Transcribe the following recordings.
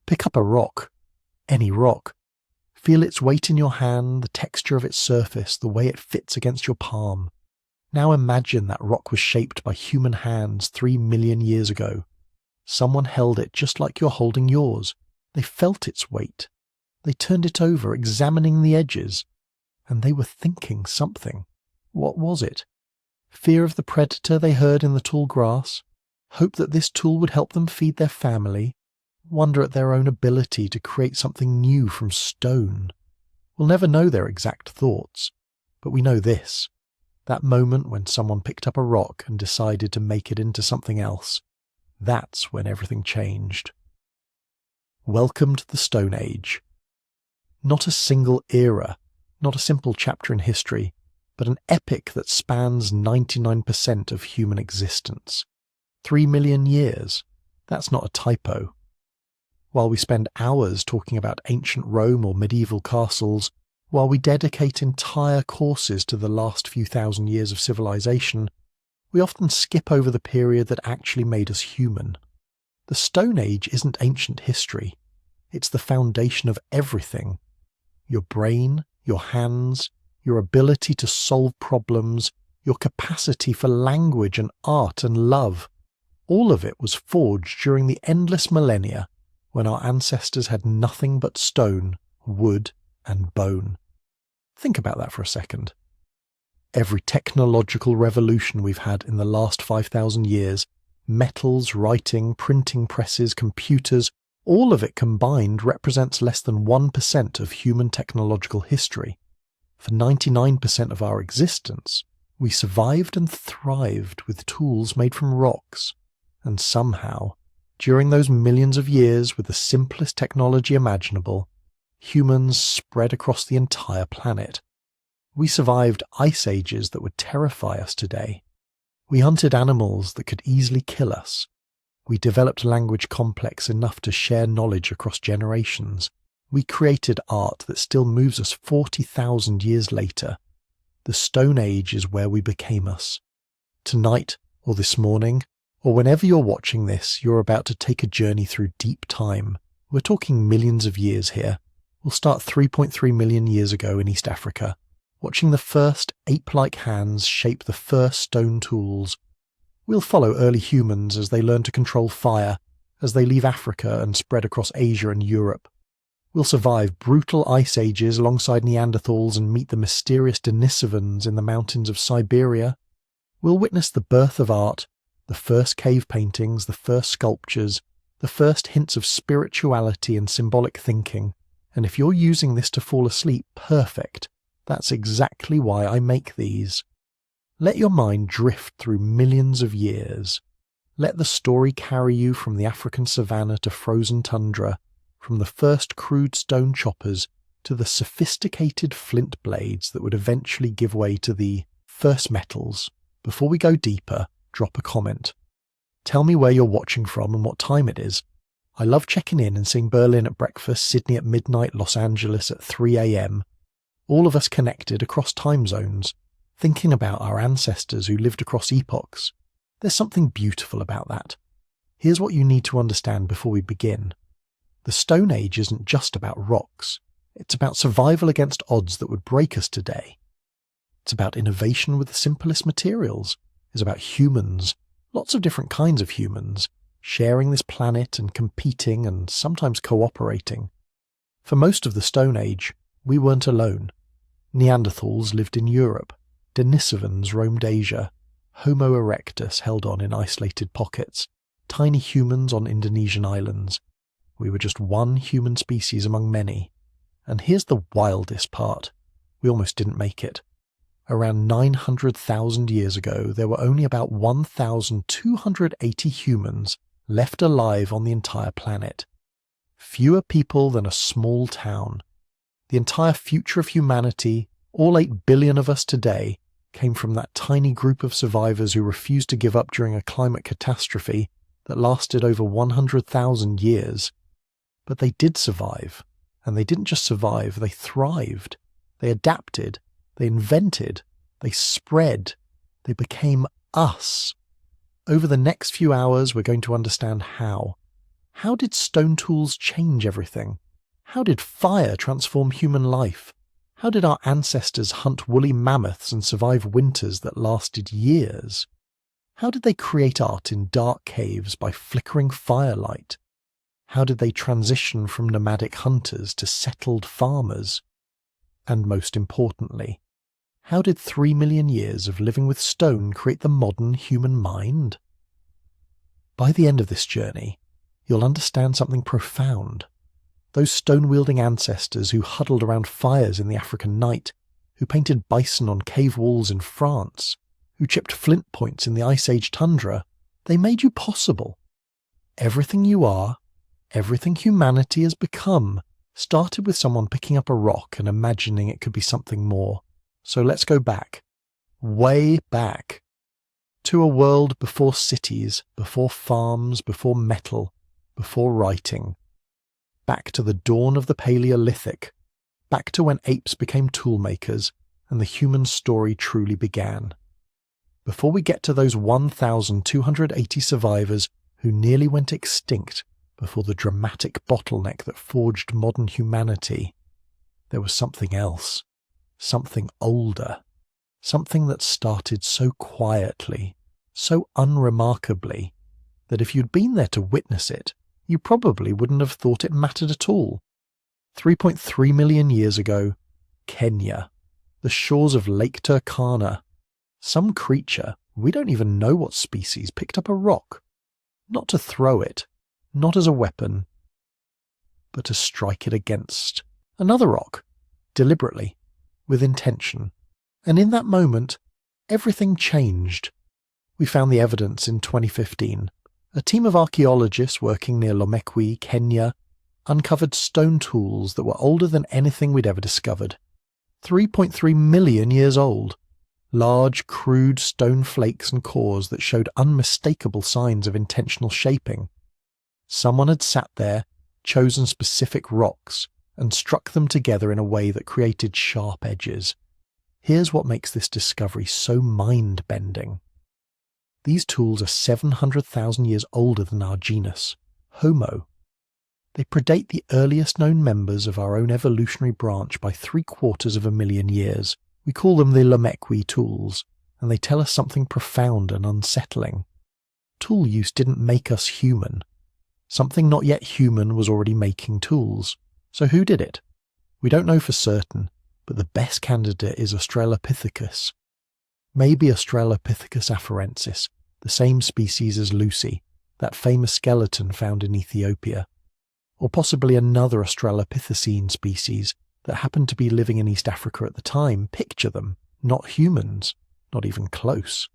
Pick up a rock, any rock. Feel its weight in your hand, the texture of its surface, the way it fits against your palm. Now imagine that rock was shaped by human hands 3 million years ago. Someone held it just like you're holding yours. They felt its weight. They turned it over, examining the edges. And they were thinking something. What was it? Fear of the predator they heard in the tall grass? Hope that this tool would help them feed their family? Wonder at their own ability to create something new from stone? We'll never know their exact thoughts, but we know this. That moment when someone picked up a rock and decided to make it into something else, that's when everything changed. Welcome to the Stone Age. Not a single era, not a simple chapter in history, but an epic that spans 99% of human existence. 3 million years. That's not a typo. While we spend hours talking about ancient Rome or medieval castles, while we dedicate entire courses to the last few thousand years of civilization, we often skip over the period that actually made us human. The Stone Age isn't ancient history. It's the foundation of everything. Your brain, your hands, your ability to solve problems, your capacity for language and art and love. All of it was forged during the endless millennia when our ancestors had nothing but stone, wood, and bone. Think about that for a second. Every technological revolution we've had in the last 5,000 years, metals, writing, printing presses, computers, all of it combined represents less than 1% of human technological history. For 99% of our existence, we survived and thrived with tools made from rocks. And somehow, during those millions of years with the simplest technology imaginable, humans spread across the entire planet. We survived ice ages that would terrify us today. We hunted animals that could easily kill us. We developed language complex enough to share knowledge across generations. We created art that still moves us 40,000 years later. The Stone Age is where we became us. Tonight, or this morning, or whenever you're watching this, you're about to take a journey through deep time. We're talking millions of years here. We'll start 3.3 million years ago in East Africa, watching the first ape-like hands shape the first stone tools. We'll follow early humans as they learn to control fire, as they leave Africa and spread across Asia and Europe. We'll survive brutal ice ages alongside Neanderthals and meet the mysterious Denisovans in the mountains of Siberia. We'll witness the birth of art, the first cave paintings, the first sculptures, the first hints of spirituality and symbolic thinking. And if you're using this to fall asleep, perfect. That's exactly why I make these. Let your mind drift through millions of years. Let the story carry you from the African savanna to frozen tundra, from the first crude stone choppers to the sophisticated flint blades that would eventually give way to the first metals. Before we go deeper, drop a comment. Tell me where you're watching from and what time it is. I love checking in and seeing Berlin at breakfast, Sydney at midnight, Los Angeles at 3 a.m. All of us connected across time zones, thinking about our ancestors who lived across epochs. There's something beautiful about that. Here's what you need to understand before we begin. The Stone Age isn't just about rocks. It's about survival against odds that would break us today. It's about innovation with the simplest materials. It's about humans, lots of different kinds of humans, sharing this planet and competing and sometimes cooperating. For most of the Stone Age, we weren't alone. Neanderthals lived in Europe. Denisovans roamed Asia. Homo erectus held on in isolated pockets. Tiny humans on Indonesian islands. We were just one human species among many. And here's the wildest part. We almost didn't make it. Around 900,000 years ago, there were only about 1,280 humans left alive on the entire planet. Fewer people than a small town. The entire future of humanity, all 8 billion of us today, came from that tiny group of survivors who refused to give up during a climate catastrophe that lasted over 100,000 years. But they did survive. And they didn't just survive, they thrived. They adapted. They invented, they spread, they became us. Over the next few hours, we're going to understand how How did stone tools change everything? How did fire transform human life? How did our ancestors hunt woolly mammoths and survive winters that lasted years? How did they create art in dark caves by flickering firelight? How did they transition from nomadic hunters to settled farmers? And most importantly, how did 3 million years of living with stone create the modern human mind? By the end of this journey, you'll understand something profound. Those stone-wielding ancestors who huddled around fires in the African night, who painted bison on cave walls in France, who chipped flint points in the Ice Age tundra, they made you possible. Everything you are, everything humanity has become, started with someone picking up a rock and imagining it could be something more. So let's go back, way back, to a world before cities, before farms, before metal, before writing. Back to the dawn of the Paleolithic, back to when apes became toolmakers and the human story truly began. Before we get to those 1,280 survivors who nearly went extinct before the dramatic bottleneck that forged modern humanity, there was something else, something older, something that started so quietly, so unremarkably, that if you'd been there to witness it, you probably wouldn't have thought it mattered at all. 3.3 million years ago, Kenya, the shores of Lake Turkana, some creature, we don't even know what species, picked up a rock, not to throw it, not as a weapon, but to strike it against another rock, deliberately, with intention. And in that moment, everything changed. We found the evidence in 2015. A team of archaeologists working near Lomekwi, Kenya, uncovered stone tools that were older than anything we'd ever discovered. 3.3 million years old. Large, crude stone flakes and cores that showed unmistakable signs of intentional shaping. Someone had sat there, chosen specific rocks, and struck them together in a way that created sharp edges. Here's what makes this discovery so mind-bending. These tools are 700,000 years older than our genus, Homo. They predate the earliest known members of our own evolutionary branch by 750,000 years. We call them the Lomekwi tools, and they tell us something profound and unsettling. Tool use didn't make us human. Something not yet human was already making tools. So who did it? We don't know for certain, but the best candidate is Australopithecus. Maybe Australopithecus afarensis, the same species as Lucy, that famous skeleton found in Ethiopia. Or possibly another Australopithecine species that happened to be living in East Africa at the time. Picture them, not humans, not even close.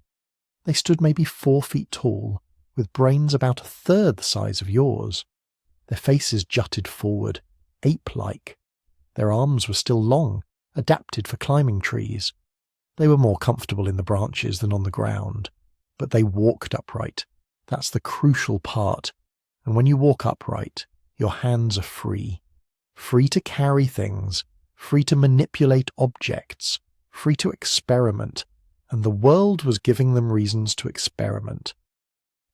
They stood maybe 4 feet tall, with brains about a third the size of yours. Their faces jutted forward, ape-like. Their arms were still long, adapted for climbing trees. They were more comfortable in the branches than on the ground, but they walked upright. That's the crucial part. And when you walk upright, your hands are free. Free to carry things, free to manipulate objects, free to experiment, and the world was giving them reasons to experiment.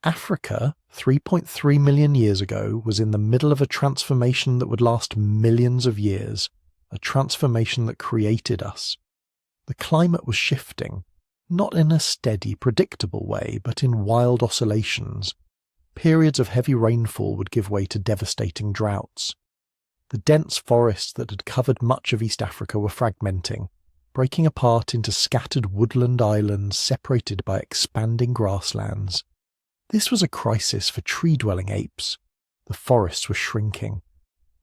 Africa, 3.3 million years ago, was in the middle of a transformation that would last millions of years, a transformation that created us. The climate was shifting, not in a steady, predictable way, but in wild oscillations. Periods of heavy rainfall would give way to devastating droughts. The dense forests that had covered much of East Africa were fragmenting, breaking apart into scattered woodland islands separated by expanding grasslands. This was a crisis for tree-dwelling apes. The forests were shrinking.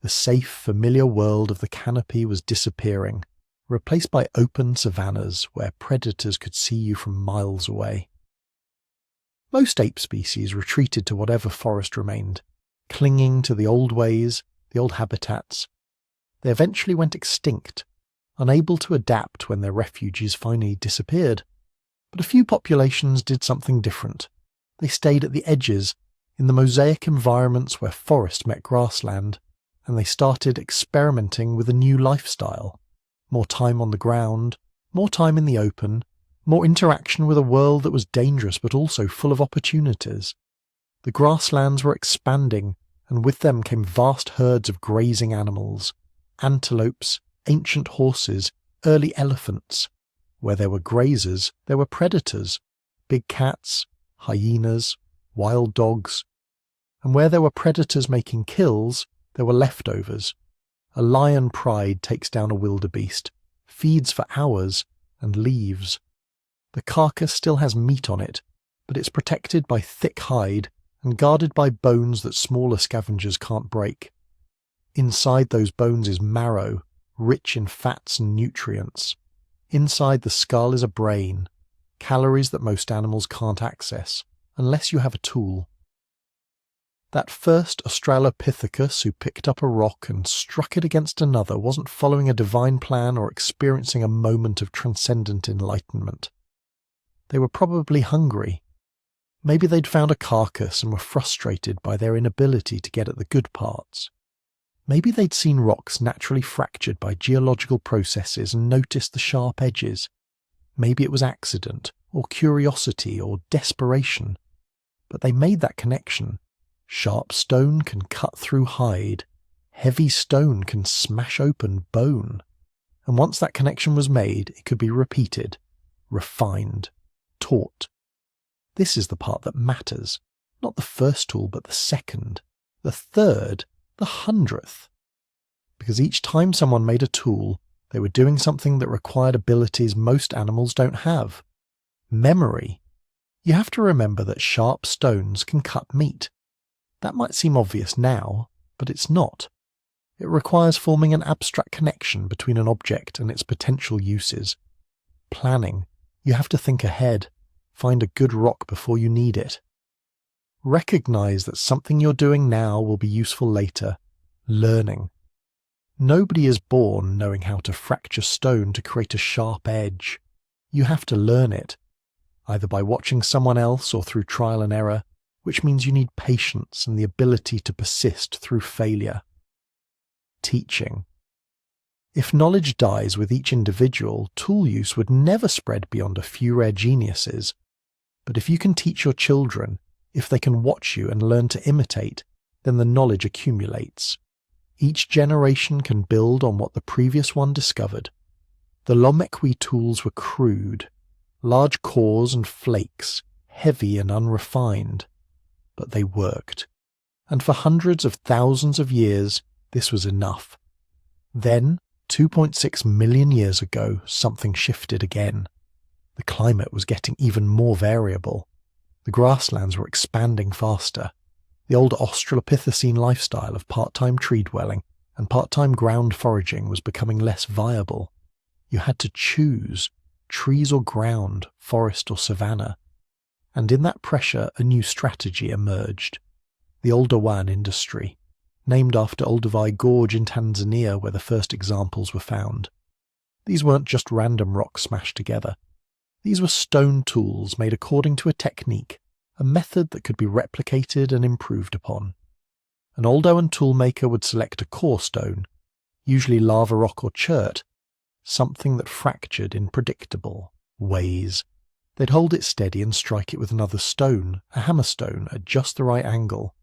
The safe, familiar world of the canopy was disappearing, replaced by open savannas where predators could see you from miles away. Most ape species retreated to whatever forest remained, clinging to the old ways, the old habitats. They eventually went extinct, unable to adapt when their refuges finally disappeared. But a few populations did something different. They stayed at the edges, in the mosaic environments where forest met grassland, and they started experimenting with a new lifestyle. More time on the ground, more time in the open, more interaction with a world that was dangerous but also full of opportunities. The grasslands were expanding, and with them came vast herds of grazing animals, antelopes, ancient horses, early elephants. Where there were grazers, there were predators, big cats, hyenas, wild dogs. And where there were predators making kills, there were leftovers. A lion pride takes down a wildebeest, feeds for hours, and leaves. The carcass still has meat on it, but it's protected by thick hide and guarded by bones that smaller scavengers can't break. Inside those bones is marrow, rich in fats and nutrients. Inside the skull is a brain, calories that most animals can't access, unless you have a tool. That first Australopithecus who picked up a rock and struck it against another wasn't following a divine plan or experiencing a moment of transcendent enlightenment. They were probably hungry. Maybe they'd found a carcass and were frustrated by their inability to get at the good parts. Maybe they'd seen rocks naturally fractured by geological processes and noticed the sharp edges. Maybe it was accident, or curiosity, or desperation. But they made that connection. Sharp stone can cut through hide. Heavy stone can smash open bone. And once that connection was made, it could be repeated, refined, taught. This is the part that matters. Not the first tool, but the second, the third, the 100th. Because each time someone made a tool, they were doing something that required abilities most animals don't have. Memory. You have to remember that sharp stones can cut meat. That might seem obvious now, but it's not. It requires forming an abstract connection between an object and its potential uses. Planning. You have to think ahead. Find a good rock before you need it. Recognize that something you're doing now will be useful later. Learning. Nobody is born knowing how to fracture stone to create a sharp edge. You have to learn it, either by watching someone else or through trial and error, which means you need patience and the ability to persist through failure. Teaching. If knowledge dies with each individual, tool use would never spread beyond a few rare geniuses. But if you can teach your children, if they can watch you and learn to imitate, then the knowledge accumulates. Each generation can build on what the previous one discovered. The Lomekwi tools were crude, large cores and flakes, heavy and unrefined. But they worked. And for hundreds of thousands of years, this was enough. Then, 2.6 million years ago, something shifted again. The climate was getting even more variable. The grasslands were expanding faster. The old Australopithecine lifestyle of part-time tree dwelling and part-time ground foraging was becoming less viable. You had to choose, trees or ground, forest or savanna. And in that pressure, a new strategy emerged. The Oldowan industry, named after Olduvai Gorge in Tanzania where the first examples were found. These weren't just random rocks smashed together. These were stone tools made according to a technique, a method that could be replicated and improved upon. An Oldowan toolmaker would select a core stone, usually lava rock or chert, something that fractured in predictable ways. They'd hold it steady and strike it with another stone, a hammerstone, at just the right angle.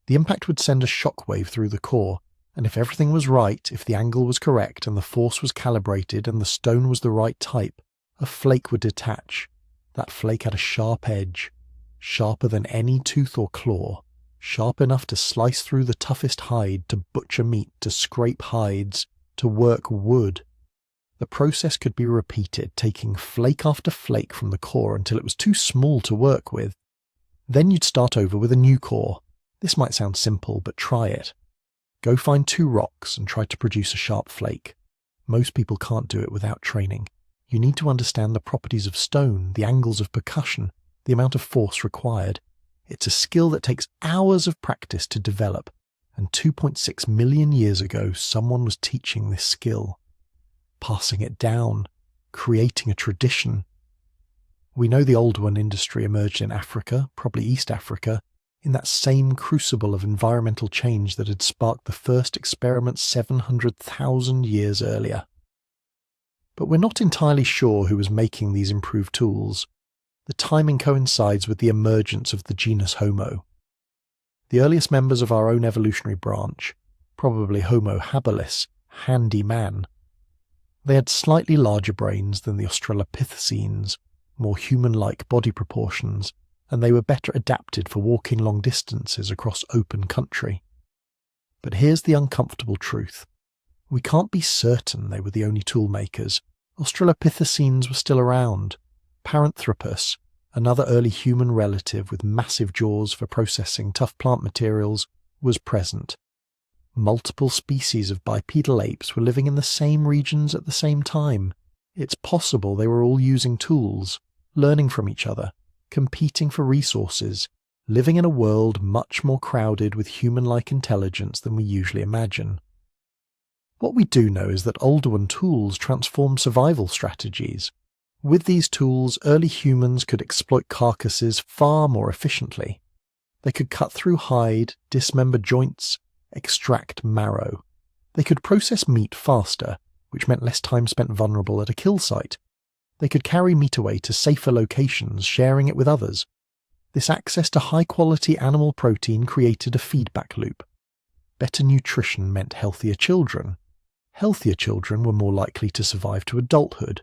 The impact would send a shockwave through the core, and if everything was right, if the angle was correct and the force was calibrated and the stone was the right type, a flake would detach. That flake had a sharp edge, sharper than any tooth or claw, sharp enough to slice through the toughest hide, to butcher meat, to scrape hides, to work wood. The process could be repeated, taking flake after flake from the core until it was too small to work with. Then you'd start over with a new core. This might sound simple, but try it. Go find 2 rocks and try to produce a sharp flake. Most people can't do it without training. You need to understand the properties of stone, the angles of percussion, the amount of force required. It's a skill that takes hours of practice to develop, and 2.6 million years ago someone was teaching this skill, passing it down, creating a tradition. We know the Oldowan industry emerged in Africa, probably East Africa, in that same crucible of environmental change that had sparked the first experiments 700,000 years earlier. But we're not entirely sure who was making these improved tools. The timing coincides with the emergence of the genus Homo. the earliest members of our own evolutionary branch, probably Homo habilis, handy man. They had slightly larger brains than the Australopithecines, more human-like body proportions, and they were better adapted for walking long distances across open country. But here's the uncomfortable truth. We can't be certain they were the only tool makers. Australopithecines were still around. Paranthropus, another early human relative with massive jaws for processing tough plant materials, was present. Multiple species of bipedal apes were living in the same regions at the same time. It's possible they were all using tools, learning from each other, competing for resources, living in a world much more crowded with human-like intelligence than we usually imagine. What we do know is that Oldowan tools transformed survival strategies. With these tools, early humans could exploit carcasses far more efficiently. They could cut through hide, dismember joints, extract marrow. They could process meat faster, which meant less time spent vulnerable at a kill site. They could carry meat away to safer locations, sharing it with others. This access to high-quality animal protein created a feedback loop. Better nutrition meant healthier children. Healthier children were more likely to survive to adulthood.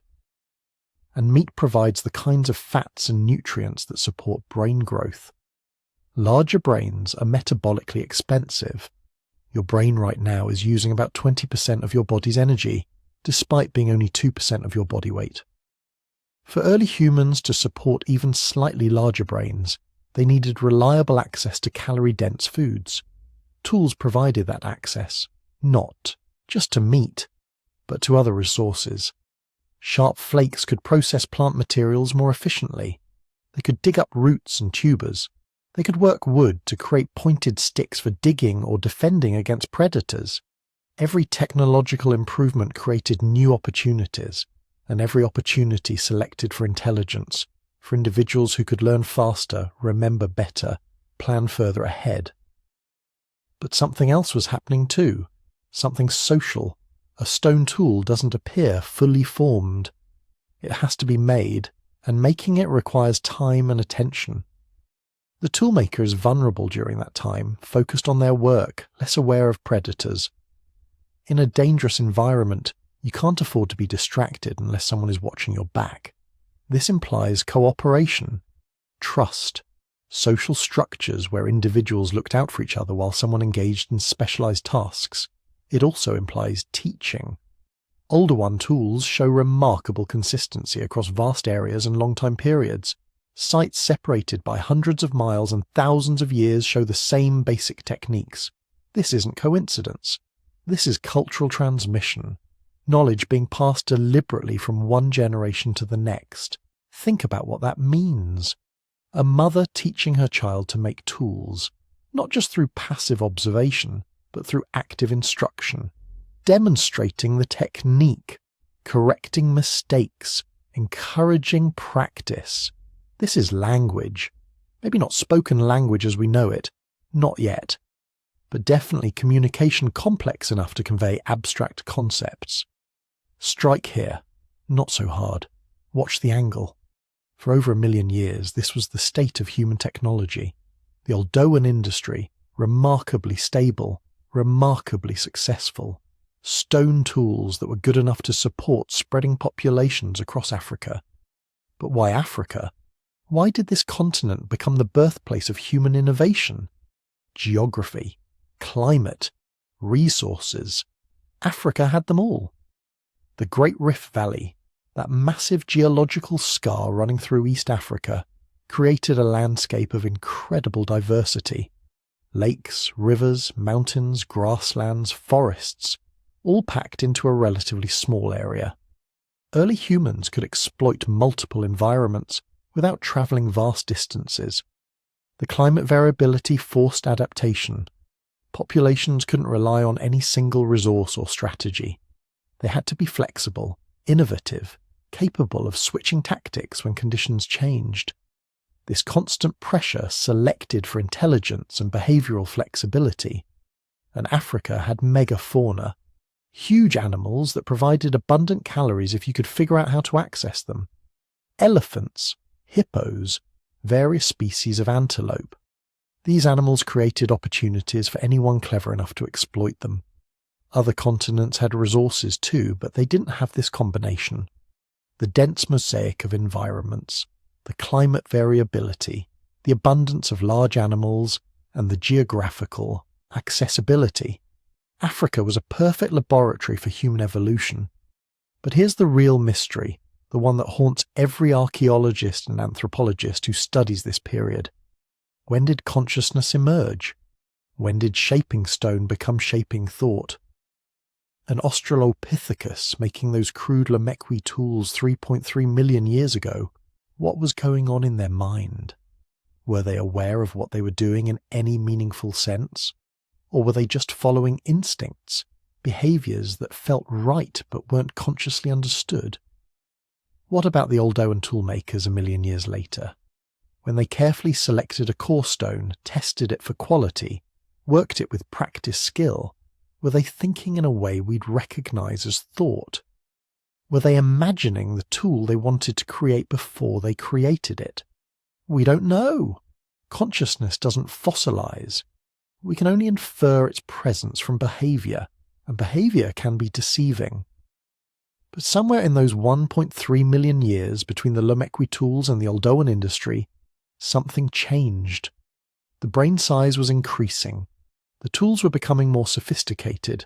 And meat provides the kinds of fats and nutrients that support brain growth. Larger brains are metabolically expensive. Your brain right now is using about 20% of your body's energy, despite being only 2% of your body weight. For early humans to support even slightly larger brains, they needed reliable access to calorie-dense foods. Tools provided that access, not just to meat, but to other resources. Sharp flakes could process plant materials more efficiently. They could dig up roots and tubers. They could work wood to create pointed sticks for digging or defending against predators. Every technological improvement created new opportunities, and every opportunity selected for intelligence, for individuals who could learn faster, remember better, plan further ahead. But something else was happening too, something social. A stone tool doesn't appear fully formed. It has to be made, and making it requires time and attention. The toolmaker is vulnerable during that time, focused on their work, less aware of predators. In a dangerous environment, you can't afford to be distracted unless someone is watching your back. This implies cooperation, trust, social structures where individuals looked out for each other while someone engaged in specialized tasks. It also implies teaching. Oldowan tools show remarkable consistency across vast areas and long time periods. Sites separated by hundreds of miles and thousands of years show the same basic techniques. This isn't coincidence. This is cultural transmission. Knowledge being passed deliberately from one generation to the next. Think about what that means. A mother teaching her child to make tools, not just through passive observation, but through active instruction, demonstrating the technique, correcting mistakes, encouraging practice. This is language. Maybe not spoken language as we know it, not yet, but definitely communication complex enough to convey abstract concepts. Strike here, not so hard. Watch the angle. For over 1 million years, this was the state of human technology. The Oldowan industry, remarkably stable, remarkably successful. Stone tools that were good enough to support spreading populations across Africa. But why Africa? Why did this continent become the birthplace of human innovation? Geography, climate, resources. Africa had them all. The Great Rift Valley, that massive geological scar running through East Africa, created a landscape of incredible diversity. Lakes, rivers, mountains, grasslands, forests, all packed into a relatively small area. Early humans could exploit multiple environments without travelling vast distances. The climate variability forced adaptation. Populations couldn't rely on any single resource or strategy. They had to be flexible, innovative, capable of switching tactics when conditions changed. This constant pressure selected for intelligence and behavioural flexibility. And Africa had megafauna, huge animals that provided abundant calories if you could figure out how to access them. Elephants, hippos, various species of antelope. These animals created opportunities for anyone clever enough to exploit them. Other continents had resources too, but they didn't have this combination. The dense mosaic of environments, the climate variability, the abundance of large animals, and the geographical accessibility. Africa was a perfect laboratory for human evolution. But here's the real mystery, the one that haunts every archaeologist and anthropologist who studies this period. When did consciousness emerge? When did shaping stone become shaping thought? An Australopithecus making those crude Lamechwi tools 3.3 million years ago, what was going on in their mind? Were they aware of what they were doing in any meaningful sense? Or were they just following instincts, behaviours that felt right but weren't consciously understood? What about the Oldowan toolmakers a million years later? When they carefully selected a core stone, tested it for quality, worked it with practice skill, were they thinking in a way we'd recognise as thought? Were they imagining the tool they wanted to create before they created it? We don't know. Consciousness doesn't fossilise. We can only infer its presence from behaviour, and behaviour can be deceiving. But somewhere in those 1.3 million years between the Lamechwi tools and the Oldowan industry, something changed. The brain size was increasing. The tools were becoming more sophisticated.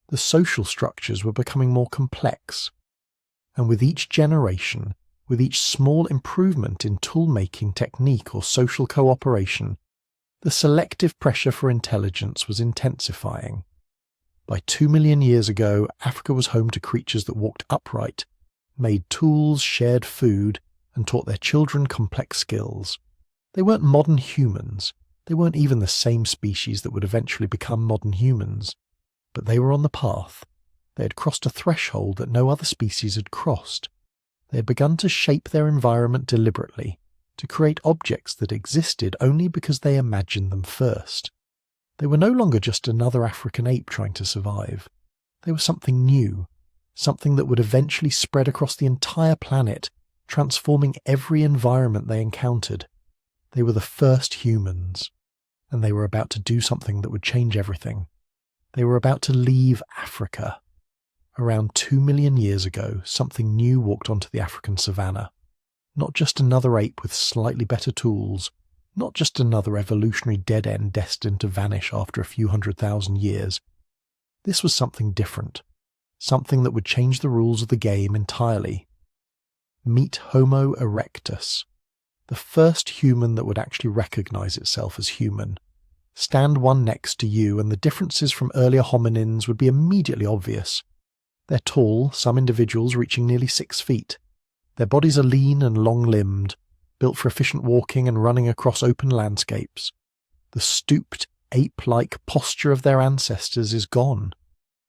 The social structures were becoming more complex. And with each generation, with each small improvement in tool-making technique or social cooperation, the selective pressure for intelligence was intensifying. By 2 million years ago, Africa was home to creatures that walked upright, made tools, shared food, and taught their children complex skills. They weren't modern humans. They weren't even the same species that would eventually become modern humans. But they were on the path. They had crossed a threshold that no other species had crossed. They had begun to shape their environment deliberately, to create objects that existed only because they imagined them first. They were no longer just another African ape trying to survive. They were something new, something that would eventually spread across the entire planet, transforming every environment they encountered. They were the first humans, and they were about to do something that would change everything. They were about to leave Africa. Around 2 million years ago, something new walked onto the African savannah. Not just another ape with slightly better tools, not just another evolutionary dead end destined to vanish after a few 100,000 years. This was something different, something that would change the rules of the game entirely. Meet Homo Erectus, the first human that would actually recognise itself as human. Stand one next to you and the differences from earlier hominins would be immediately obvious. They're tall, some individuals reaching nearly 6 feet. Their bodies are lean and long-limbed, built for efficient walking and running across open landscapes. The stooped, ape-like posture of their ancestors is gone.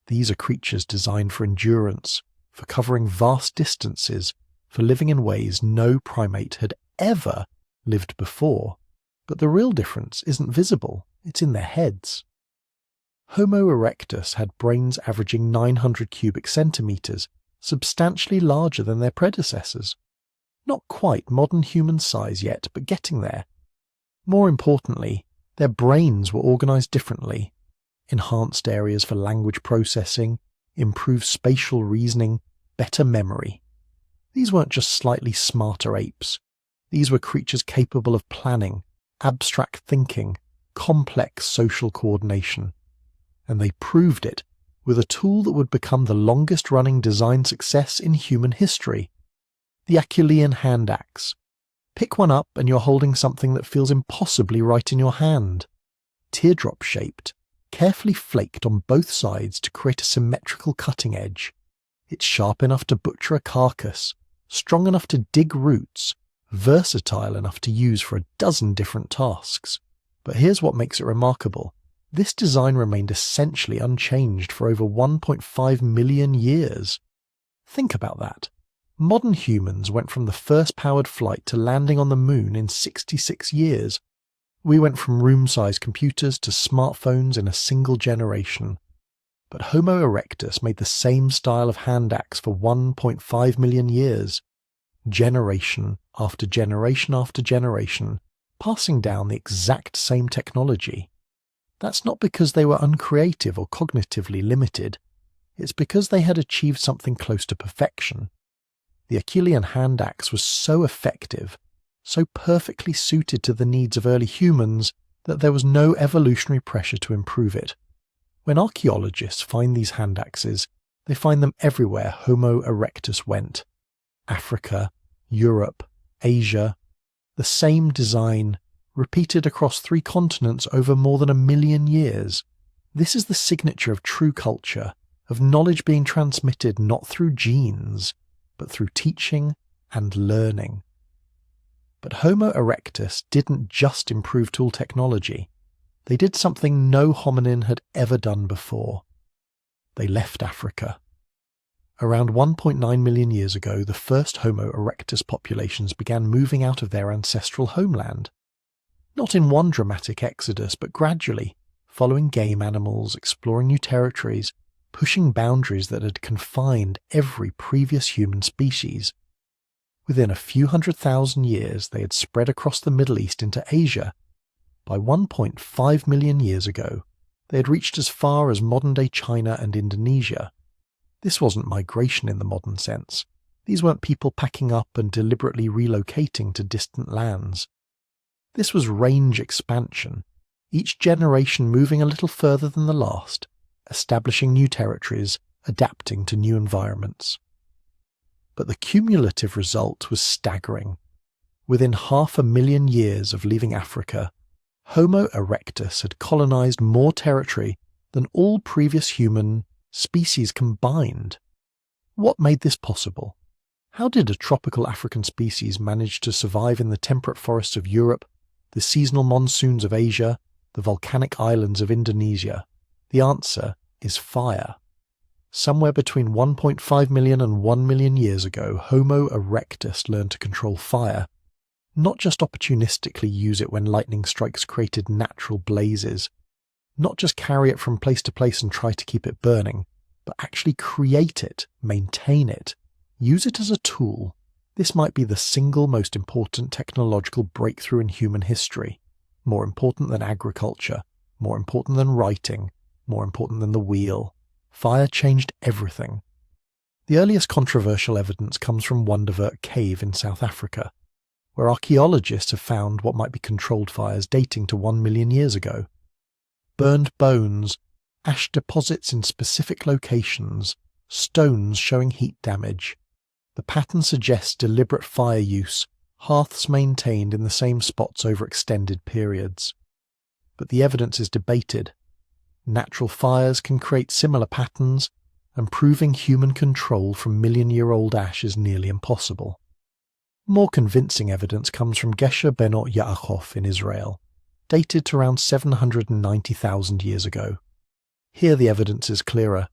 These are creatures designed for endurance, for covering vast distances, for living in ways no primate had ever lived before. But the real difference isn't visible, it's in their heads. Homo erectus had brains averaging 900 cubic centimetres, substantially larger than their predecessors. Not quite modern human size yet, but getting there. More importantly, their brains were organised differently. Enhanced areas for language processing, improved spatial reasoning, better memory. These weren't just slightly smarter apes. These were creatures capable of planning, abstract thinking, complex social coordination. And they proved it with a tool that would become the longest-running design success in human history. The Acheulean hand axe. Pick one up and you're holding something that feels impossibly right in your hand. Teardrop-shaped, carefully flaked on both sides to create a symmetrical cutting edge. It's sharp enough to butcher a carcass, strong enough to dig roots, versatile enough to use for a dozen different tasks. But here's what makes it remarkable. This design remained essentially unchanged for over 1.5 million years. Think about that. Modern humans went from the first powered flight to landing on the moon in 66 years. We went from room-sized computers to smartphones in a single generation. But Homo erectus made the same style of hand axe for 1.5 million years. Generation after generation after generation, passing down the exact same technology. That's not because they were uncreative or cognitively limited. It's because they had achieved something close to perfection. The Achillean hand axe was so effective, so perfectly suited to the needs of early humans, that there was no evolutionary pressure to improve it. When archaeologists find these hand axes, they find them everywhere Homo erectus went. Africa, Europe, Asia. The same design, repeated across 3 continents over more than 1 million years. This is the signature of true culture, of knowledge being transmitted not through genes, but through teaching and learning. But Homo erectus didn't just improve tool technology. They did something no hominin had ever done before. They left Africa. Around 1.9 million years ago, the first Homo erectus populations began moving out of their ancestral homeland. Not in one dramatic exodus, but gradually, following game animals, exploring new territories, pushing boundaries that had confined every previous human species. Within a few 100,000 years, they had spread across the Middle East into Asia. By 1.5 million years ago, they had reached as far as modern-day China and Indonesia. This wasn't migration in the modern sense. These weren't people packing up and deliberately relocating to distant lands. This was range expansion, each generation moving a little further than the last, establishing new territories, adapting to new environments. But the cumulative result was staggering. Within 500,000 years of leaving Africa, Homo erectus had colonized more territory than all previous human species combined. What made this possible? How did a tropical African species manage to survive in the temperate forests of Europe, the seasonal monsoons of Asia, the volcanic islands of Indonesia? The answer is fire. Somewhere between 1.5 million and 1 million years ago, Homo erectus learned to control fire. Not just opportunistically use it when lightning strikes created natural blazes. Not just carry it from place to place and try to keep it burning, but actually create it, maintain it, use it as a tool. This might be the single most important technological breakthrough in human history. More important than agriculture, more important than writing, more important than the wheel. Fire changed everything. The earliest controversial evidence comes from Wondervert Cave in South Africa, where archaeologists have found what might be controlled fires dating to 1 million years ago. Burned bones, ash deposits in specific locations, stones showing heat damage. The pattern suggests deliberate fire use, hearths maintained in the same spots over extended periods. But the evidence is debated. Natural fires can create similar patterns, and proving human control from million-year-old ash is nearly impossible. More convincing evidence comes from Gesher Benot Yaakov in Israel, dated to around 790,000 years ago. Here the evidence is clearer.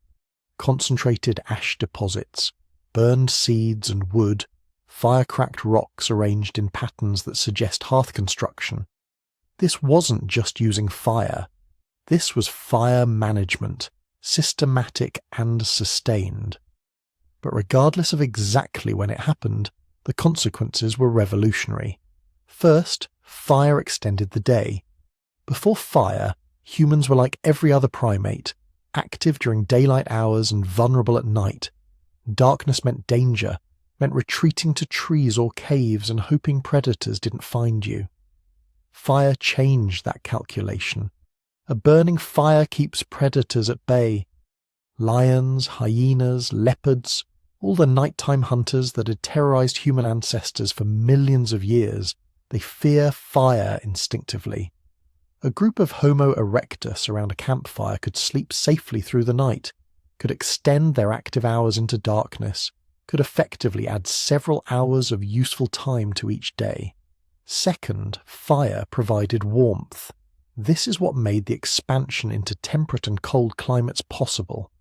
Concentrated ash deposits, burned seeds and wood, fire-cracked rocks arranged in patterns that suggest hearth construction. This wasn't just using fire. This was fire management, systematic and sustained. But regardless of exactly when it happened, the consequences were revolutionary. First, fire extended the day. Before fire, humans were like every other primate, active during daylight hours and vulnerable at night. Darkness meant danger, meant retreating to trees or caves and hoping predators didn't find you. Fire changed that calculation. A burning fire keeps predators at bay. Lions, hyenas, leopards, all the nighttime hunters that had terrorized human ancestors for millions of years, they fear fire instinctively. A group of Homo erectus around a campfire could sleep safely through the night, could extend their active hours into darkness, could effectively add several hours of useful time to each day. Second, fire provided warmth. This is what made the expansion into temperate and cold climates possible.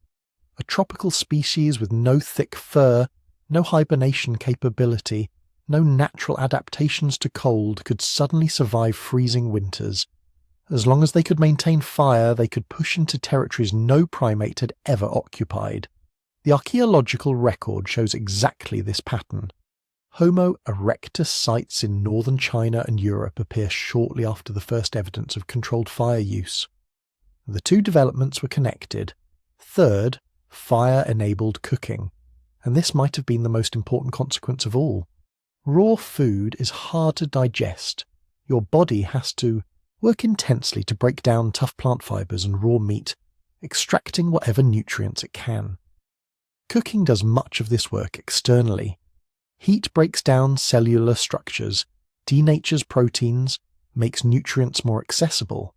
A tropical species with no thick fur, no hibernation capability, no natural adaptations to cold could suddenly survive freezing winters. As long as they could maintain fire, they could push into territories no primate had ever occupied. The archaeological record shows exactly this pattern. Homo erectus sites in northern China and Europe appear shortly after the first evidence of controlled fire use. The two developments were connected. Third, fire-enabled cooking, and this might have been the most important consequence of all. Raw food is hard to digest. Your body has to work intensely to break down tough plant fibers and raw meat, extracting whatever nutrients it can. Cooking does much of this work externally. Heat breaks down cellular structures, denatures proteins, makes nutrients more accessible.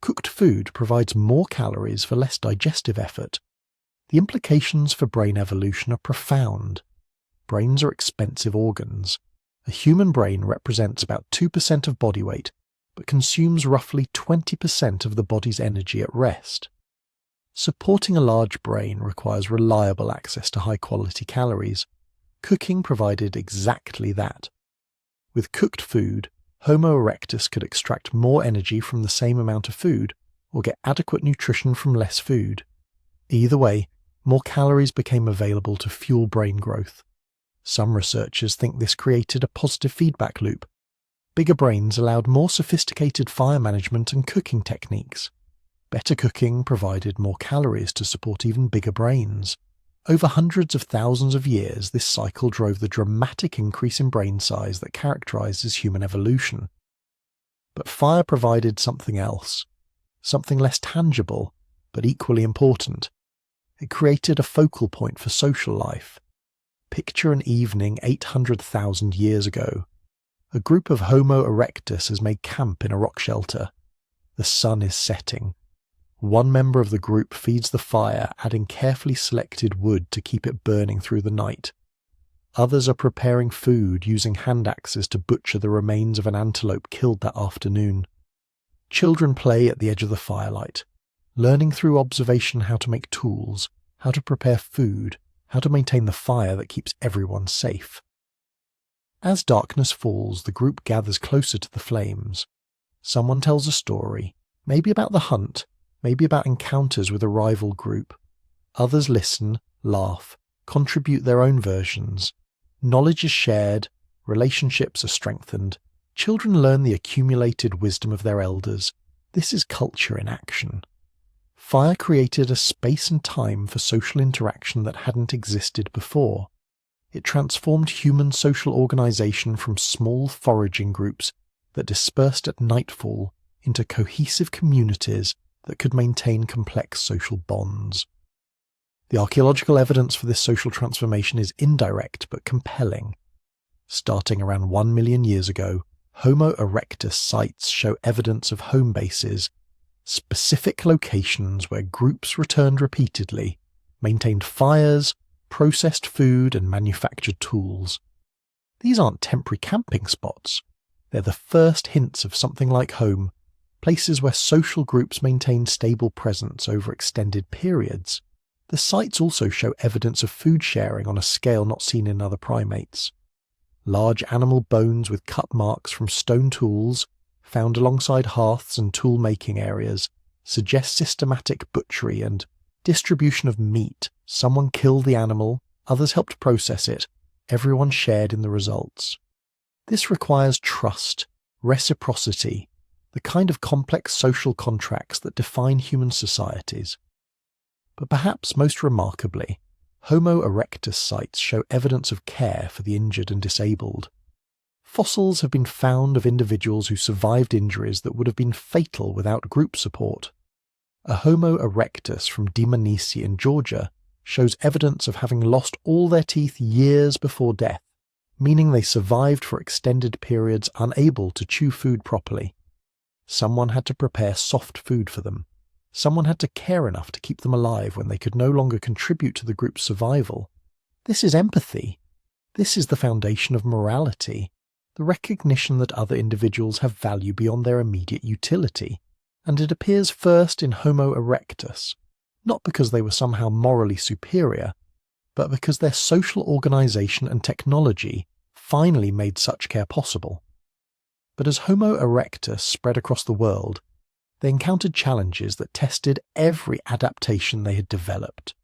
Cooked food provides more calories for less digestive effort. The implications for brain evolution are profound. Brains are expensive organs. A human brain represents about 2% of body weight, but consumes roughly 20% of the body's energy at rest. Supporting a large brain requires reliable access to high-quality calories. Cooking provided exactly that. With cooked food, Homo erectus could extract more energy from the same amount of food, or get adequate nutrition from less food. Either way, more calories became available to fuel brain growth. Some researchers think this created a positive feedback loop. Bigger brains allowed more sophisticated fire management and cooking techniques. Better cooking provided more calories to support even bigger brains. Over hundreds of thousands of years, this cycle drove the dramatic increase in brain size that characterizes human evolution. But fire provided something else, something less tangible, but equally important. It created a focal point for social life. Picture an evening 800,000 years ago. A group of Homo erectus has made camp in a rock shelter. The sun is setting. One member of the group feeds the fire, adding carefully selected wood to keep it burning through the night. Others are preparing food using hand axes to butcher the remains of an antelope killed that afternoon. Children play at the edge of the firelight, learning through observation how to make tools, how to prepare food, how to maintain the fire that keeps everyone safe. As darkness falls, the group gathers closer to the flames. Someone tells a story, maybe about the hunt, maybe about encounters with a rival group. Others listen, laugh, contribute their own versions. Knowledge is shared, relationships are strengthened. Children learn the accumulated wisdom of their elders. This is culture in action. Fire created a space and time for social interaction that hadn't existed before. It transformed human social organization from small foraging groups that dispersed at nightfall into cohesive communities that could maintain complex social bonds. The archaeological evidence for this social transformation is indirect but compelling. Starting around 1 million years ago, Homo erectus sites show evidence of home bases, specific locations where groups returned repeatedly, maintained fires, processed food, and manufactured tools. These aren't temporary camping spots. They're the first hints of something like home, places where social groups maintained stable presence over extended periods. The sites also show evidence of food sharing on a scale not seen in other primates. Large animal bones with cut marks from stone tools, found alongside hearths and tool-making areas, suggest systematic butchery and distribution of meat. Someone killed the animal, others helped process it, everyone shared in the results. This requires trust, reciprocity, the kind of complex social contracts that define human societies. But perhaps most remarkably, Homo erectus sites show evidence of care for the injured and disabled. Fossils have been found of individuals who survived injuries that would have been fatal without group support. A Homo erectus from Dmanisi in Georgia shows evidence of having lost all their teeth years before death, meaning they survived for extended periods unable to chew food properly. Someone had to prepare soft food for them. Someone had to care enough to keep them alive when they could no longer contribute to the group's survival. This is empathy. This is the foundation of morality, the recognition that other individuals have value beyond their immediate utility. And it appears first in Homo erectus, not because they were somehow morally superior, but because their social organization and technology finally made such care possible. But as Homo erectus spread across the world, they encountered challenges that tested every adaptation they had developed.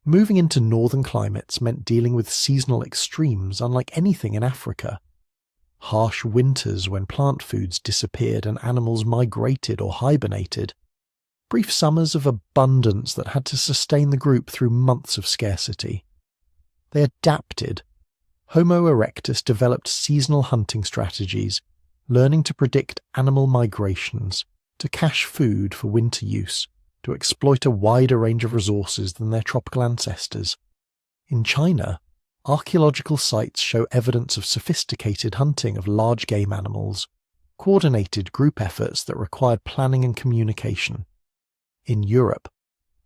Moving into northern climates meant dealing with seasonal extremes unlike anything in Africa. Harsh winters when plant foods disappeared and animals migrated or hibernated. Brief summers of abundance that had to sustain the group through months of scarcity. They adapted. Homo erectus developed seasonal hunting strategies, learning to predict animal migrations, to cache food for winter use, to exploit a wider range of resources than their tropical ancestors. In China, archaeological sites show evidence of sophisticated hunting of large game animals, coordinated group efforts that required planning and communication. In Europe,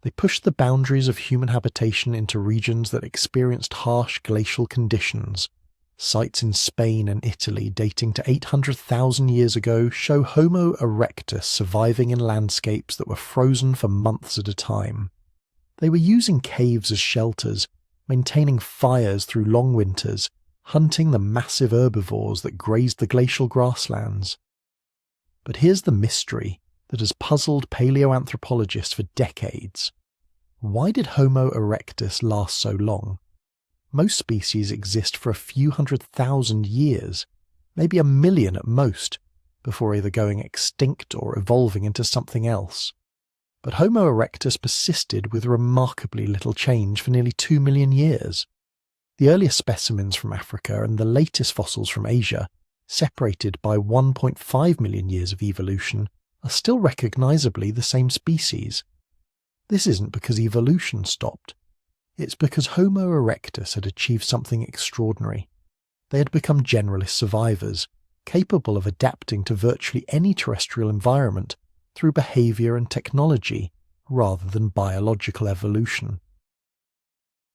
they pushed the boundaries of human habitation into regions that experienced harsh glacial conditions. Sites in Spain and Italy dating to 800,000 years ago show Homo erectus surviving in landscapes that were frozen for months at a time. They were using caves as shelters, maintaining fires through long winters, hunting the massive herbivores that grazed the glacial grasslands. But here's the mystery that has puzzled paleoanthropologists for decades. Why did Homo erectus last so long? Most species exist for a few 100,000 years, maybe 1 million at most, before either going extinct or evolving into something else. But Homo erectus persisted with remarkably little change for nearly 2 million years. The earliest specimens from Africa and the latest fossils from Asia, separated by 1.5 million years of evolution, are still recognisably the same species. This isn't because evolution stopped. It's because Homo erectus had achieved something extraordinary. They had become generalist survivors, capable of adapting to virtually any terrestrial environment through behaviour and technology rather than biological evolution.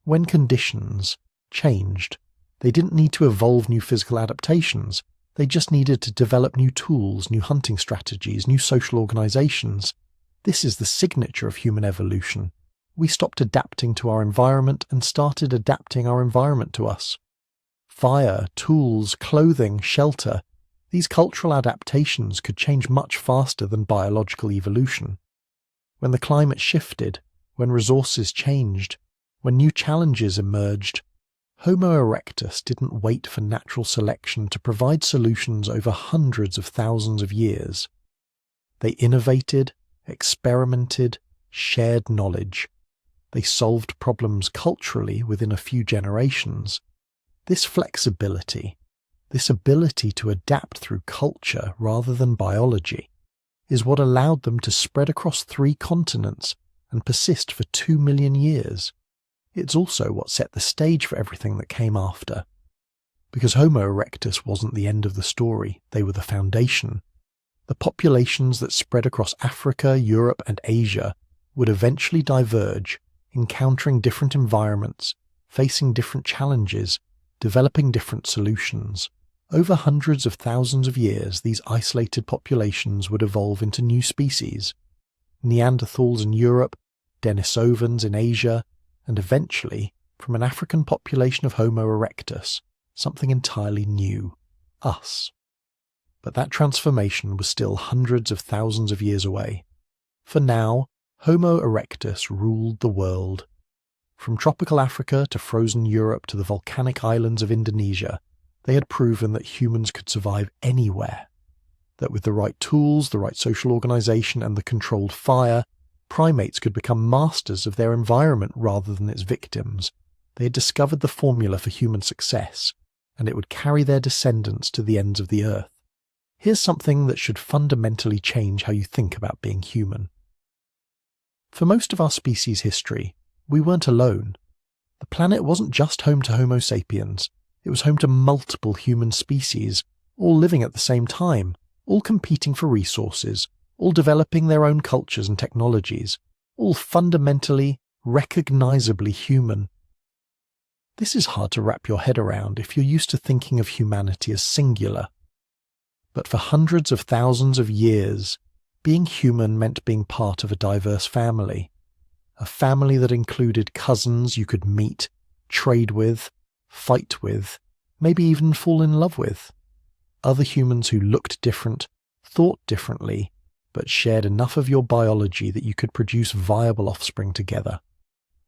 When conditions changed, they didn't need to evolve new physical adaptations. They just needed to develop new tools, new hunting strategies, new social organisations. This is the signature of human evolution. We stopped adapting to our environment and started adapting our environment to us. Fire, tools, clothing, shelter, these cultural adaptations could change much faster than biological evolution. When the climate shifted, when resources changed, when new challenges emerged, Homo erectus didn't wait for natural selection to provide solutions over hundreds of thousands of years. They innovated, experimented, shared knowledge. They solved problems culturally within a few generations. This flexibility, this ability to adapt through culture rather than biology, is what allowed them to spread across 3 continents and persist for 2 million years. It's also what set the stage for everything that came after. Because Homo erectus wasn't the end of the story, they were the foundation. The populations that spread across Africa, Europe, and Asia would eventually diverge, encountering different environments, facing different challenges, developing different solutions. Over hundreds of thousands of years, these isolated populations would evolve into new species. Neanderthals in Europe, Denisovans in Asia, and eventually, from an African population of Homo erectus, something entirely new, us. But that transformation was still hundreds of thousands of years away. For now, Homo erectus ruled the world. From tropical Africa to frozen Europe to the volcanic islands of Indonesia, they had proven that humans could survive anywhere. That with the right tools, the right social organisation, and the controlled fire, primates could become masters of their environment rather than its victims. They had discovered the formula for human success, and it would carry their descendants to the ends of the earth. Here's something that should fundamentally change how you think about being human. For most of our species' history, we weren't alone. The planet wasn't just home to Homo sapiens, it was home to multiple human species, all living at the same time, all competing for resources, all developing their own cultures and technologies, all fundamentally, recognisably human. This is hard to wrap your head around if you're used to thinking of humanity as singular. But for hundreds of thousands of years, being human meant being part of a diverse family. A family that included cousins you could meet, trade with, fight with, maybe even fall in love with. Other humans who looked different, thought differently, but shared enough of your biology that you could produce viable offspring together.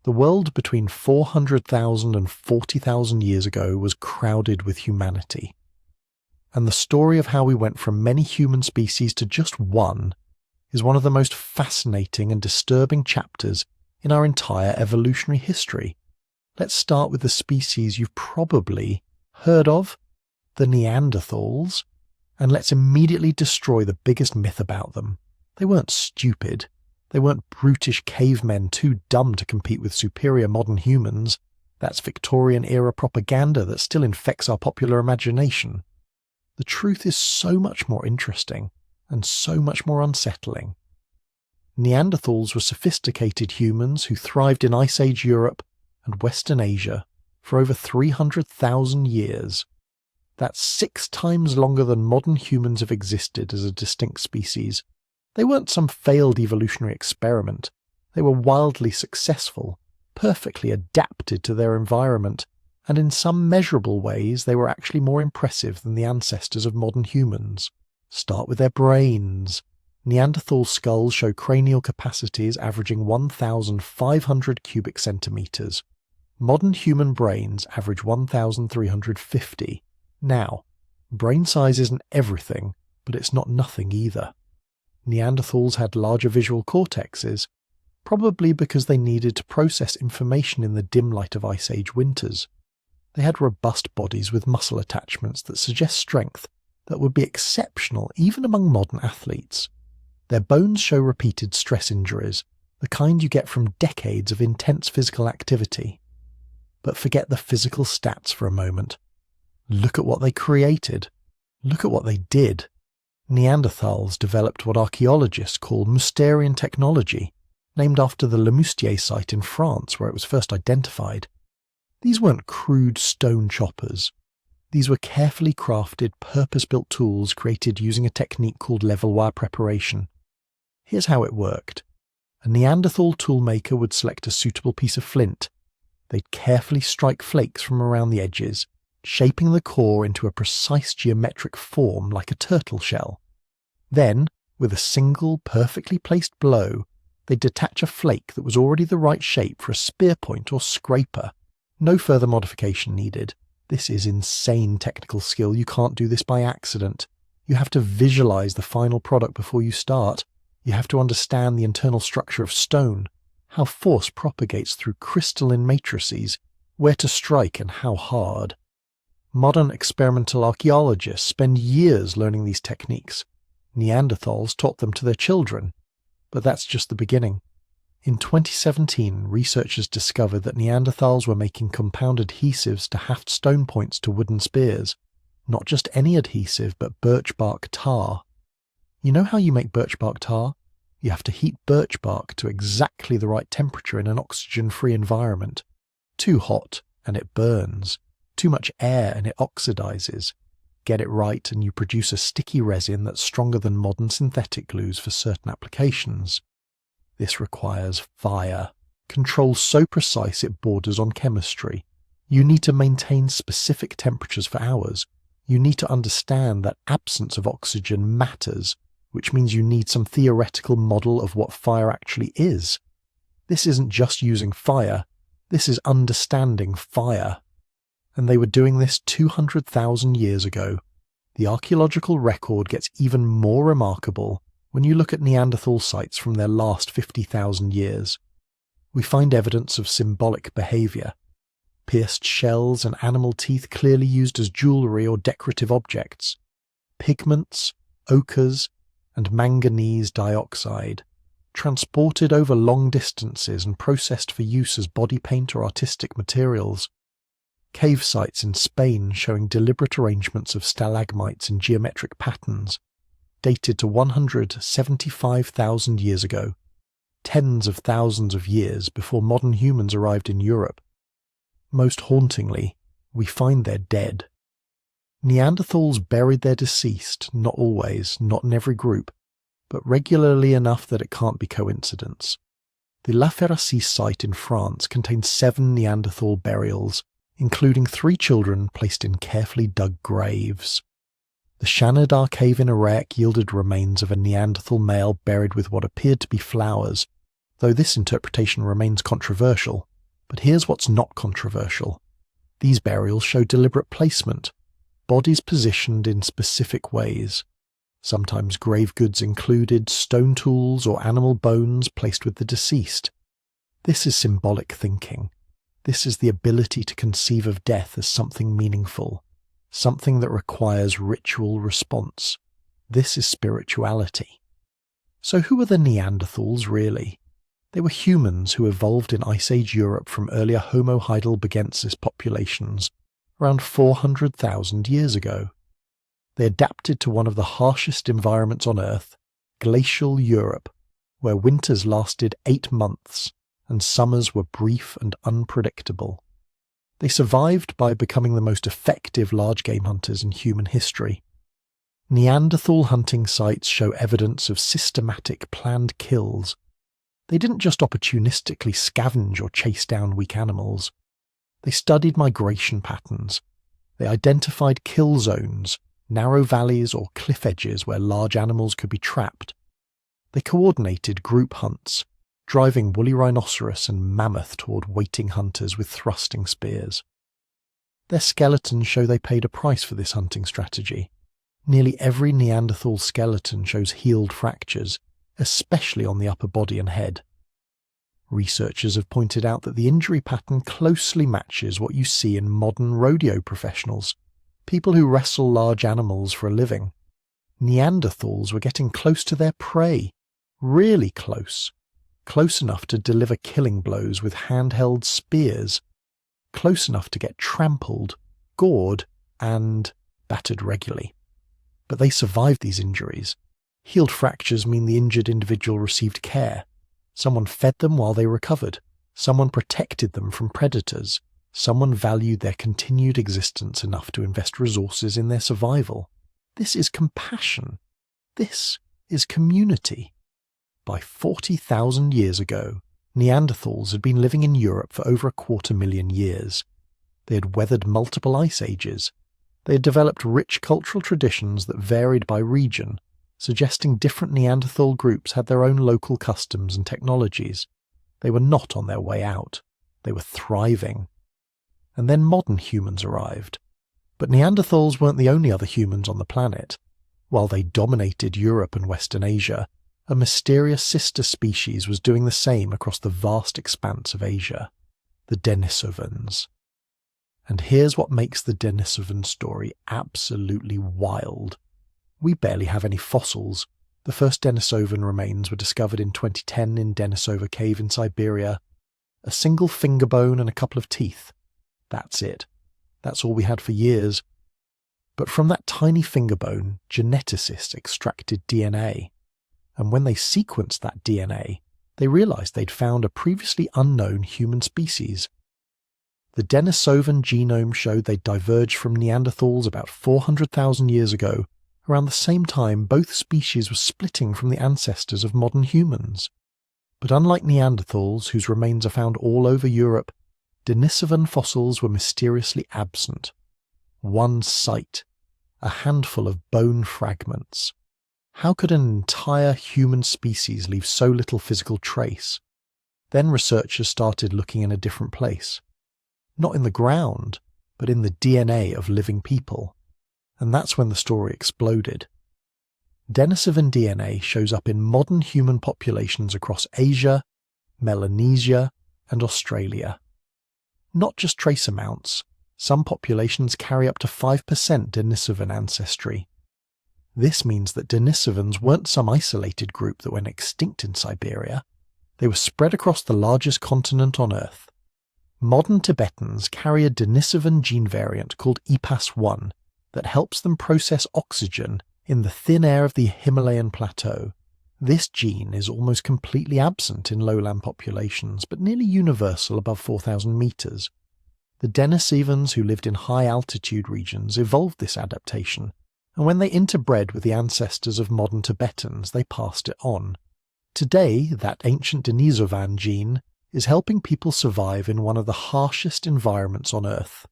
The world between 400,000 and 40,000 years ago was crowded with humanity. And the story of how we went from many human species to just one is one of the most fascinating and disturbing chapters in our entire evolutionary history. Let's start with the species you've probably heard of, the Neanderthals, and let's immediately destroy the biggest myth about them. They weren't stupid. They weren't brutish cavemen too dumb to compete with superior modern humans. That's Victorian-era propaganda that still infects our popular imagination. The truth is so much more interesting and so much more unsettling. Neanderthals were sophisticated humans who thrived in Ice Age Europe and Western Asia for over 300,000 years. That's 6 times longer than modern humans have existed as a distinct species. They weren't some failed evolutionary experiment. They were wildly successful, perfectly adapted to their environment, and in some measurable ways they were actually more impressive than the ancestors of modern humans. Start with their brains. Neanderthal skulls show cranial capacities averaging 1,500 cubic centimeters. Modern human brains average 1,350. Now, brain size isn't everything, but it's not nothing either. Neanderthals had larger visual cortexes, probably because they needed to process information in the dim light of Ice Age winters. They had robust bodies with muscle attachments that suggest strength that would be exceptional even among modern athletes. Their bones show repeated stress injuries, the kind you get from decades of intense physical activity. But forget the physical stats for a moment. Look at what they created. Look at what they did. Neanderthals developed what archaeologists call Mousterian technology, named after the Le Moustier site in France where it was first identified. These weren't crude stone choppers. These were carefully crafted, purpose-built tools created using a technique called level wire preparation. Here's how it worked. A Neanderthal toolmaker would select a suitable piece of flint. They'd carefully strike flakes from around the edges, shaping the core into a precise geometric form like a turtle shell. Then, with a single, perfectly placed blow, they'd detach a flake that was already the right shape for a spear point or scraper. No further modification needed. This is insane technical skill. You can't do this by accident. You have to visualize the final product before you start. You have to understand the internal structure of stone, how force propagates through crystalline matrices, where to strike and how hard. Modern experimental archaeologists spend years learning these techniques. Neanderthals taught them to their children. But that's just the beginning. In 2017, researchers discovered that Neanderthals were making compound adhesives to haft stone points to wooden spears. Not just any adhesive, but birch bark tar. You know how you make birch bark tar? You have to heat birch bark to exactly the right temperature in an oxygen-free environment. Too hot, and it burns. Too much air, and it oxidizes. Get it right, and you produce a sticky resin that's stronger than modern synthetic glues for certain applications. This requires fire. Control so precise it borders on chemistry. You need to maintain specific temperatures for hours. You need to understand that absence of oxygen matters, which means you need some theoretical model of what fire actually is. This isn't just using fire, this is understanding fire. And they were doing this 200,000 years ago. The archaeological record gets even more remarkable when you look at Neanderthal sites from their last 50,000 years. We find evidence of symbolic behaviour. Pierced shells and animal teeth clearly used as jewellery or decorative objects. Pigments, ochres, and manganese dioxide, transported over long distances and processed for use as body paint or artistic materials. Cave sites in Spain showing deliberate arrangements of stalagmites in geometric patterns, dated to 175,000 years ago, tens of thousands of years before modern humans arrived in Europe. Most hauntingly, we find their dead. Neanderthals buried their deceased, not always, not in every group, but regularly enough that it can't be coincidence. The La Ferracie site in France contains 7 Neanderthal burials, including 3 children placed in carefully dug graves. The Shanidar cave in Iraq yielded remains of a Neanderthal male buried with what appeared to be flowers, though this interpretation remains controversial. But here's what's not controversial. These burials show deliberate placement, bodies positioned in specific ways. Sometimes grave goods included stone tools or animal bones placed with the deceased. This is symbolic thinking. This is the ability to conceive of death as something meaningful, something that requires ritual response. This is spirituality. So who are the Neanderthals really? They were humans who evolved in Ice Age Europe from earlier Homo heidelbergensis populations around 400,000 years ago. They adapted to one of the harshest environments on Earth, glacial Europe, where winters lasted 8 months and summers were brief and unpredictable. They survived by becoming the most effective large-game hunters in human history. Neanderthal hunting sites show evidence of systematic planned kills. They didn't just opportunistically scavenge or chase down weak animals. They studied migration patterns. They identified kill zones, narrow valleys or cliff edges where large animals could be trapped. They coordinated group hunts, driving woolly rhinoceros and mammoth toward waiting hunters with thrusting spears. Their skeletons show they paid a price for this hunting strategy. Nearly every Neanderthal skeleton shows healed fractures, especially on the upper body and head. Researchers have pointed out that the injury pattern closely matches what you see in modern rodeo professionals, people who wrestle large animals for a living. Neanderthals were getting close to their prey, really close. Close enough to deliver killing blows with handheld spears, close enough to get trampled, gored, and battered regularly. But they survived these injuries. Healed fractures mean the injured individual received care. Someone fed them while they recovered. Someone protected them from predators. Someone valued their continued existence enough to invest resources in their survival. This is compassion. This is community. By 40,000 years ago, Neanderthals had been living in Europe for over 250,000 years. They had weathered multiple ice ages. They had developed rich cultural traditions that varied by region, suggesting different Neanderthal groups had their own local customs and technologies. They were not on their way out. They were thriving. And then modern humans arrived. But Neanderthals weren't the only other humans on the planet. While they dominated Europe and Western Asia, a mysterious sister species was doing the same across the vast expanse of Asia, the Denisovans. And here's what makes the Denisovan story absolutely wild. We barely have any fossils. The first Denisovan remains were discovered in 2010 in Denisova Cave in Siberia. A single finger bone and a couple of teeth. That's it. That's all we had for years. But from that tiny finger bone, geneticists extracted DNA. And when they sequenced that DNA, they realized they'd found a previously unknown human species. The Denisovan genome showed they'd diverged from Neanderthals about 400,000 years ago. Around the same time, both species were splitting from the ancestors of modern humans. But unlike Neanderthals, whose remains are found all over Europe, Denisovan fossils were mysteriously absent. One site, a handful of bone fragments. How could an entire human species leave so little physical trace? Then researchers started looking in a different place. Not in the ground, but in the DNA of living people. And that's when the story exploded. Denisovan DNA shows up in modern human populations across Asia, Melanesia, and Australia. Not just trace amounts, some populations carry up to 5% Denisovan ancestry. This means that Denisovans weren't some isolated group that went extinct in Siberia. They were spread across the largest continent on Earth. Modern Tibetans carry a Denisovan gene variant called EPAS1 that helps them process oxygen in the thin air of the Himalayan plateau. This gene is almost completely absent in lowland populations, but nearly universal above 4,000 meters. The Denisovans who lived in high-altitude regions evolved this adaptation, and when they interbred with the ancestors of modern Tibetans, they passed it on. Today, that ancient Denisovan gene is helping people survive in one of the harshest environments on Earth.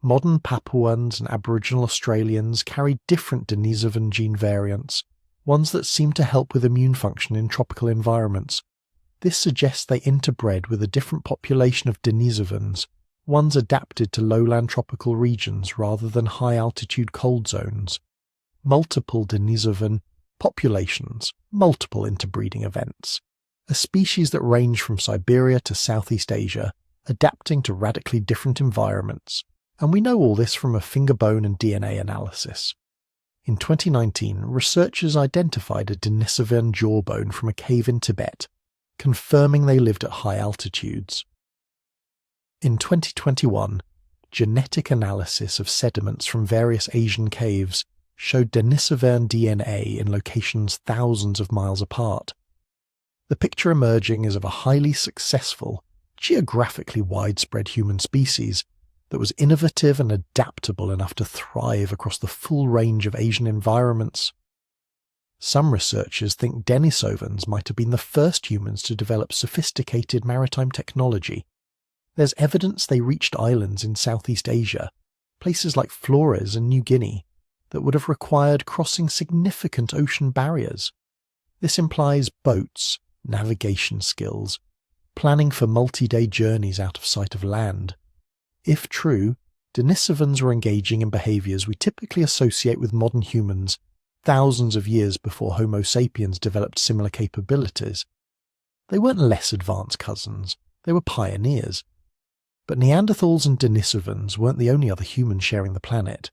Modern Papuans and Aboriginal Australians carry different Denisovan gene variants, ones that seem to help with immune function in tropical environments. This suggests they interbred with a different population of Denisovans, ones adapted to lowland tropical regions rather than high-altitude cold zones. Multiple Denisovan populations, multiple interbreeding events. A species that range from Siberia to Southeast Asia, adapting to radically different environments. And we know all this from a finger bone and DNA analysis. In 2019, researchers identified a Denisovan jawbone from a cave in Tibet, confirming they lived at high altitudes. In 2021, genetic analysis of sediments from various Asian caves showed Denisovan DNA in locations thousands of miles apart. The picture emerging is of a highly successful, geographically widespread human species that was innovative and adaptable enough to thrive across the full range of Asian environments. Some researchers think Denisovans might have been the first humans to develop sophisticated maritime technology. There's evidence they reached islands in Southeast Asia, places like Flores and New Guinea, that would have required crossing significant ocean barriers. This implies boats, navigation skills, planning for multi-day journeys out of sight of land. If true, Denisovans were engaging in behaviours we typically associate with modern humans thousands of years before Homo sapiens developed similar capabilities. They weren't less advanced cousins, they were pioneers. But Neanderthals and Denisovans weren't the only other humans sharing the planet.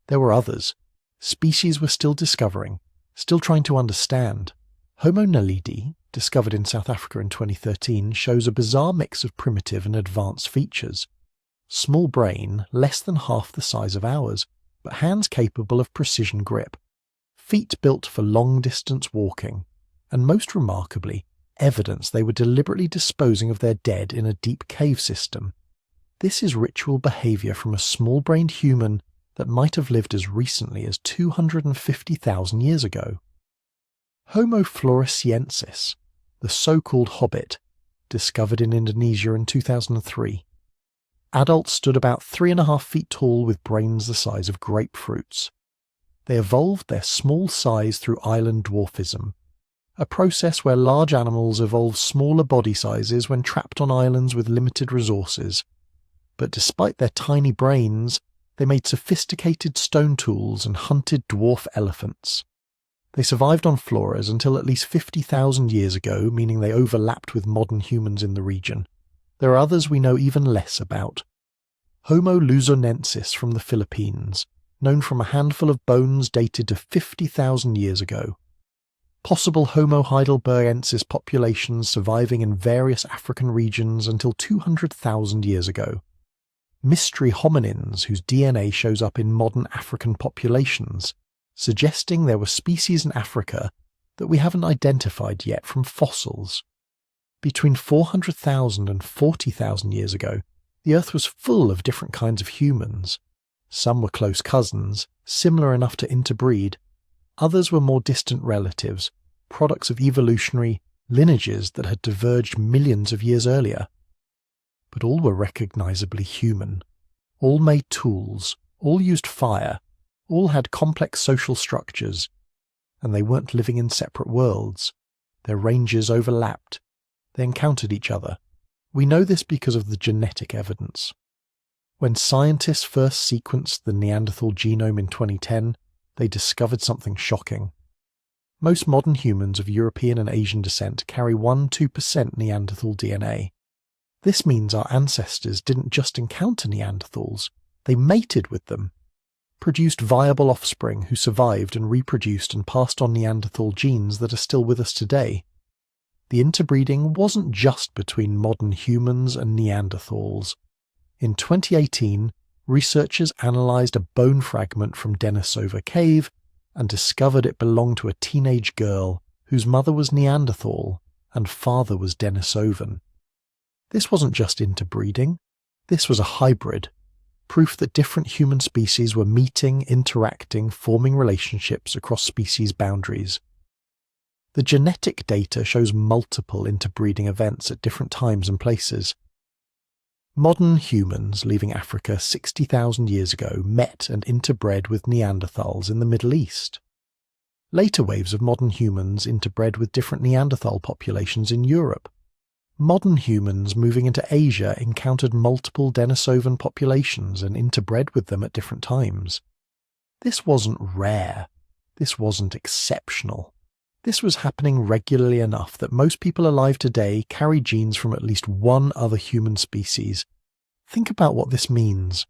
There were others. Species we're still discovering, still trying to understand. Homo naledi, discovered in South Africa in 2013, shows a bizarre mix of primitive and advanced features. Small brain, less than half the size of ours, but hands capable of precision grip. Feet built for long-distance walking, and most remarkably, evidence they were deliberately disposing of their dead in a deep cave system. This is ritual behaviour from a small-brained human that might have lived as recently as 250,000 years ago. Homo floresiensis, the so-called hobbit, discovered in Indonesia in 2003. Adults stood about 3.5 feet tall with brains the size of grapefruits. They evolved their small size through island dwarfism, a process where large animals evolve smaller body sizes when trapped on islands with limited resources. But despite their tiny brains, they made sophisticated stone tools and hunted dwarf elephants. They survived on Flores until at least 50,000 years ago, meaning they overlapped with modern humans in the region. There are others we know even less about. Homo luzonensis from the Philippines, known from a handful of bones dated to 50,000 years ago. Possible Homo heidelbergensis populations surviving in various African regions until 200,000 years ago. Mystery hominins whose DNA shows up in modern African populations, suggesting there were species in Africa that we haven't identified yet from fossils. Between 400,000 and 40,000 years ago, the Earth was full of different kinds of humans. Some were close cousins, similar enough to interbreed. Others were more distant relatives, products of evolutionary lineages that had diverged millions of years earlier. But all were recognizably human. All made tools, all used fire, all had complex social structures, and they weren't living in separate worlds. Their ranges overlapped. They encountered each other. We know this because of the genetic evidence. When scientists first sequenced the Neanderthal genome in 2010, they discovered something shocking. Most modern humans of European and Asian descent carry 1–2% Neanderthal DNA. This means our ancestors didn't just encounter Neanderthals, they mated with them, produced viable offspring who survived and reproduced and passed on Neanderthal genes that are still with us today. The interbreeding wasn't just between modern humans and Neanderthals. In 2018, researchers analysed a bone fragment from Denisova Cave and discovered it belonged to a teenage girl whose mother was Neanderthal and father was Denisovan. This wasn't just interbreeding, this was a hybrid, proof that different human species were meeting, interacting, forming relationships across species boundaries. The genetic data shows multiple interbreeding events at different times and places. Modern humans leaving Africa 60,000 years ago met and interbred with Neanderthals in the Middle East. Later waves of modern humans interbred with different Neanderthal populations in Europe. Modern humans moving into Asia encountered multiple Denisovan populations and interbred with them at different times. This wasn't rare. This wasn't exceptional. This was happening regularly enough that most people alive today carry genes from at least one other human species. Think about what this means.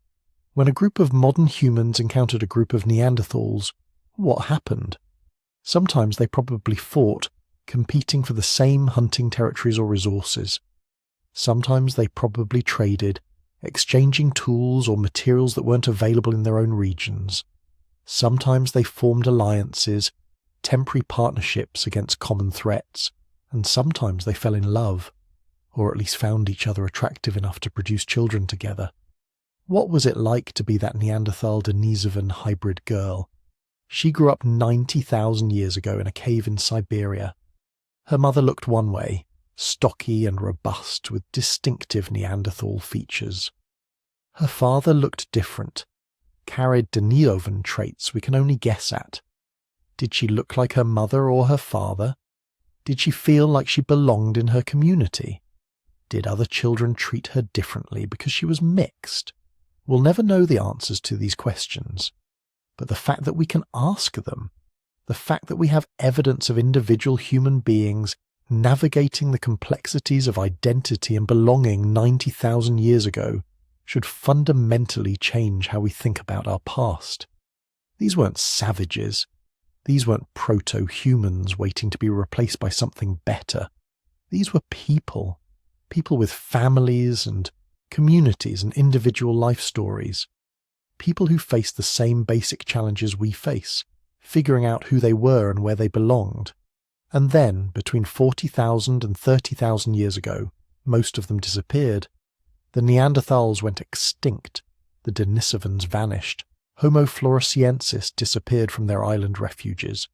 When a group of modern humans encountered a group of Neanderthals, what happened? Sometimes they probably fought, competing for the same hunting territories or resources. Sometimes they probably traded, exchanging tools or materials that weren't available in their own regions. Sometimes they formed alliances, temporary partnerships against common threats, and sometimes they fell in love, or at least found each other attractive enough to produce children together. What was it like to be that Neanderthal-Denisovan hybrid girl? She grew up 90,000 years ago in a cave in Siberia. Her mother looked one way, stocky and robust with distinctive Neanderthal features. Her father looked different, carried Denisovan traits we can only guess at. Did she look like her mother or her father? Did she feel like she belonged in her community? Did other children treat her differently because she was mixed? We'll never know the answers to these questions, but the fact that we can ask them, the fact that we have evidence of individual human beings navigating the complexities of identity and belonging 90,000 years ago should fundamentally change how we think about our past. These weren't savages. These weren't proto-humans waiting to be replaced by something better. These were people with families and communities and individual life stories. People who faced the same basic challenges we face, figuring out who they were and where they belonged. And then, between 40,000 and 30,000 years ago, most of them disappeared. The Neanderthals went extinct, the Denisovans vanished, Homo floresiensis disappeared from their island refuges.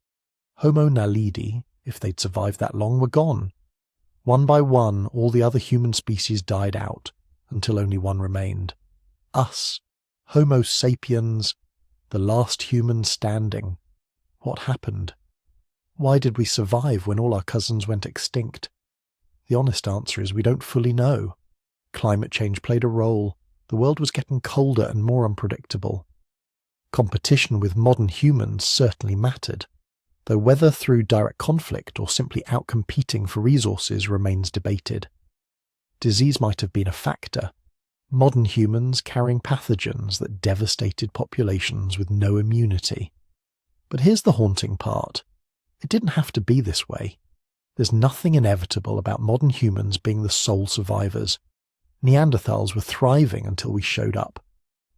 Homo naledi, if they'd survived that long, were gone. One by one, all the other human species died out, until only one remained. Us, Homo sapiens, the last human standing. What happened? Why did we survive when all our cousins went extinct? The honest answer is we don't fully know. Climate change played a role. The world was getting colder and more unpredictable. Competition with modern humans certainly mattered, though whether through direct conflict or simply outcompeting for resources remains debated. Disease might have been a factor. Modern humans carrying pathogens that devastated populations with no immunity. But here's the haunting part. It didn't have to be this way. There's nothing inevitable about modern humans being the sole survivors. Neanderthals were thriving until we showed up.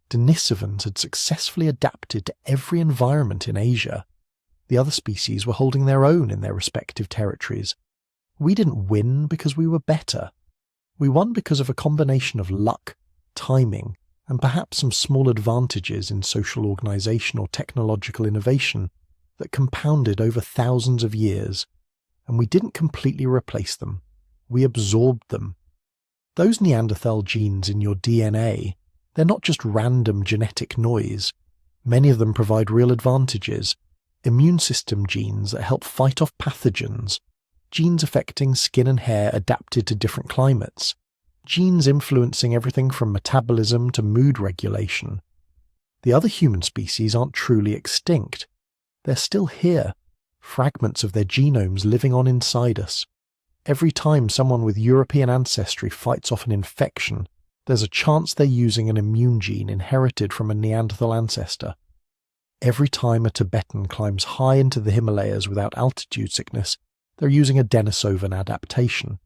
Denisovans had successfully adapted to every environment in Asia. The other species were holding their own in their respective territories. We didn't win because we were better. We won because of a combination of luck, timing, and perhaps some small advantages in social organization or technological innovation that compounded over thousands of years, and we didn't completely replace them. We absorbed them. Those Neanderthal genes in your DNA, they're not just random genetic noise. Many of them provide real advantages. Immune system genes that help fight off pathogens, genes affecting skin and hair adapted to different climates, genes influencing everything from metabolism to mood regulation. The other human species aren't truly extinct. They're still here, fragments of their genomes living on inside us. Every time someone with European ancestry fights off an infection, there's a chance they're using an immune gene inherited from a Neanderthal ancestor. Every time a Tibetan climbs high into the Himalayas without altitude sickness, they're using a Denisovan adaptation.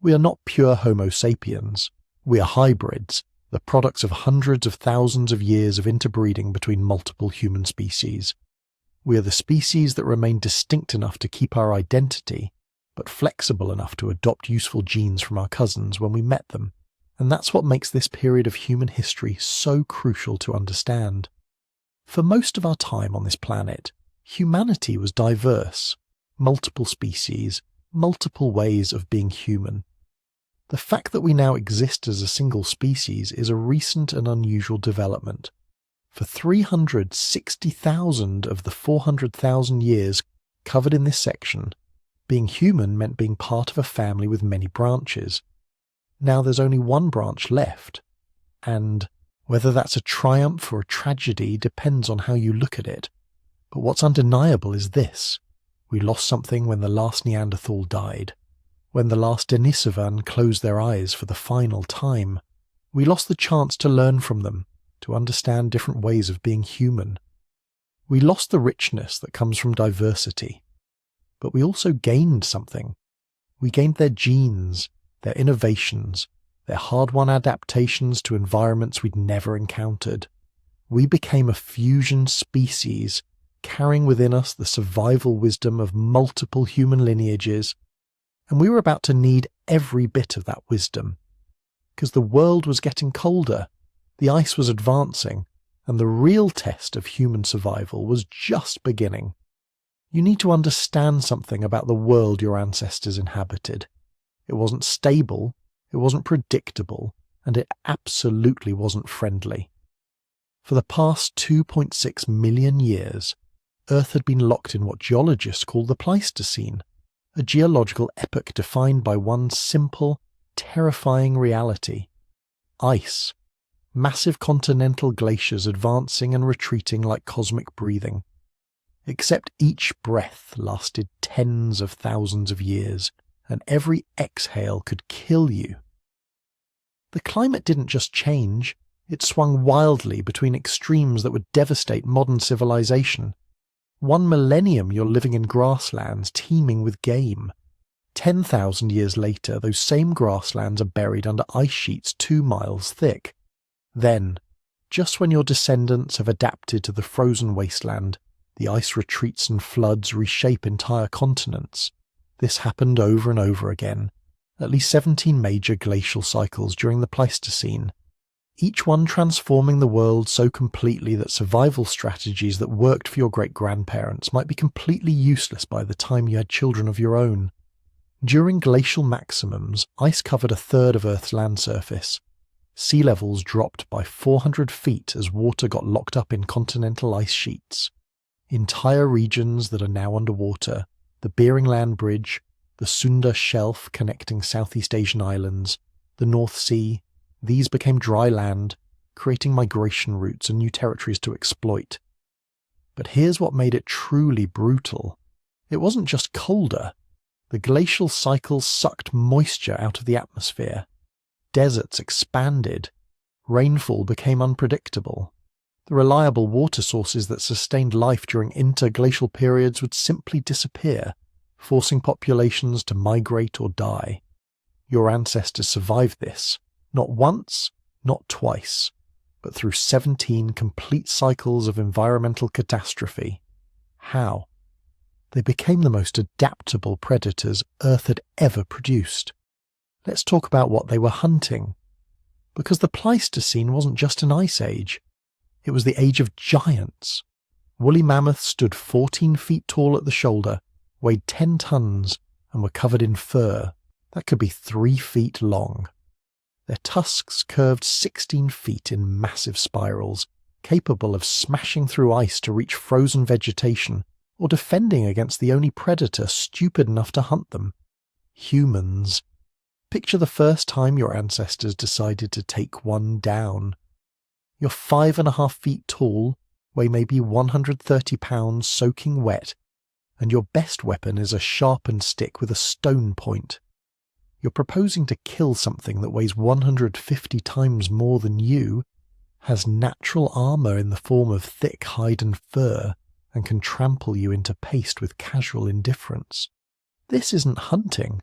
We are not pure Homo sapiens. We are hybrids, the products of hundreds of thousands of years of interbreeding between multiple human species. We are the species that remain distinct enough to keep our identity, but flexible enough to adopt useful genes from our cousins when we met them. And that's what makes this period of human history so crucial to understand. For most of our time on this planet, humanity was diverse, multiple species, multiple ways of being human. The fact that we now exist as a single species is a recent and unusual development. For 360,000 of the 400,000 years covered in this section, Being human meant being part of a family with many branches. Now there's only one branch left, and whether that's a triumph or a tragedy depends on how you look at it. But what's undeniable is this: we lost something when the last Neanderthal died, when the last Denisovan closed their eyes for the final time. We lost the chance to learn from them, to understand different ways of being human. We lost the richness that comes from diversity. But we also gained something. We gained their genes, their innovations, their hard-won adaptations to environments we'd never encountered. We became a fusion species, carrying within us the survival wisdom of multiple human lineages, and we were about to need every bit of that wisdom. Because the world was getting colder, the ice was advancing, and the real test of human survival was just beginning. You need to understand something about the world your ancestors inhabited. It wasn't stable, it wasn't predictable, and it absolutely wasn't friendly. For the past 2.6 million years, Earth had been locked in what geologists call the Pleistocene, a geological epoch defined by one simple, terrifying reality: ice. Massive continental glaciers advancing and retreating like cosmic breathing. Except each breath lasted tens of thousands of years, and every exhale could kill you. The climate didn't just change, it swung wildly between extremes that would devastate modern civilization. 1 millennium you're living in grasslands teeming with game. 10,000 years later, those same grasslands are buried under ice sheets 2 miles thick. Then, just when your descendants have adapted to the frozen wasteland, the ice retreats and floods reshape entire continents. This happened over and over again, at least 17 major glacial cycles during the Pleistocene, each one transforming the world so completely that survival strategies that worked for your great-grandparents might be completely useless by the time you had children of your own. During glacial maximums, ice covered a third of Earth's land surface. Sea levels dropped by 400 feet as water got locked up in continental ice sheets. Entire regions that are now underwater, the Bering Land Bridge, the Sunda Shelf connecting Southeast Asian islands, the North Sea, these became dry land, creating migration routes and new territories to exploit. But here's what made it truly brutal. It wasn't just colder. The glacial cycles sucked moisture out of the atmosphere. Deserts expanded. Rainfall became unpredictable. The reliable water sources that sustained life during interglacial periods would simply disappear, forcing populations to migrate or die. Your ancestors survived this, not once, not twice, but through 17 complete cycles of environmental catastrophe. How? They became the most adaptable predators Earth had ever produced. Let's talk about what they were hunting. Because the Pleistocene wasn't just an ice age. It was the age of giants. Woolly mammoths stood 14 feet tall at the shoulder, weighed 10 tons, and were covered in fur that could be 3 feet long. Their tusks curved 16 feet in massive spirals, capable of smashing through ice to reach frozen vegetation or defending against the only predator stupid enough to hunt them: humans. Picture the first time your ancestors decided to take one down. You're 5.5 feet tall, weigh maybe 130 pounds soaking wet, and your best weapon is a sharpened stick with a stone point. You're proposing to kill something that weighs 150 times more than you, has natural armour in the form of thick hide and fur, and can trample you into paste with casual indifference. This isn't hunting.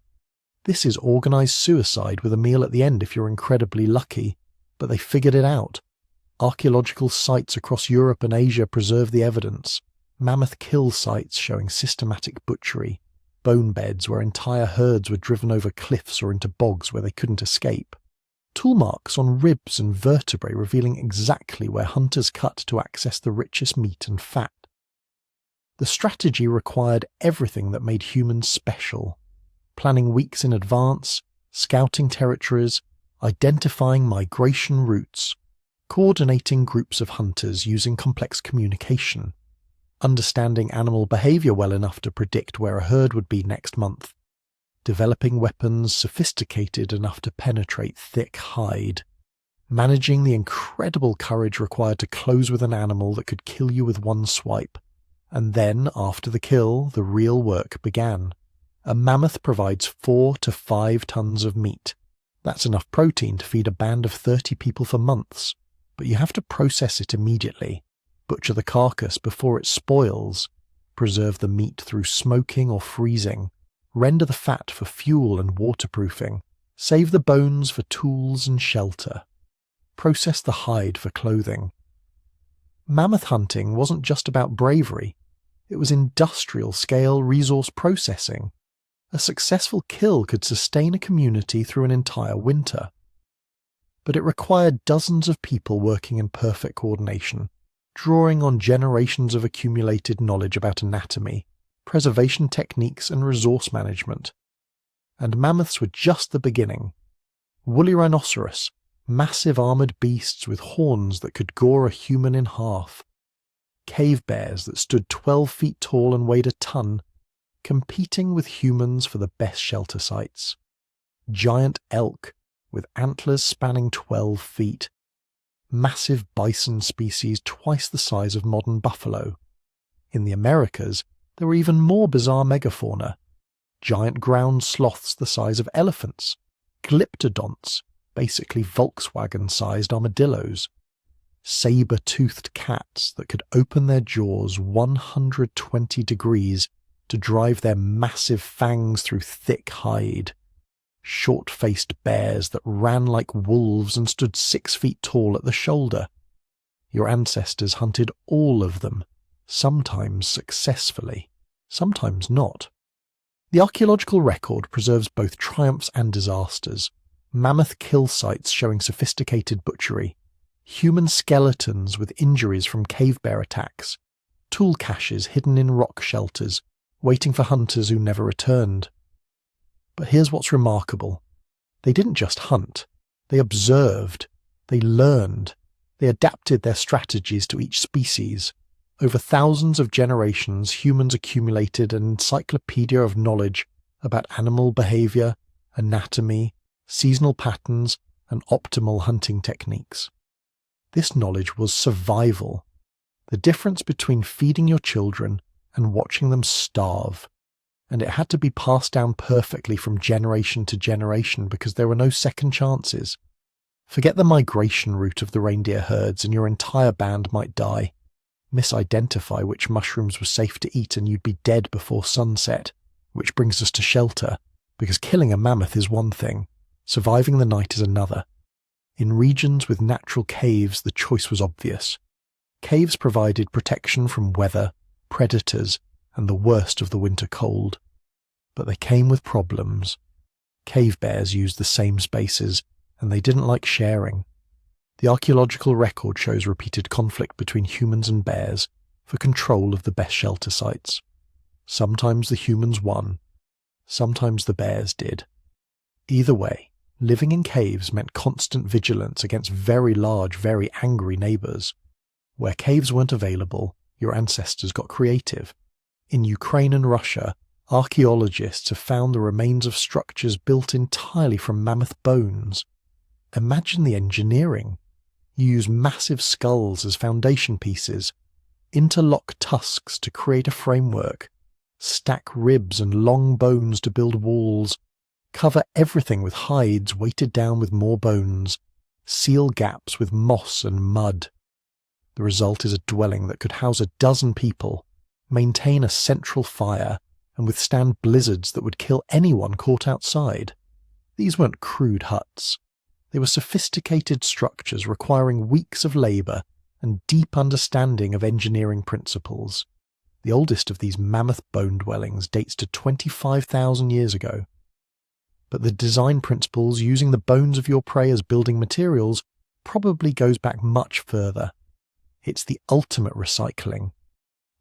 This is organised suicide with a meal at the end if you're incredibly lucky, but they figured it out. Archaeological sites across Europe and Asia preserve the evidence. Mammoth kill sites showing systematic butchery. Bone beds where entire herds were driven over cliffs or into bogs where they couldn't escape. Tool marks on ribs and vertebrae revealing exactly where hunters cut to access the richest meat and fat. The strategy required everything that made humans special. Planning weeks in advance, scouting territories, identifying migration routes, coordinating groups of hunters using complex communication. understanding animal behavior well enough to predict where a herd would be next month, developing weapons sophisticated enough to penetrate thick hide, managing the incredible courage required to close with an animal that could kill you with one swipe. And then, after the kill, the real work began. A mammoth provides 4 to 5 tons of meat. That's enough protein to feed a band of 30 people for months. But you have to process it immediately, butcher the carcass before it spoils, preserve the meat through smoking or freezing, render the fat for fuel and waterproofing, save the bones for tools and shelter, process the hide for clothing. Mammoth hunting wasn't just about bravery, it was industrial-scale resource processing. A successful kill could sustain a community through an entire winter. But it required dozens of people working in perfect coordination, drawing on generations of accumulated knowledge about anatomy, preservation techniques and resource management. And mammoths were just the beginning. Woolly rhinoceros, massive armoured beasts with horns that could gore a human in half. Cave bears that stood 12 feet tall and weighed a ton, competing with humans for the best shelter sites. Giant elk, with antlers spanning 12 feet. Massive bison species twice the size of modern buffalo. In the Americas, there were even more bizarre megafauna. Giant ground sloths the size of elephants. Glyptodonts, basically Volkswagen-sized armadillos. Saber-toothed cats that could open their jaws 120 degrees to drive their massive fangs through thick hide. Short-faced bears that ran like wolves and stood 6 feet tall at the shoulder. Your ancestors hunted all of them, sometimes successfully, sometimes not. The archaeological record preserves both triumphs and disasters. Mammoth kill sites showing sophisticated butchery, human skeletons with injuries from cave bear attacks, tool caches hidden in rock shelters, waiting for hunters who never returned. But here's what's remarkable. They didn't just hunt. They observed. They learned. They adapted their strategies to each species. Over thousands of generations, humans accumulated an encyclopedia of knowledge about animal behavior, anatomy, seasonal patterns, and optimal hunting techniques. This knowledge was survival. The difference between feeding your children and watching them starve. And it had to be passed down perfectly from generation to generation because there were no second chances. Forget the migration route of the reindeer herds and your entire band might die. Misidentify which mushrooms were safe to eat and you'd be dead before sunset, which brings us to shelter, because killing a mammoth is one thing, surviving the night is another. In regions with natural caves, the choice was obvious. Caves provided protection from weather, predators, and the worst of the winter cold. But they came with problems. Cave bears used the same spaces, and they didn't like sharing. The archaeological record shows repeated conflict between humans and bears for control of the best shelter sites. Sometimes the humans won, sometimes the bears did. Either way, living in caves meant constant vigilance against very large, very angry neighbours. Where caves weren't available, your ancestors got creative. In Ukraine and Russia, archaeologists have found the remains of structures built entirely from mammoth bones. Imagine the engineering. You use massive skulls as foundation pieces, interlock tusks to create a framework, stack ribs and long bones to build walls, cover everything with hides weighted down with more bones, seal gaps with moss and mud. The result is a dwelling that could house 12 people, maintain a central fire, and withstand blizzards that would kill anyone caught outside. These weren't crude huts. They were sophisticated structures requiring weeks of labour and deep understanding of engineering principles. The oldest of these mammoth bone dwellings dates to 25,000 years ago. But the design principles using the bones of your prey as building materials probably goes back much further. It's the ultimate recycling.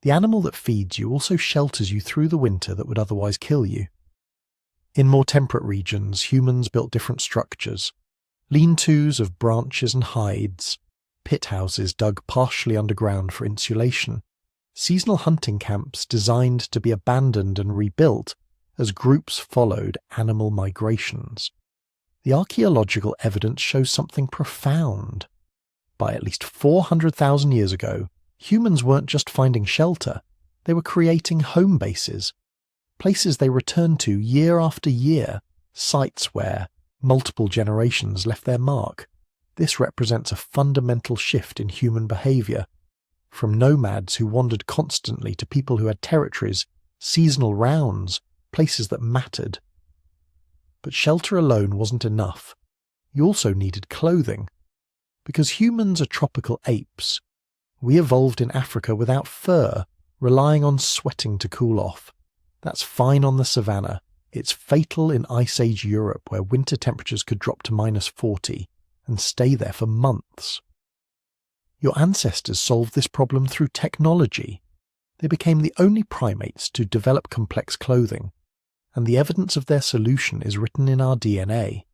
The animal that feeds you also shelters you through the winter that would otherwise kill you. In more temperate regions, humans built different structures. Lean-tos of branches and hides, pit houses dug partially underground for insulation, seasonal hunting camps designed to be abandoned and rebuilt as groups followed animal migrations. The archaeological evidence shows something profound. By at least 400,000 years ago, humans weren't just finding shelter, they were creating home bases, places they returned to year after year, sites where multiple generations left their mark. This represents a fundamental shift in human behaviour, from nomads who wandered constantly to people who had territories, seasonal rounds, places that mattered. But shelter alone wasn't enough. You also needed clothing. Because humans are tropical apes, we evolved in Africa without fur, relying on sweating to cool off. That's fine on the savannah. It's fatal in Ice Age Europe, where winter temperatures could drop to -40 and stay there for months. Your ancestors solved this problem through technology. They became the only primates to develop complex clothing, and the evidence of their solution is written in our DNA.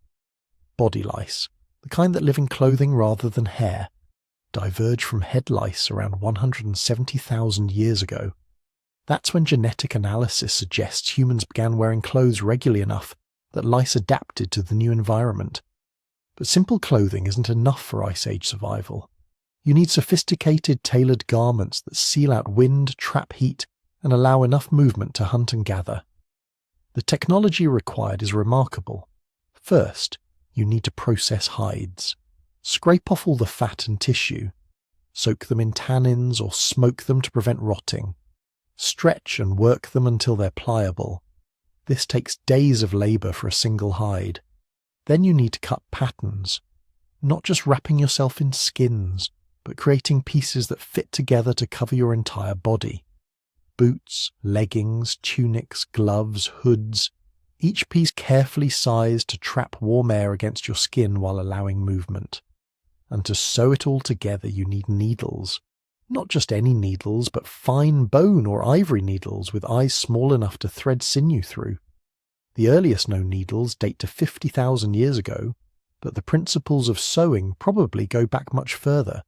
Body lice, the kind that live in clothing rather than hair, diverged from head lice around 170,000 years ago. That's when genetic analysis suggests humans began wearing clothes regularly enough that lice adapted to the new environment. But simple clothing isn't enough for Ice Age survival. You need sophisticated, tailored garments that seal out wind, trap heat, and allow enough movement to hunt and gather. The technology required is remarkable. First, you need to process hides. Scrape off all the fat and tissue. Soak them in tannins or smoke them to prevent rotting. Stretch and work them until they're pliable. This takes days of labour for a single hide. Then you need to cut patterns, not just wrapping yourself in skins, but creating pieces that fit together to cover your entire body. Boots, leggings, tunics, gloves, hoods, each piece carefully sized to trap warm air against your skin while allowing movement. And to sew it all together you need needles. Not just any needles, but fine bone or ivory needles with eyes small enough to thread sinew through. The earliest known needles date to 50,000 years ago, but the principles of sewing probably go back much further.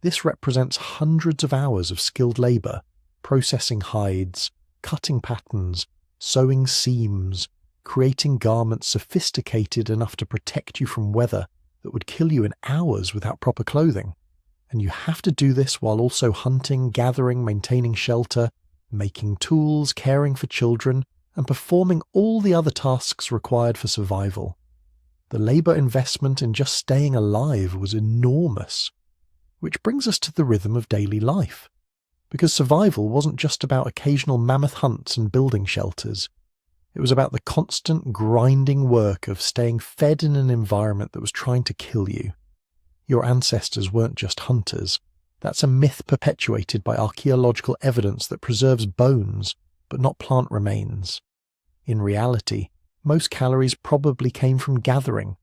This represents hundreds of hours of skilled labour, processing hides, cutting patterns, sewing seams, creating garments sophisticated enough to protect you from weather that would kill you in hours without proper clothing. And you have to do this while also hunting, gathering, maintaining shelter, making tools, caring for children, and performing all the other tasks required for survival. The labour investment in just staying alive was enormous. Which brings us to the rhythm of daily life. Because survival wasn't just about occasional mammoth hunts and building shelters. It was about the constant grinding work of staying fed in an environment that was trying to kill you. Your ancestors weren't just hunters. That's a myth perpetuated by archaeological evidence that preserves bones, but not plant remains. In reality, most calories probably came from gathering.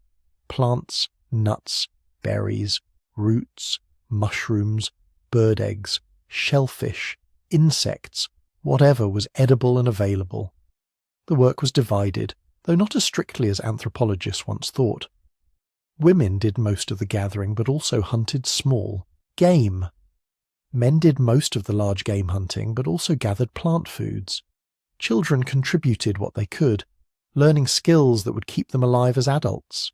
Plants, nuts, berries, roots, mushrooms, bird eggs, shellfish, insects, whatever was edible and available. The work was divided, though not as strictly as anthropologists once thought. Women did most of the gathering but also hunted small game. Men did most of the large game hunting but also gathered plant foods. Children contributed what they could, learning skills that would keep them alive as adults.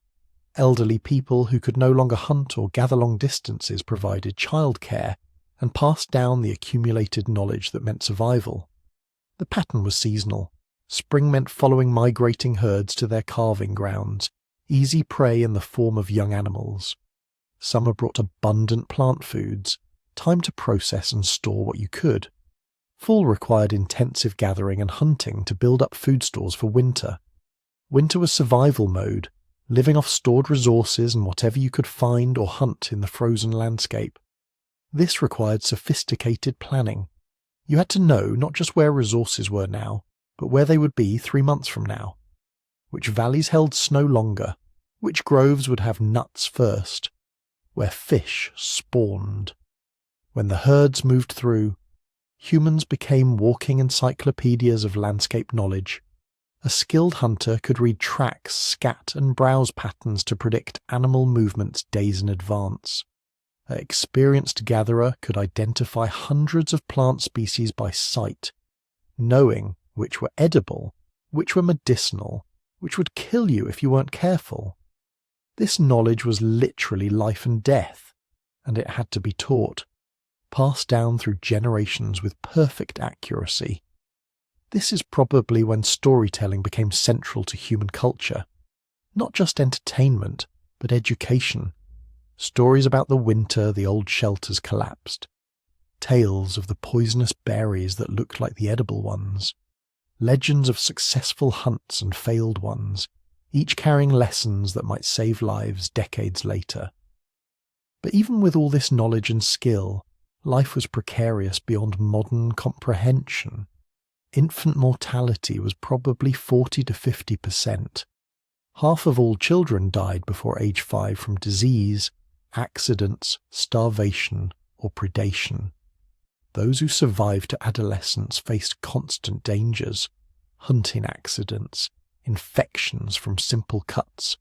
Elderly people who could no longer hunt or gather long distances provided childcare and passed down the accumulated knowledge that meant survival. The pattern was seasonal. Spring meant following migrating herds to their calving grounds, easy prey in the form of young animals. Summer brought abundant plant foods, time to process and store what you could. Fall required intensive gathering and hunting to build up food stores for winter. Winter was survival mode, living off stored resources and whatever you could find or hunt in the frozen landscape. This required sophisticated planning. You had to know not just where resources were now, but where they would be 3 months from now. Which valleys held snow longer, which groves would have nuts first, where fish spawned. When the herds moved through, humans became walking encyclopedias of landscape knowledge. A skilled hunter could read tracks, scat and browse patterns to predict animal movements days in advance. An experienced gatherer could identify hundreds of plant species by sight, knowing which were edible, which were medicinal, which would kill you if you weren't careful. This knowledge was literally life and death, and it had to be taught, passed down through generations with perfect accuracy. This is probably when storytelling became central to human culture. Not just entertainment, but education. Stories about the winter the old shelters collapsed. Tales of the poisonous berries that looked like the edible ones. Legends of successful hunts and failed ones, each carrying lessons that might save lives decades later. But even with all this knowledge and skill, life was precarious beyond modern comprehension. Infant mortality was probably 40 to 50%. Half of all children died before age 5 from disease, accidents, starvation, or predation. Those who survived to adolescence faced constant dangers, hunting accidents, infections from simple cuts,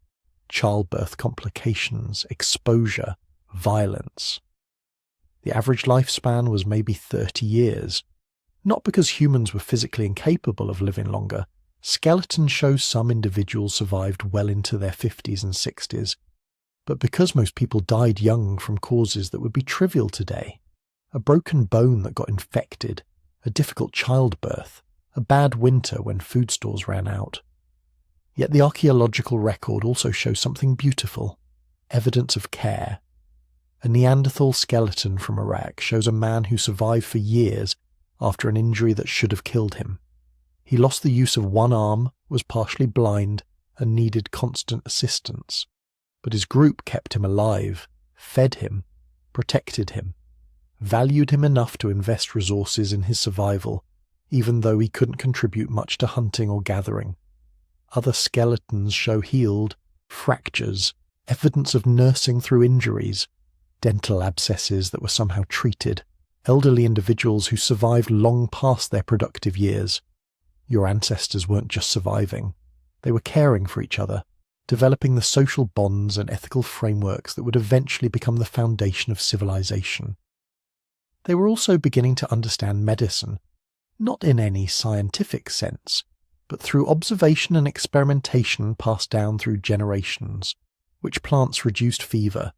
childbirth complications, exposure, violence. The average lifespan was maybe 30 years. Not because humans were physically incapable of living longer. Skeletons show some individuals survived well into their 50s and 60s, but because most people died young from causes that would be trivial today. A broken bone that got infected, a difficult childbirth, a bad winter when food stores ran out. Yet the archaeological record also shows something beautiful, evidence of care. A Neanderthal skeleton from Iraq shows a man who survived for years after an injury that should have killed him. He lost the use of one arm, was partially blind, and needed constant assistance. But his group kept him alive, fed him, protected him, valued him enough to invest resources in his survival, even though he couldn't contribute much to hunting or gathering. Other skeletons show healed fractures, evidence of nursing through injuries, dental abscesses that were somehow treated, elderly individuals who survived long past their productive years. Your ancestors weren't just surviving, they were caring for each other, developing the social bonds and ethical frameworks that would eventually become the foundation of civilization. They were also beginning to understand medicine, not in any scientific sense, but through observation and experimentation passed down through generations. Which plants reduced fever,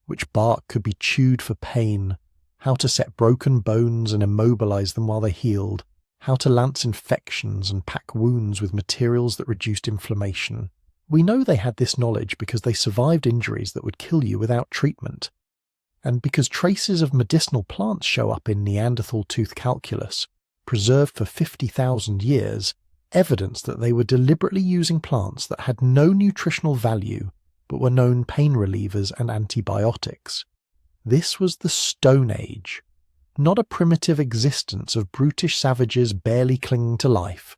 which bark could be chewed for pain, how to set broken bones and immobilize them while they healed, how to lance infections and pack wounds with materials that reduced inflammation. We know they had this knowledge because they survived injuries that would kill you without treatment. And because traces of medicinal plants show up in Neanderthal tooth calculus, preserved for 50,000 years, evidence that they were deliberately using plants that had no nutritional value but were known pain relievers and antibiotics. This was the Stone Age, not a primitive existence of brutish savages barely clinging to life,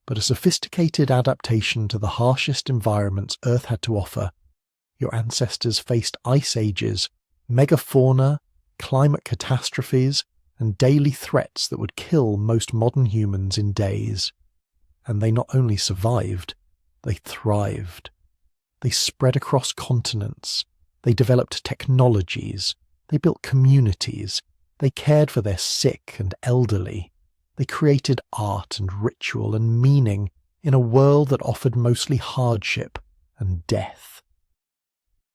but a sophisticated adaptation to the harshest environments Earth had to offer. Your ancestors faced ice ages, megafauna, climate catastrophes, and daily threats that would kill most modern humans in days. And they not only survived, they thrived. They spread across continents. They developed technologies. They built communities. They cared for their sick and elderly. They created art and ritual and meaning in a world that offered mostly hardship and death.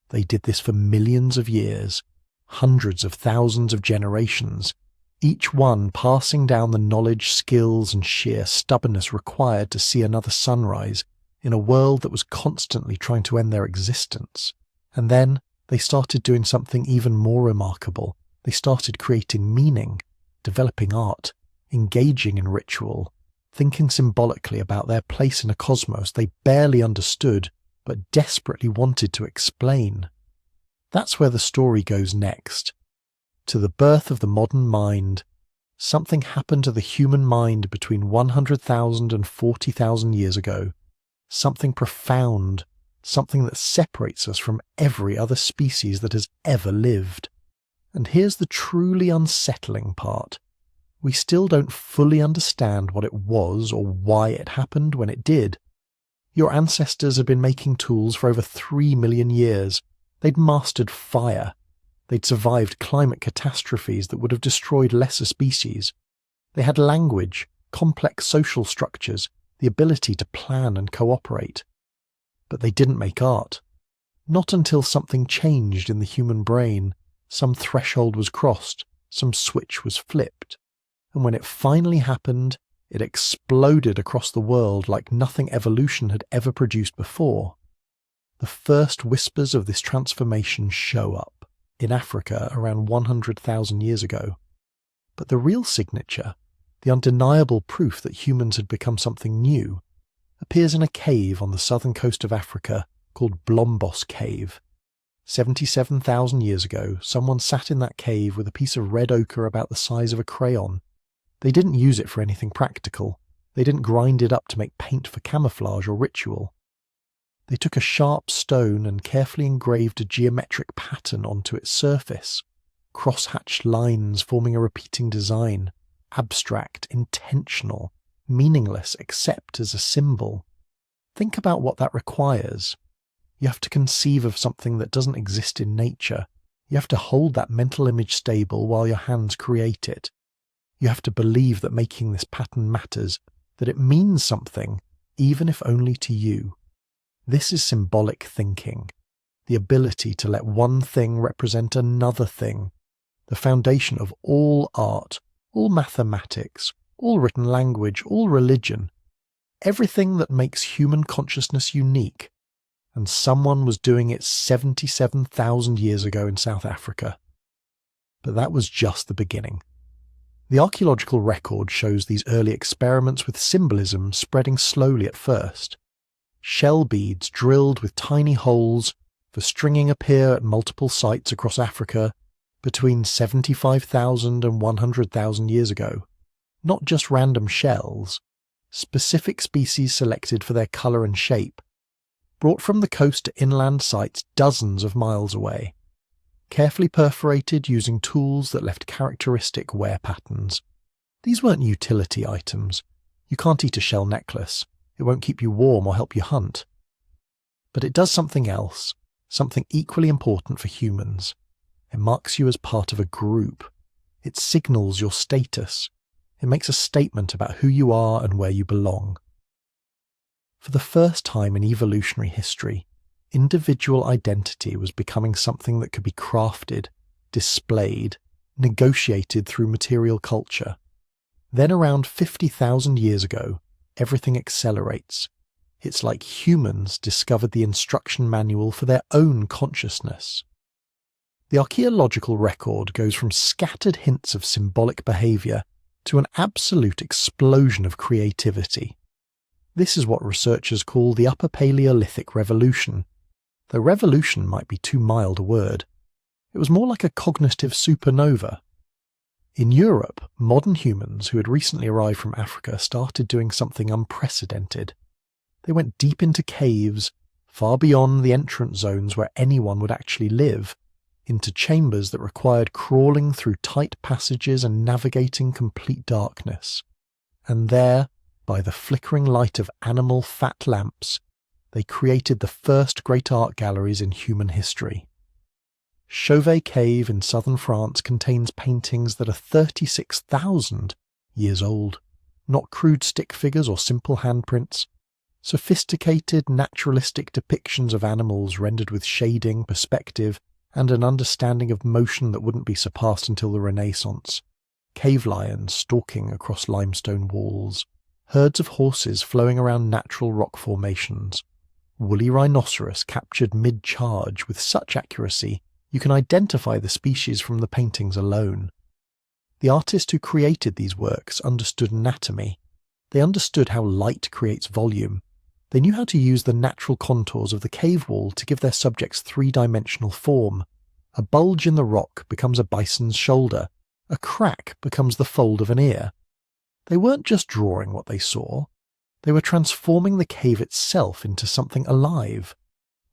They did this for millions of years, hundreds of thousands of generations, each one passing down the knowledge, skills, and sheer stubbornness required to see another sunrise in a world that was constantly trying to end their existence. And then they started doing something even more remarkable. They started creating meaning, developing art, engaging in ritual, thinking symbolically about their place in a cosmos they barely understood but desperately wanted to explain. That's where the story goes next. To the birth of the modern mind. Something happened to the human mind between 100,000 and 40,000 years ago. Something profound, something that separates us from every other species that has ever lived. And here's the truly unsettling part. We still don't fully understand what it was or why it happened when it did. Your ancestors had been making tools for over 3 million years. They'd mastered fire. They'd survived climate catastrophes that would have destroyed lesser species. They had language, complex social structures, the ability to plan and cooperate. But they didn't make art. Not until something changed in the human brain, some threshold was crossed, some switch was flipped. And when it finally happened, it exploded across the world like nothing evolution had ever produced before. The first whispers of this transformation show up in Africa around 100,000 years ago. But the real signature, the undeniable proof that humans had become something new, appears in a cave on the southern coast of Africa called Blombos Cave. 77,000 years ago, someone sat in that cave with a piece of red ochre about the size of a crayon. They didn't use it for anything practical. They didn't grind it up to make paint for camouflage or ritual. They took a sharp stone and carefully engraved a geometric pattern onto its surface, cross-hatched lines forming a repeating design, abstract, intentional, meaningless except as a symbol. Think about what that requires. You have to conceive of something that doesn't exist in nature. You have to hold that mental image stable while your hands create it. You have to believe that making this pattern matters, that it means something, even if only to you. This is symbolic thinking, the ability to let one thing represent another thing, the foundation of all art, all mathematics, all written language, all religion, everything that makes human consciousness unique. And someone was doing it 77,000 years ago in South Africa. But that was just the beginning. The archaeological record shows these early experiments with symbolism spreading slowly at first. Shell beads drilled with tiny holes for stringing appear at multiple sites across Africa between 75,000 and 100,000 years ago. Not just random shells, specific species selected for their colour and shape, brought from the coast to inland sites dozens of miles away, carefully perforated using tools that left characteristic wear patterns. These weren't utility items. You can't eat a shell necklace. It won't keep you warm or help you hunt. But it does something else, something equally important for humans. It marks you as part of a group. It signals your status. It makes a statement about who you are and where you belong. For the first time in evolutionary history, individual identity was becoming something that could be crafted, displayed, negotiated through material culture. Then around 50,000 years ago, everything accelerates. It's like humans discovered the instruction manual for their own consciousness. The archaeological record goes from scattered hints of symbolic behaviour to an absolute explosion of creativity. This is what researchers call the Upper Paleolithic Revolution. Though revolution might be too mild a word. It was more like a cognitive supernova. In Europe, modern humans who had recently arrived from Africa started doing something unprecedented. They went deep into caves, far beyond the entrance zones where anyone would actually live, into chambers that required crawling through tight passages and navigating complete darkness. And there, by the flickering light of animal fat lamps, they created the first great art galleries in human history. Chauvet Cave in southern France contains paintings that are 36,000 years old, not crude stick figures or simple handprints, sophisticated naturalistic depictions of animals rendered with shading, perspective, and an understanding of motion that wouldn't be surpassed until the Renaissance, cave lions stalking across limestone walls, herds of horses flowing around natural rock formations, woolly rhinoceros captured mid-charge with such accuracy you can identify the species from the paintings alone. The artist who created these works understood anatomy. They understood how light creates volume. They knew how to use the natural contours of the cave wall to give their subjects three-dimensional form. A bulge in the rock becomes a bison's shoulder. A crack becomes the fold of an ear. They weren't just drawing what they saw. They were transforming the cave itself into something alive.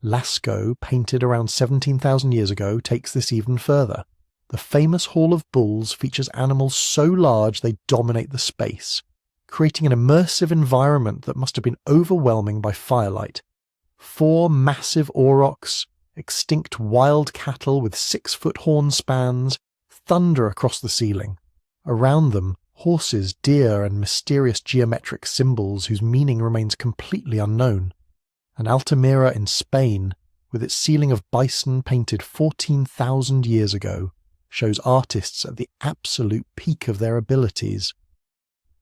Lascaux, painted around 17,000 years ago, takes this even further. The famous Hall of Bulls features animals so large they dominate the space, creating an immersive environment that must have been overwhelming by firelight. 4 massive aurochs, extinct wild cattle with 6-foot horn spans thunder across the ceiling. Around them, horses, deer, and mysterious geometric symbols whose meaning remains completely unknown. And Altamira in Spain, with its ceiling of bison painted 14,000 years ago, shows artists at the absolute peak of their abilities.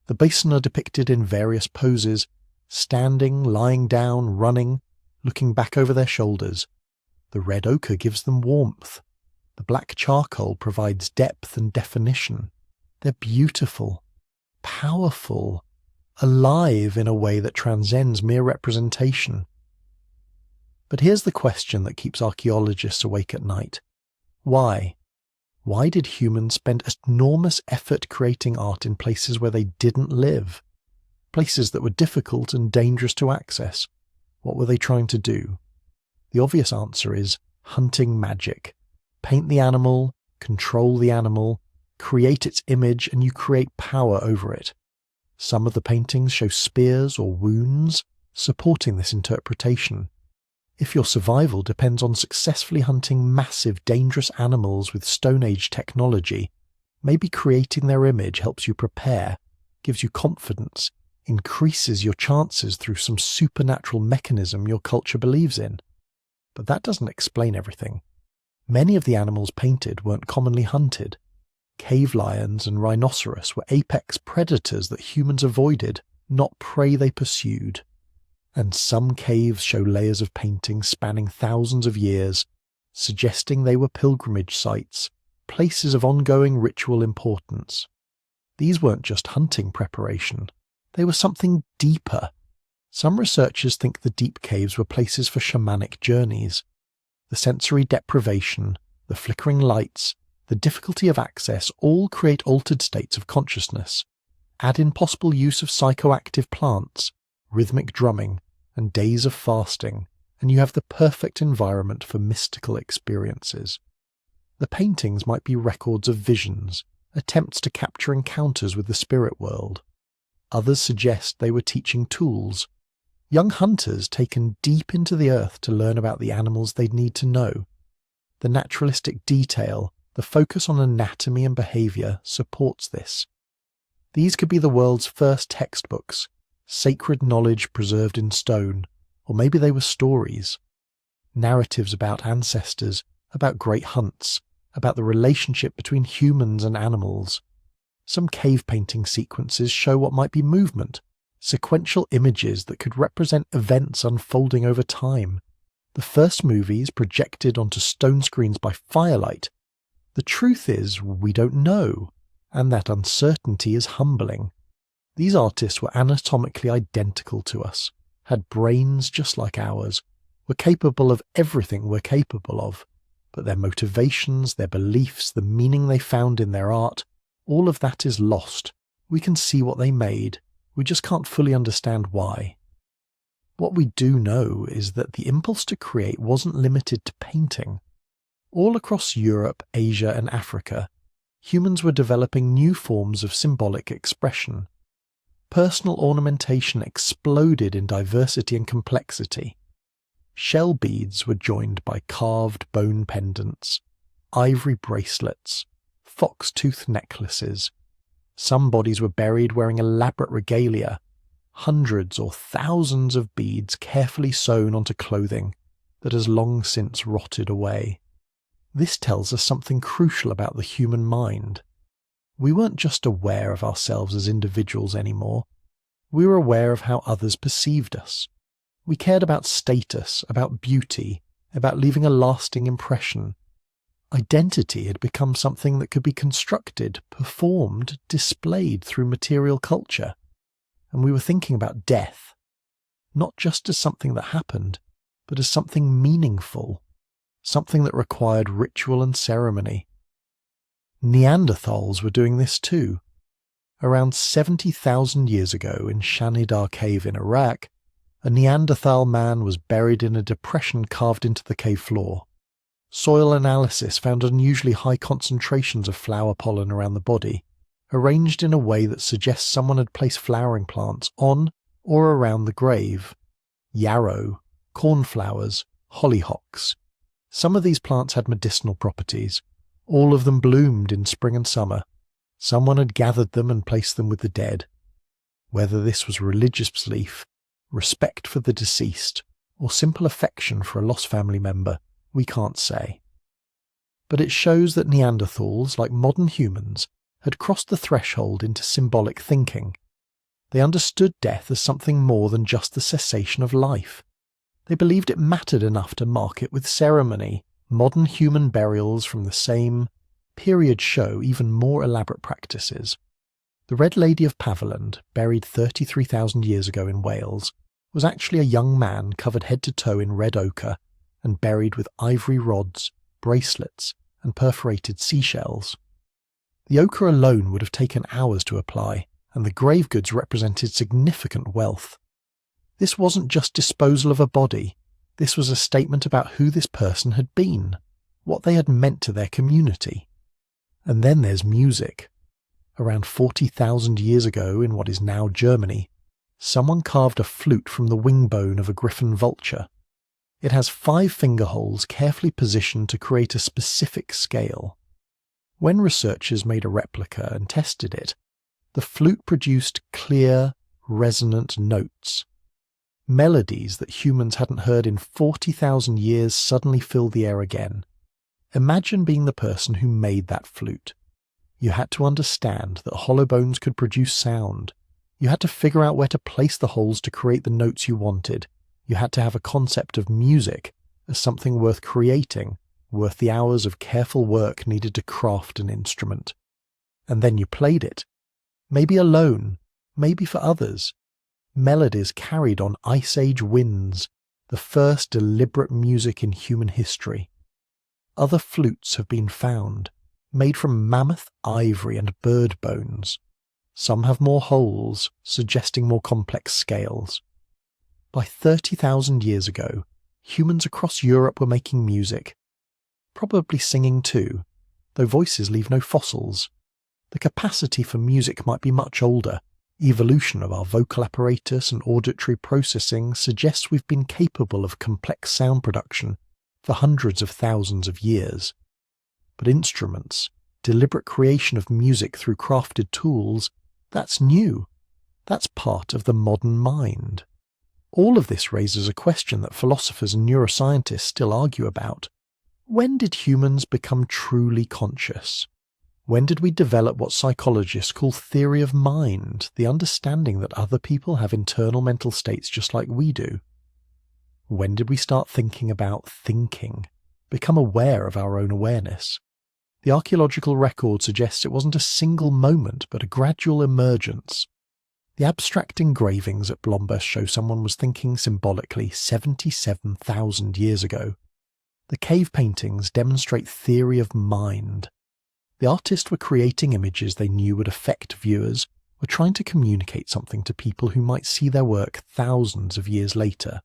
The bison are depicted in various poses, standing, lying down, running, looking back over their shoulders. The red ochre gives them warmth. The black charcoal provides depth and definition. They're beautiful, powerful, alive in a way that transcends mere representation. But here's the question that keeps archaeologists awake at night. Why? Why did humans spend enormous effort creating art in places where they didn't live? Places that were difficult and dangerous to access? What were they trying to do? The obvious answer is hunting magic. Paint the animal, control the animal, create its image, and you create power over it. Some of the paintings show spears or wounds, supporting this interpretation. If your survival depends on successfully hunting massive, dangerous animals with Stone Age technology, maybe creating their image helps you prepare, gives you confidence, increases your chances through some supernatural mechanism your culture believes in. But that doesn't explain everything. Many of the animals painted weren't commonly hunted. Cave lions and rhinoceros were apex predators that humans avoided, not prey they pursued. And some caves show layers of painting spanning thousands of years, suggesting they were pilgrimage sites, places of ongoing ritual importance. These weren't just hunting preparation. They were something deeper. Some researchers think the deep caves were places for shamanic journeys. The sensory deprivation, the flickering lights, the difficulty of access all create altered states of consciousness. Add in possible use of psychoactive plants, rhythmic drumming, and days of fasting, and you have the perfect environment for mystical experiences. The paintings might be records of visions, attempts to capture encounters with the spirit world. Others suggest they were teaching tools. Young hunters taken deep into the earth to learn about the animals they'd need to know. The naturalistic detail, the focus on anatomy and behavior supports this. These could be the world's first textbooks, sacred knowledge preserved in stone, or maybe they were stories. Narratives about ancestors, about great hunts, about the relationship between humans and animals. Some cave painting sequences show what might be movement, sequential images that could represent events unfolding over time. The first movies projected onto stone screens by firelight. The truth is, we don't know, and that uncertainty is humbling. These artists were anatomically identical to us, had brains just like ours, were capable of everything we're capable of, but their motivations, their beliefs, the meaning they found in their art, all of that is lost. We can see what they made, we just can't fully understand why. What we do know is that the impulse to create wasn't limited to painting. All across Europe, Asia, and Africa, humans were developing new forms of symbolic expression. Personal ornamentation exploded in diversity and complexity. Shell beads were joined by carved bone pendants, ivory bracelets, fox-tooth necklaces. Some bodies were buried wearing elaborate regalia, hundreds or thousands of beads carefully sewn onto clothing that has long since rotted away. This tells us something crucial about the human mind. We weren't just aware of ourselves as individuals anymore. We were aware of how others perceived us. We cared about status, about beauty, about leaving a lasting impression. Identity had become something that could be constructed, performed, displayed through material culture. And we were thinking about death, not just as something that happened, but as something meaningful, something that required ritual and ceremony. Neanderthals were doing this too. Around 70,000 years ago in Shanidar Cave in Iraq, a Neanderthal man was buried in a depression carved into the cave floor. Soil analysis found unusually high concentrations of flower pollen around the body, arranged in a way that suggests someone had placed flowering plants on or around the grave. Yarrow, cornflowers, hollyhocks. Some of these plants had medicinal properties. All of them bloomed in spring and summer. Someone had gathered them and placed them with the dead. Whether this was religious belief, respect for the deceased, or simple affection for a lost family member, we can't say. But it shows that Neanderthals, like modern humans, had crossed the threshold into symbolic thinking. They understood death as something more than just the cessation of life. They believed it mattered enough to mark it with ceremony. Modern human burials from the same period show even more elaborate practices. The Red Lady of Paviland, buried 33,000 years ago in Wales, was actually a young man covered head to toe in red ochre and buried with ivory rods, bracelets, and perforated seashells. The ochre alone would have taken hours to apply, and the grave goods represented significant wealth. This wasn't just disposal of a body, this was a statement about who this person had been, what they had meant to their community. And then there's music. Around 40,000 years ago, in what is now Germany, someone carved a flute from the wing bone of a griffon vulture. It has 5 finger holes carefully positioned to create a specific scale. When researchers made a replica and tested it, the flute produced clear, resonant notes. Melodies that humans hadn't heard in 40,000 years suddenly filled the air again. Imagine being the person who made that flute. You had to understand that hollow bones could produce sound. You had to figure out where to place the holes to create the notes you wanted. You had to have a concept of music as something worth creating, worth the hours of careful work needed to craft an instrument. And then you played it. Maybe alone, maybe for others. Melodies carried on Ice Age winds, the first deliberate music in human history. Other flutes have been found, made from mammoth ivory and bird bones. Some have more holes, suggesting more complex scales. By 30,000 years ago, humans across Europe were making music. Probably singing too, though voices leave no fossils. The capacity for music might be much older. Evolution of our vocal apparatus and auditory processing suggests we've been capable of complex sound production for hundreds of thousands of years. But instruments, deliberate creation of music through crafted tools, that's new. That's part of the modern mind. All of this raises a question that philosophers and neuroscientists still argue about. When did humans become truly conscious? When did we develop what psychologists call theory of mind, the understanding that other people have internal mental states just like we do? When did we start thinking about thinking, become aware of our own awareness? The archaeological record suggests it wasn't a single moment, but a gradual emergence. The abstract engravings at Blombus show someone was thinking symbolically 77,000 years ago. The cave paintings demonstrate theory of mind. The artists were creating images they knew would affect viewers, were trying to communicate something to people who might see their work thousands of years later.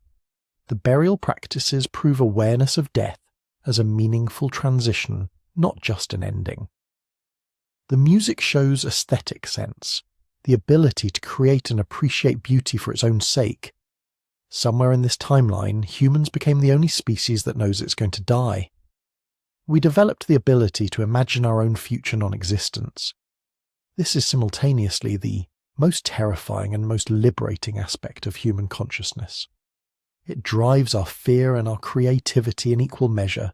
The burial practices prove awareness of death as a meaningful transition, not just an ending. The music shows aesthetic sense, the ability to create and appreciate beauty for its own sake. Somewhere in this timeline, humans became the only species that knows it's going to die. We developed the ability to imagine our own future non-existence. This is simultaneously the most terrifying and most liberating aspect of human consciousness. It drives our fear and our creativity in equal measure.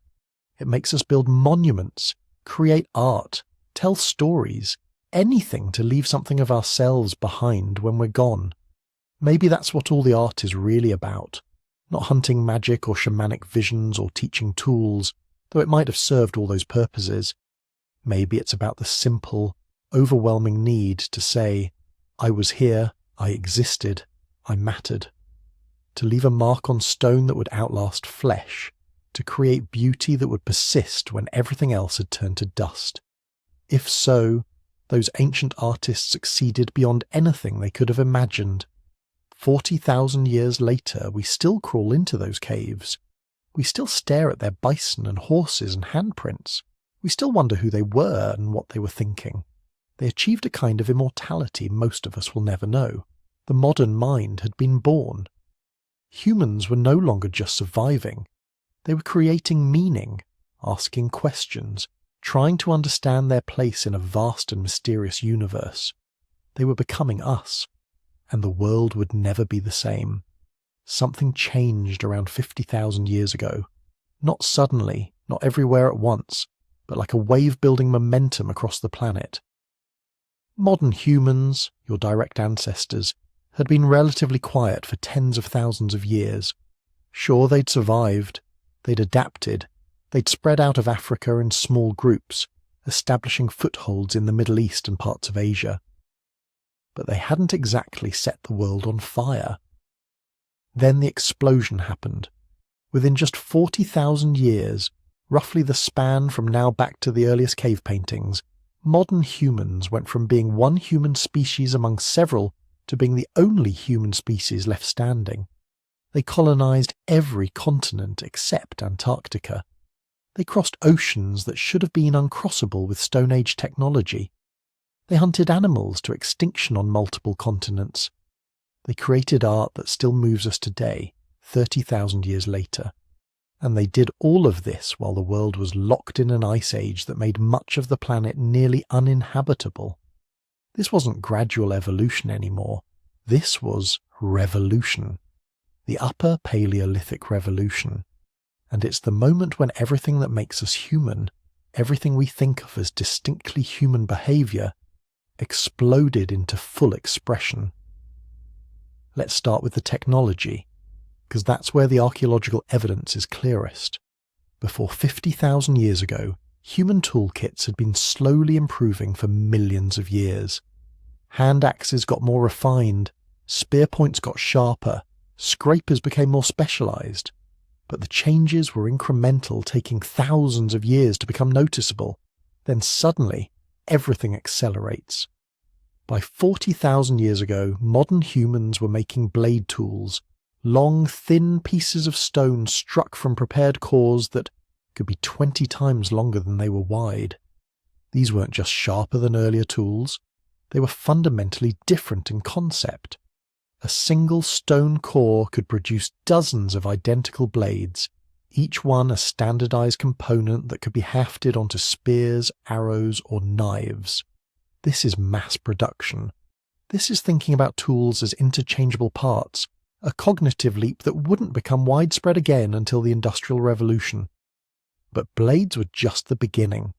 It makes us build monuments, create art, tell stories, anything to leave something of ourselves behind when we're gone. Maybe that's what all the art is really about. Not hunting magic or shamanic visions or teaching tools, though it might have served all those purposes. Maybe it's about the simple, overwhelming need to say, I was here, I existed, I mattered. To leave a mark on stone that would outlast flesh, to create beauty that would persist when everything else had turned to dust. If so, those ancient artists succeeded beyond anything they could have imagined. 40,000 years later, we still crawl into those caves. We still stare at their bison and horses and handprints. We still wonder who they were and what they were thinking. They achieved a kind of immortality most of us will never know. The modern mind had been born. Humans were no longer just surviving. They were creating meaning, asking questions, trying to understand their place in a vast and mysterious universe. They were becoming us, and the world would never be the same. Something changed around 50,000 years ago. Not suddenly, not everywhere at once, but like a wave building momentum across the planet. Modern humans, your direct ancestors, had been relatively quiet for tens of thousands of years. Sure, they'd survived, they'd adapted, they'd spread out of Africa in small groups, establishing footholds in the Middle East and parts of Asia. But they hadn't exactly set the world on fire. Then the explosion happened. Within just 40,000 years, roughly the span from now back to the earliest cave paintings, modern humans went from being one human species among several to being the only human species left standing. They colonized every continent except Antarctica. They crossed oceans that should have been uncrossable with Stone Age technology. They hunted animals to extinction on multiple continents. They created art that still moves us today, 30,000 years later. And they did all of this while the world was locked in an ice age that made much of the planet nearly uninhabitable. This wasn't gradual evolution anymore. This was revolution. The Upper Paleolithic Revolution. And it's the moment when everything that makes us human, everything we think of as distinctly human behaviour, exploded into full expression. Let's start with the technology, because that's where the archaeological evidence is clearest. Before 50,000 years ago, human toolkits had been slowly improving for millions of years. Hand axes got more refined, spear points got sharper, scrapers became more specialised. But the changes were incremental, taking thousands of years to become noticeable. Then suddenly, everything accelerates. By 40,000 years ago, modern humans were making blade tools, long, thin pieces of stone struck from prepared cores that could be 20 times longer than they were wide. These weren't just sharper than earlier tools, they were fundamentally different in concept. A single stone core could produce dozens of identical blades, each one a standardized component that could be hafted onto spears, arrows, or knives. This is mass production. This is thinking about tools as interchangeable parts, a cognitive leap that wouldn't become widespread again until the Industrial Revolution. But blades were just the beginning.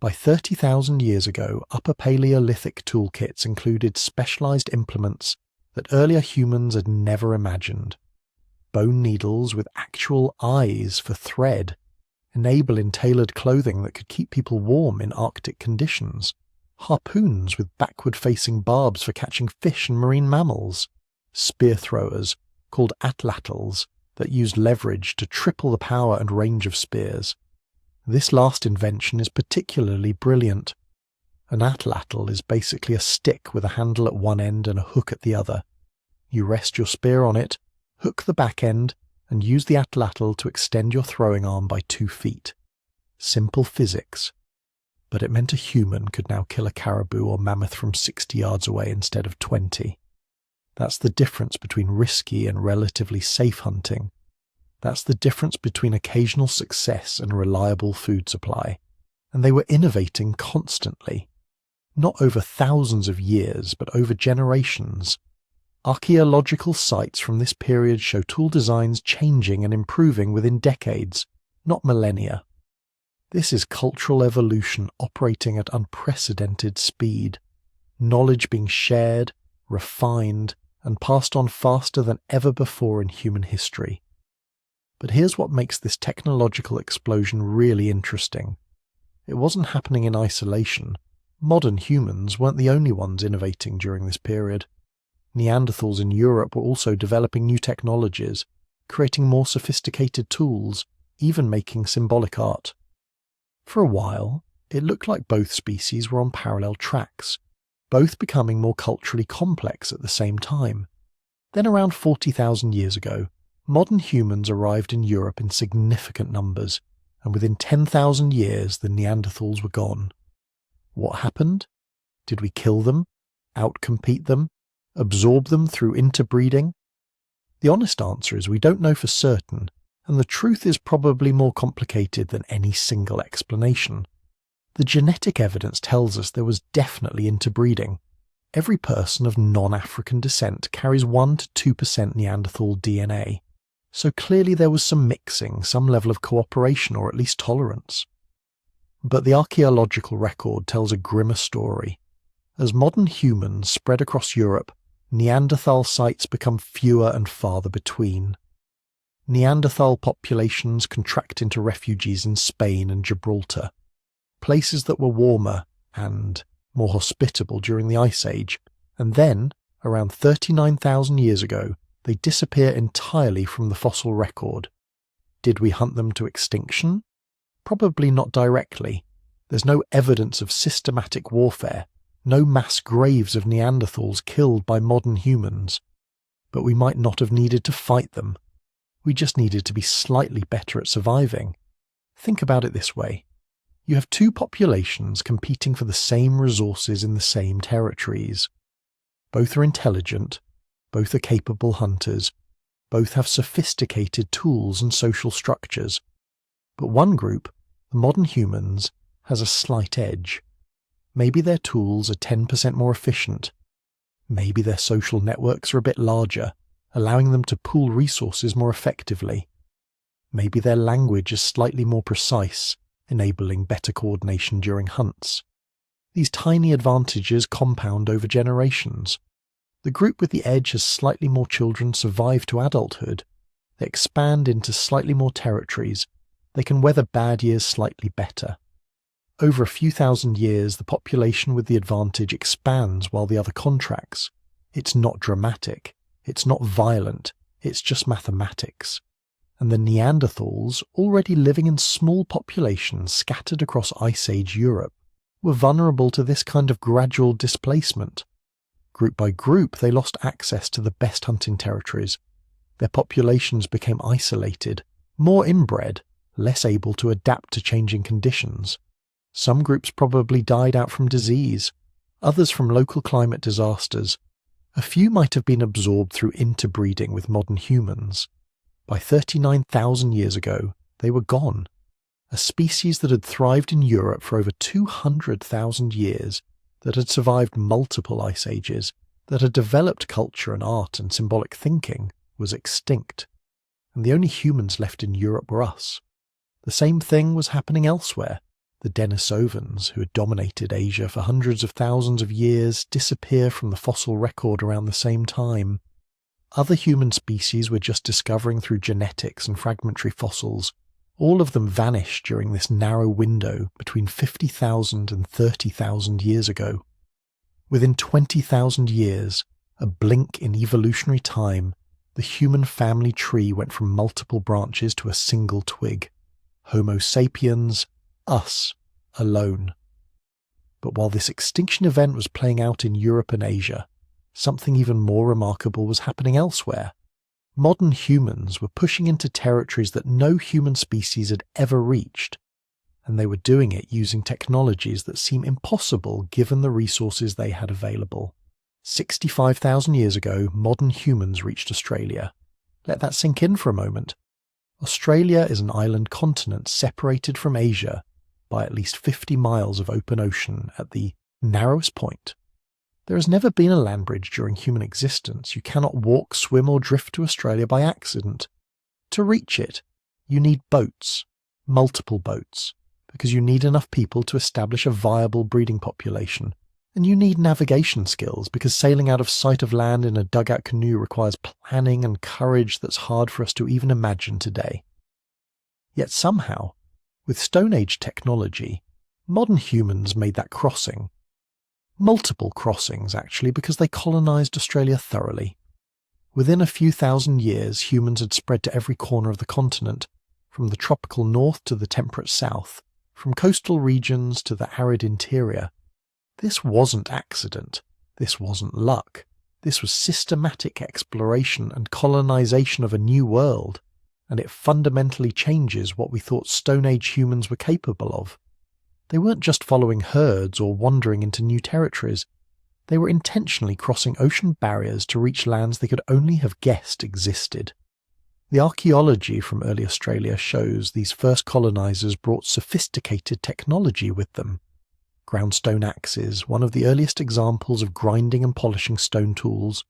By 30,000 years ago, Upper Paleolithic toolkits included specialized implements that earlier humans had never imagined. Bone needles with actual eyes for thread, enabling tailored clothing that could keep people warm in Arctic conditions, harpoons with backward-facing barbs for catching fish and marine mammals, spear throwers, called atlatls, that used leverage to triple the power and range of spears. This last invention is particularly brilliant. An atlatl is basically a stick with a handle at one end and a hook at the other. You rest your spear on it, hook the back end, and use the atlatl to extend your throwing arm by 2 feet. Simple physics. But it meant a human could now kill a caribou or mammoth from 60 yards away instead of 20. That's the difference between risky and relatively safe hunting. That's the difference between occasional success and reliable food supply. And they were innovating constantly. Not over thousands of years, but over generations. Archaeological sites from this period show tool designs changing and improving within decades, not millennia. This is cultural evolution operating at unprecedented speed. Knowledge being shared, refined, and passed on faster than ever before in human history. But here's what makes this technological explosion really interesting. It wasn't happening in isolation. Modern humans weren't the only ones innovating during this period. Neanderthals in Europe were also developing new technologies, creating more sophisticated tools, even making symbolic art. For a while, it looked like both species were on parallel tracks, both becoming more culturally complex at the same time. Then around 40,000 years ago, modern humans arrived in Europe in significant numbers, and within 10,000 years the Neanderthals were gone. What happened? Did we kill them? Outcompete them? Absorb them through interbreeding? The honest answer is we don't know for certain, and the truth is probably more complicated than any single explanation. The genetic evidence tells us there was definitely interbreeding. Every person of non-African descent carries 1 to 2% Neanderthal DNA, so clearly there was some mixing, some level of cooperation or at least tolerance. But the archaeological record tells a grimmer story. As modern humans spread across Europe, Neanderthal sites become fewer and farther between. Neanderthal populations contract into refuges in Spain and Gibraltar, places that were warmer and more hospitable during the Ice Age, and then, around 39,000 years ago, they disappear entirely from the fossil record. Did we hunt them to extinction? Probably not directly. There's no evidence of systematic warfare, no mass graves of Neanderthals killed by modern humans. But we might not have needed to fight them. We just needed to be slightly better at surviving. Think about it this way. You have two populations competing for the same resources in the same territories. Both are intelligent, both are capable hunters, both have sophisticated tools and social structures. But one group, the modern humans, has a slight edge. Maybe their tools are 10% more efficient. Maybe their social networks are a bit larger, allowing them to pool resources more effectively. Maybe their language is slightly more precise, enabling better coordination during hunts. These tiny advantages compound over generations. The group with the edge has slightly more children survive to adulthood. They expand into slightly more territories. They can weather bad years slightly better. Over a few thousand years, the population with the advantage expands while the other contracts. It's not dramatic. It's not violent. It's just mathematics. And the Neanderthals, already living in small populations scattered across Ice Age Europe, were vulnerable to this kind of gradual displacement. Group by group, they lost access to the best hunting territories. Their populations became isolated, more inbred, less able to adapt to changing conditions. Some groups probably died out from disease, others from local climate disasters. A few might have been absorbed through interbreeding with modern humans. By 39,000 years ago, they were gone. A species that had thrived in Europe for over 200,000 years, that had survived multiple ice ages, that had developed culture and art and symbolic thinking, was extinct. And the only humans left in Europe were us. The same thing was happening elsewhere. The Denisovans, who had dominated Asia for hundreds of thousands of years, disappear from the fossil record around the same time. Other human species we're just discovering through genetics and fragmentary fossils, all of them vanished during this narrow window between 50,000 and 30,000 years ago. Within 20,000 years, a blink in evolutionary time, the human family tree went from multiple branches to a single twig. Homo sapiens, us, alone. But while this extinction event was playing out in Europe and Asia, something even more remarkable was happening elsewhere. Modern humans were pushing into territories that no human species had ever reached, and they were doing it using technologies that seem impossible given the resources they had available. 65,000 years ago, modern humans reached Australia. Let that sink in for a moment. Australia is an island continent separated from Asia by at least 50 miles of open ocean at the narrowest point. There has never been a land bridge during human existence. You cannot walk, swim or drift to Australia by accident. To reach it, you need boats, multiple boats, because you need enough people to establish a viable breeding population. And you need navigation skills, because sailing out of sight of land in a dugout canoe requires planning and courage that's hard for us to even imagine today. Yet somehow, with Stone Age technology, modern humans made that crossing. Multiple crossings, actually, because they colonized Australia thoroughly. Within a few thousand years, humans had spread to every corner of the continent, from the tropical north to the temperate south, from coastal regions to the arid interior. This wasn't accident. This wasn't luck. This was systematic exploration and colonization of a new world, and it fundamentally changes what we thought Stone Age humans were capable of. They weren't just following herds or wandering into new territories. They were intentionally crossing ocean barriers to reach lands they could only have guessed existed. The archaeology from early Australia shows these first colonisers brought sophisticated technology with them. Groundstone axes, one of the earliest examples of grinding and polishing stone tools,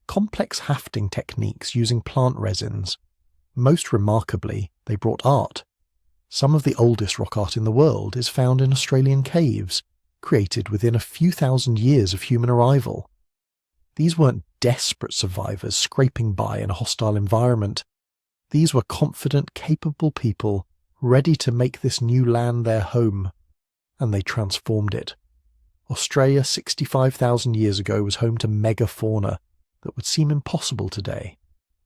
complex hafting techniques using plant resins. Most remarkably, they brought art. Some of the oldest rock art in the world is found in Australian caves, created within a few thousand years of human arrival. These weren't desperate survivors scraping by in a hostile environment. These were confident, capable people ready to make this new land their home, and they transformed it. Australia 65,000 years ago was home to megafauna that would seem impossible today.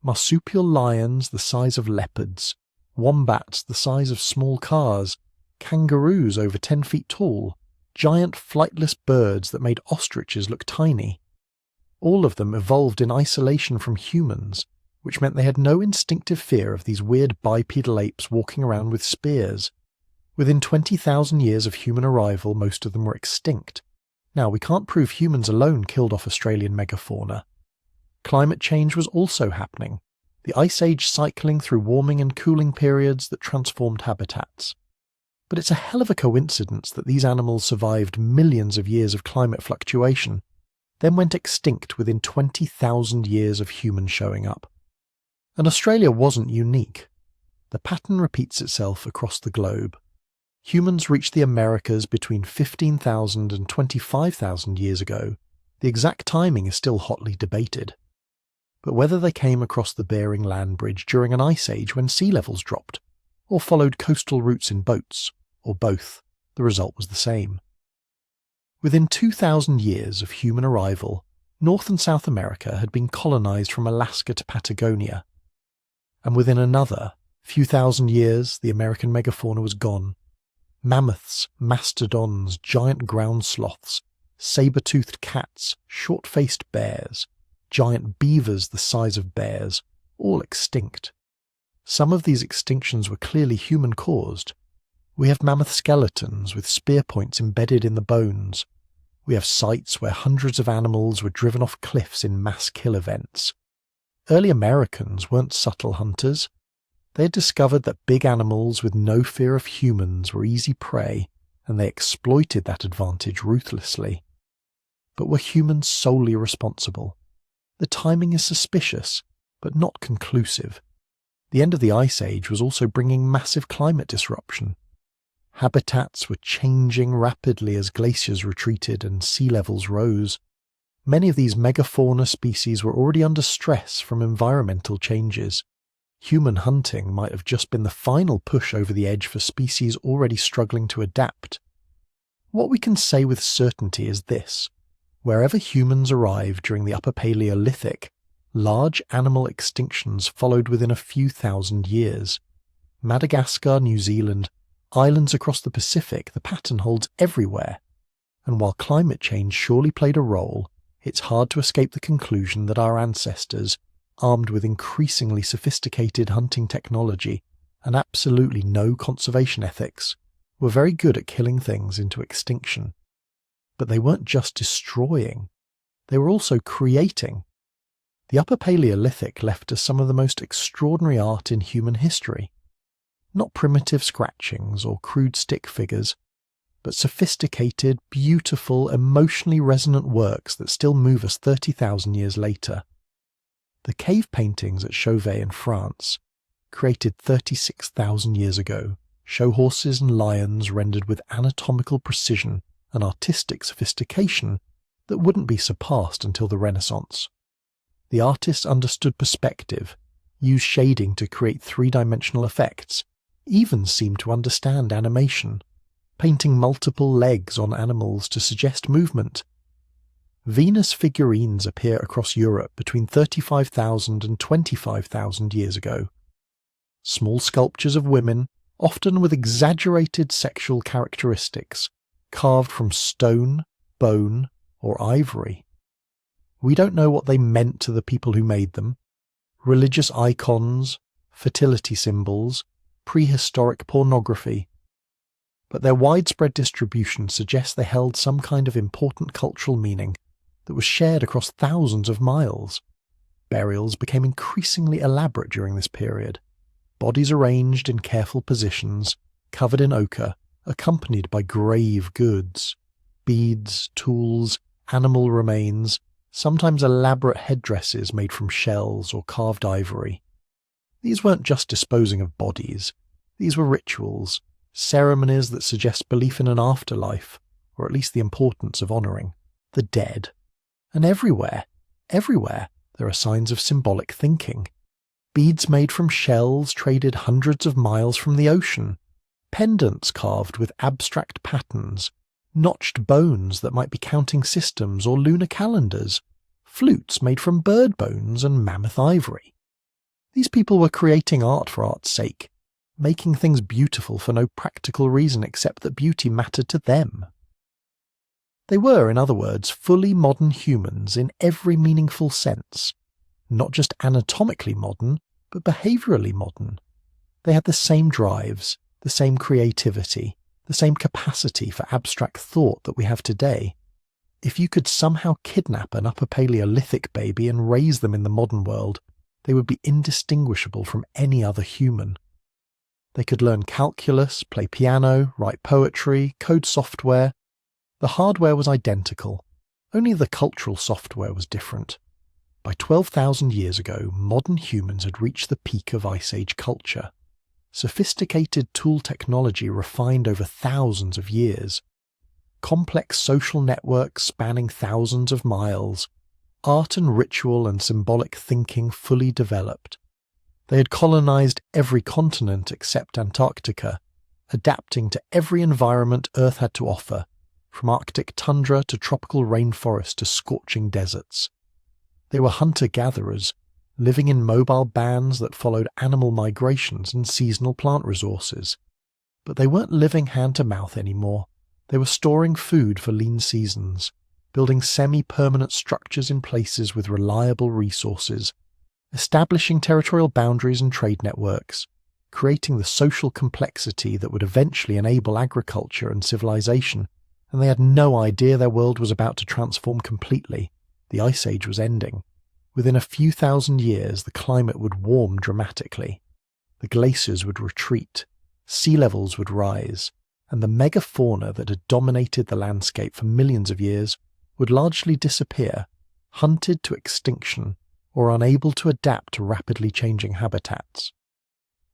Marsupial lions the size of leopards, wombats the size of small cars, kangaroos over 10 feet tall, giant flightless birds that made ostriches look tiny. All of them evolved in isolation from humans, which meant they had no instinctive fear of these weird bipedal apes walking around with spears. Within 20,000 years of human arrival, most of them were extinct. Now, we can't prove humans alone killed off Australian megafauna. Climate change was also happening, the Ice Age cycling through warming and cooling periods that transformed habitats. But it's a hell of a coincidence that these animals survived millions of years of climate fluctuation, then went extinct within 20,000 years of humans showing up. And Australia wasn't unique. The pattern repeats itself across the globe. Humans reached the Americas between 15,000 and 25,000 years ago. The exact timing is still hotly debated. But whether they came across the Bering Land Bridge during an ice age when sea levels dropped, or followed coastal routes in boats, or both, the result was the same. Within 2,000 years of human arrival, North and South America had been colonized from Alaska to Patagonia. And within another few thousand years, the American megafauna was gone. Mammoths, mastodons, giant ground sloths, saber-toothed cats, short-faced bears, giant beavers the size of bears, all extinct. Some of these extinctions were clearly human-caused. We have mammoth skeletons with spear points embedded in the bones. We have sites where hundreds of animals were driven off cliffs in mass kill events. Early Americans weren't subtle hunters. They had discovered that big animals with no fear of humans were easy prey, and they exploited that advantage ruthlessly. But were humans solely responsible? The timing is suspicious, but not conclusive. The end of the Ice Age was also bringing massive climate disruption. Habitats were changing rapidly as glaciers retreated and sea levels rose. Many of these megafauna species were already under stress from environmental changes. Human hunting might have just been the final push over the edge for species already struggling to adapt. What we can say with certainty is this: wherever humans arrived during the Upper Paleolithic, large animal extinctions followed within a few thousand years. Madagascar, New Zealand, islands across the Pacific, the pattern holds everywhere. And while climate change surely played a role, it's hard to escape the conclusion that our ancestors, armed with increasingly sophisticated hunting technology and absolutely no conservation ethics, were very good at killing things into extinction. But they weren't just destroying, they were also creating. The Upper Paleolithic left us some of the most extraordinary art in human history. Not primitive scratchings or crude stick figures, but sophisticated, beautiful, emotionally resonant works that still move us 30,000 years later. The cave paintings at Chauvet in France, created 36,000 years ago, show horses and lions rendered with anatomical precision and artistic sophistication that wouldn't be surpassed until the Renaissance. The artists understood perspective, used shading to create three-dimensional effects, even seemed to understand animation, painting multiple legs on animals to suggest movement. Venus figurines appear across Europe between 35,000 and 25,000 years ago. Small sculptures of women, often with exaggerated sexual characteristics, carved from stone, bone, or ivory. We don't know what they meant to the people who made them. Religious icons, fertility symbols, prehistoric pornography. But their widespread distribution suggests they held some kind of important cultural meaning that was shared across thousands of miles. Burials became increasingly elaborate during this period. Bodies arranged in careful positions, covered in ochre, accompanied by grave goods, beads, tools, animal remains, sometimes elaborate headdresses made from shells or carved ivory. These weren't just disposing of bodies. These were rituals, ceremonies that suggest belief in an afterlife, or at least the importance of honouring the dead. And everywhere, there are signs of symbolic thinking. Beads made from shells traded hundreds of miles from the ocean, pendants carved with abstract patterns, notched bones that might be counting systems or lunar calendars, flutes made from bird bones and mammoth ivory. These people were creating art for art's sake, making things beautiful for no practical reason except that beauty mattered to them. They were, in other words, fully modern humans in every meaningful sense, not just anatomically modern, but behaviourally modern. They had the same drives, the same creativity, the same capacity for abstract thought that we have today. If you could somehow kidnap an Upper Paleolithic baby and raise them in the modern world, they would be indistinguishable from any other human. They could learn calculus, play piano, write poetry, code software. The hardware was identical, only the cultural software was different. By 12,000 years ago, modern humans had reached the peak of Ice Age culture. Sophisticated tool technology refined over thousands of years. Complex social networks spanning thousands of miles. Art and ritual and symbolic thinking fully developed. They had colonized every continent except Antarctica, adapting to every environment Earth had to offer, from Arctic tundra to tropical rainforest to scorching deserts. They were hunter-gatherers, living in mobile bands that followed animal migrations and seasonal plant resources. But they weren't living hand-to-mouth anymore. They were storing food for lean seasons, building semi-permanent structures in places with reliable resources, establishing territorial boundaries and trade networks, creating the social complexity that would eventually enable agriculture and civilization. And they had no idea their world was about to transform completely. The Ice Age was ending. Within a few thousand years, the climate would warm dramatically. The glaciers would retreat, sea levels would rise, and the megafauna that had dominated the landscape for millions of years would largely disappear, hunted to extinction or unable to adapt to rapidly changing habitats.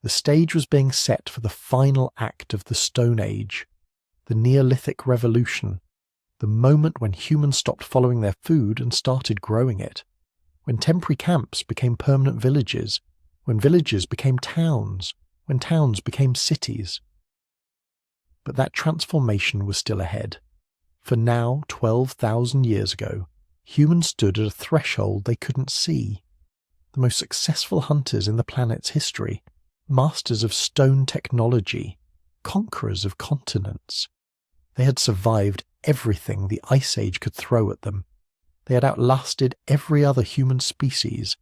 The stage was being set for the final act of the Stone Age, the Neolithic Revolution, the moment when humans stopped following their food and started growing it, when temporary camps became permanent villages, when villages became towns, when towns became cities. But that transformation was still ahead, for now, 12,000 years ago, humans stood at a threshold they couldn't see. The most successful hunters in the planet's history, masters of stone technology, conquerors of continents. They had survived everything the Ice Age could throw at them. They had outlasted every other human species.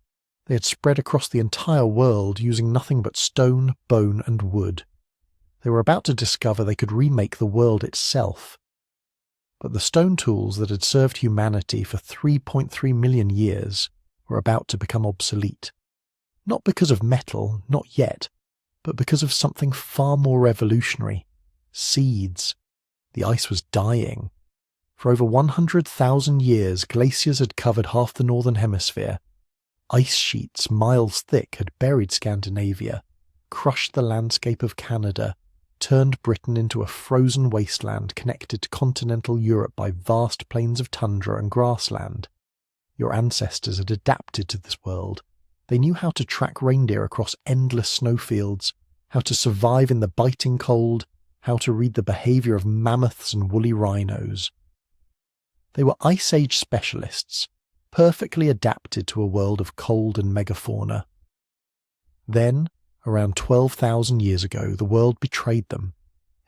They had spread across the entire world using nothing but stone, bone, and wood. They were about to discover they could remake the world itself. But the stone tools that had served humanity for 3.3 million years were about to become obsolete. Not because of metal, not yet, but because of something far more revolutionary. Seeds. The ice was dying. For over 100,000 years, glaciers had covered half the northern hemisphere. Ice sheets miles thick had buried Scandinavia, crushed the landscape of Canada, turned Britain into a frozen wasteland connected to continental Europe by vast plains of tundra and grassland. Your ancestors had adapted to this world. They knew how to track reindeer across endless snowfields, how to survive in the biting cold, how to read the behaviour of mammoths and woolly rhinos. They were Ice Age specialists, perfectly adapted to a world of cold and megafauna. Then, around 12,000 years ago, the world betrayed them.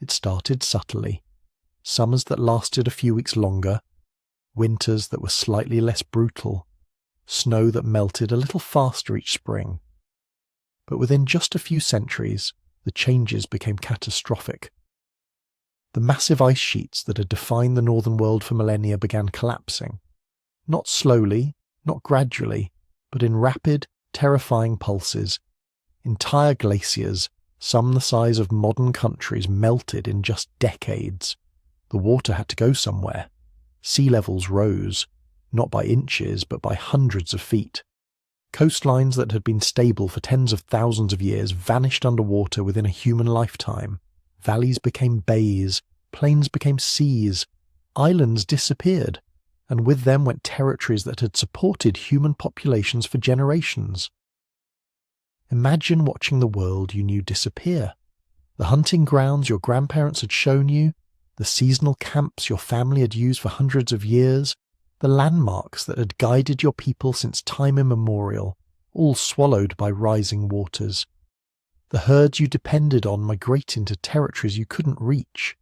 It started subtly. Summers that lasted a few weeks longer, winters that were slightly less brutal, snow that melted a little faster each spring. But within just a few centuries, the changes became catastrophic. The massive ice sheets that had defined the northern world for millennia began collapsing. Not slowly, not gradually, but in rapid, terrifying pulses. Entire glaciers, some the size of modern countries, melted in just decades. The water had to go somewhere. Sea levels rose, not by inches, but by hundreds of feet. Coastlines that had been stable for tens of thousands of years vanished underwater within a human lifetime. Valleys became bays, plains became seas, islands disappeared, and with them went territories that had supported human populations for generations. Imagine watching the world you knew disappear. The hunting grounds your grandparents had shown you, the seasonal camps your family had used for hundreds of years, the landmarks that had guided your people since time immemorial, all swallowed by rising waters. The herds you depended on migrating to territories you couldn't reach.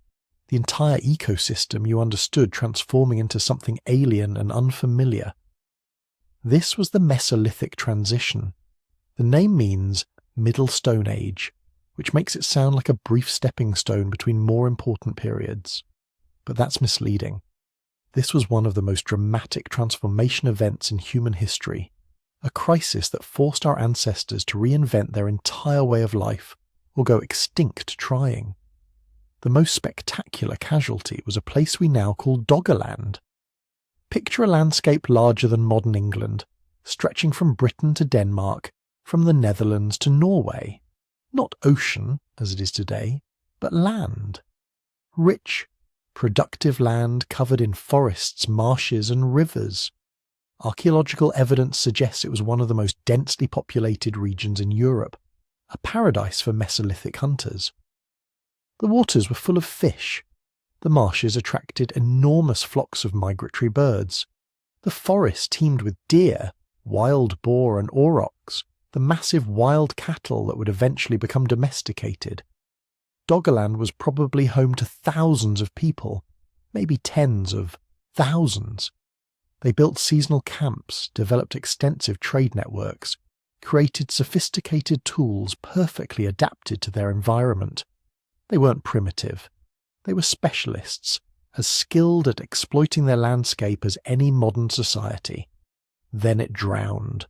The entire ecosystem you understood transforming into something alien and unfamiliar. This was the Mesolithic transition. The name means Middle Stone Age, which makes it sound like a brief stepping stone between more important periods. But that's misleading. This was one of the most dramatic transformation events in human history, a crisis that forced our ancestors to reinvent their entire way of life or go extinct trying. The most spectacular casualty was a place we now call Doggerland. Picture a landscape larger than modern England, stretching from Britain to Denmark, from the Netherlands to Norway. Not ocean, as it is today, but land. Rich, productive land covered in forests, marshes and rivers. Archaeological evidence suggests it was one of the most densely populated regions in Europe, a paradise for Mesolithic hunters. The waters were full of fish. The marshes attracted enormous flocks of migratory birds. The forest teemed with deer, wild boar and aurochs, the massive wild cattle that would eventually become domesticated. Doggerland was probably home to thousands of people, maybe tens of thousands. They built seasonal camps, developed extensive trade networks, created sophisticated tools perfectly adapted to their environment. They weren't primitive. They were specialists, as skilled at exploiting their landscape as any modern society. Then it drowned.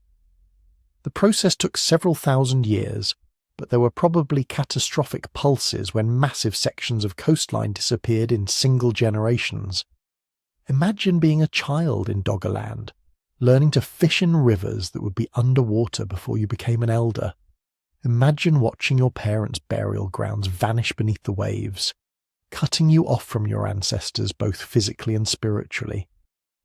The process took several thousand years, but there were probably catastrophic pulses when massive sections of coastline disappeared in single generations. Imagine being a child in Doggerland, learning to fish in rivers that would be underwater before you became an elder. Imagine watching your parents' burial grounds vanish beneath the waves, cutting you off from your ancestors both physically and spiritually.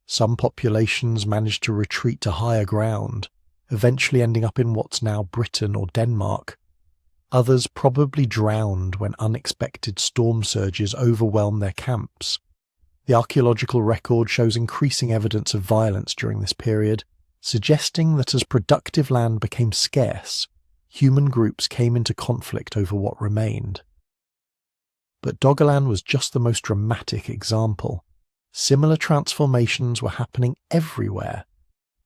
Some populations managed to retreat to higher ground, eventually ending up in what's now Britain or Denmark. Others probably drowned when unexpected storm surges overwhelmed their camps. The archaeological record shows increasing evidence of violence during this period, suggesting that as productive land became scarce, human groups came into conflict over what remained. But Doggerland was just the most dramatic example. Similar transformations were happening everywhere.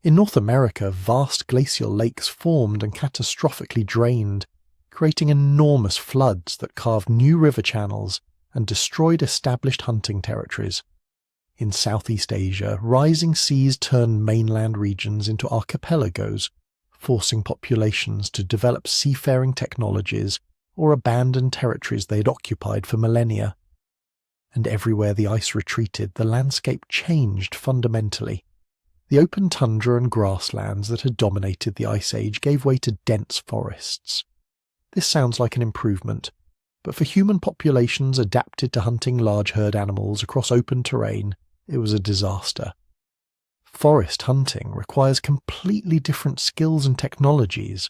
In North America, vast glacial lakes formed and catastrophically drained, creating enormous floods that carved new river channels and destroyed established hunting territories. In Southeast Asia, rising seas turned mainland regions into archipelagos, forcing populations to develop seafaring technologies or abandon territories they had occupied for millennia. And everywhere the ice retreated, the landscape changed fundamentally. The open tundra and grasslands that had dominated the Ice Age gave way to dense forests. This sounds like an improvement, but for human populations adapted to hunting large herd animals across open terrain, it was a disaster. Forest hunting requires completely different skills and technologies.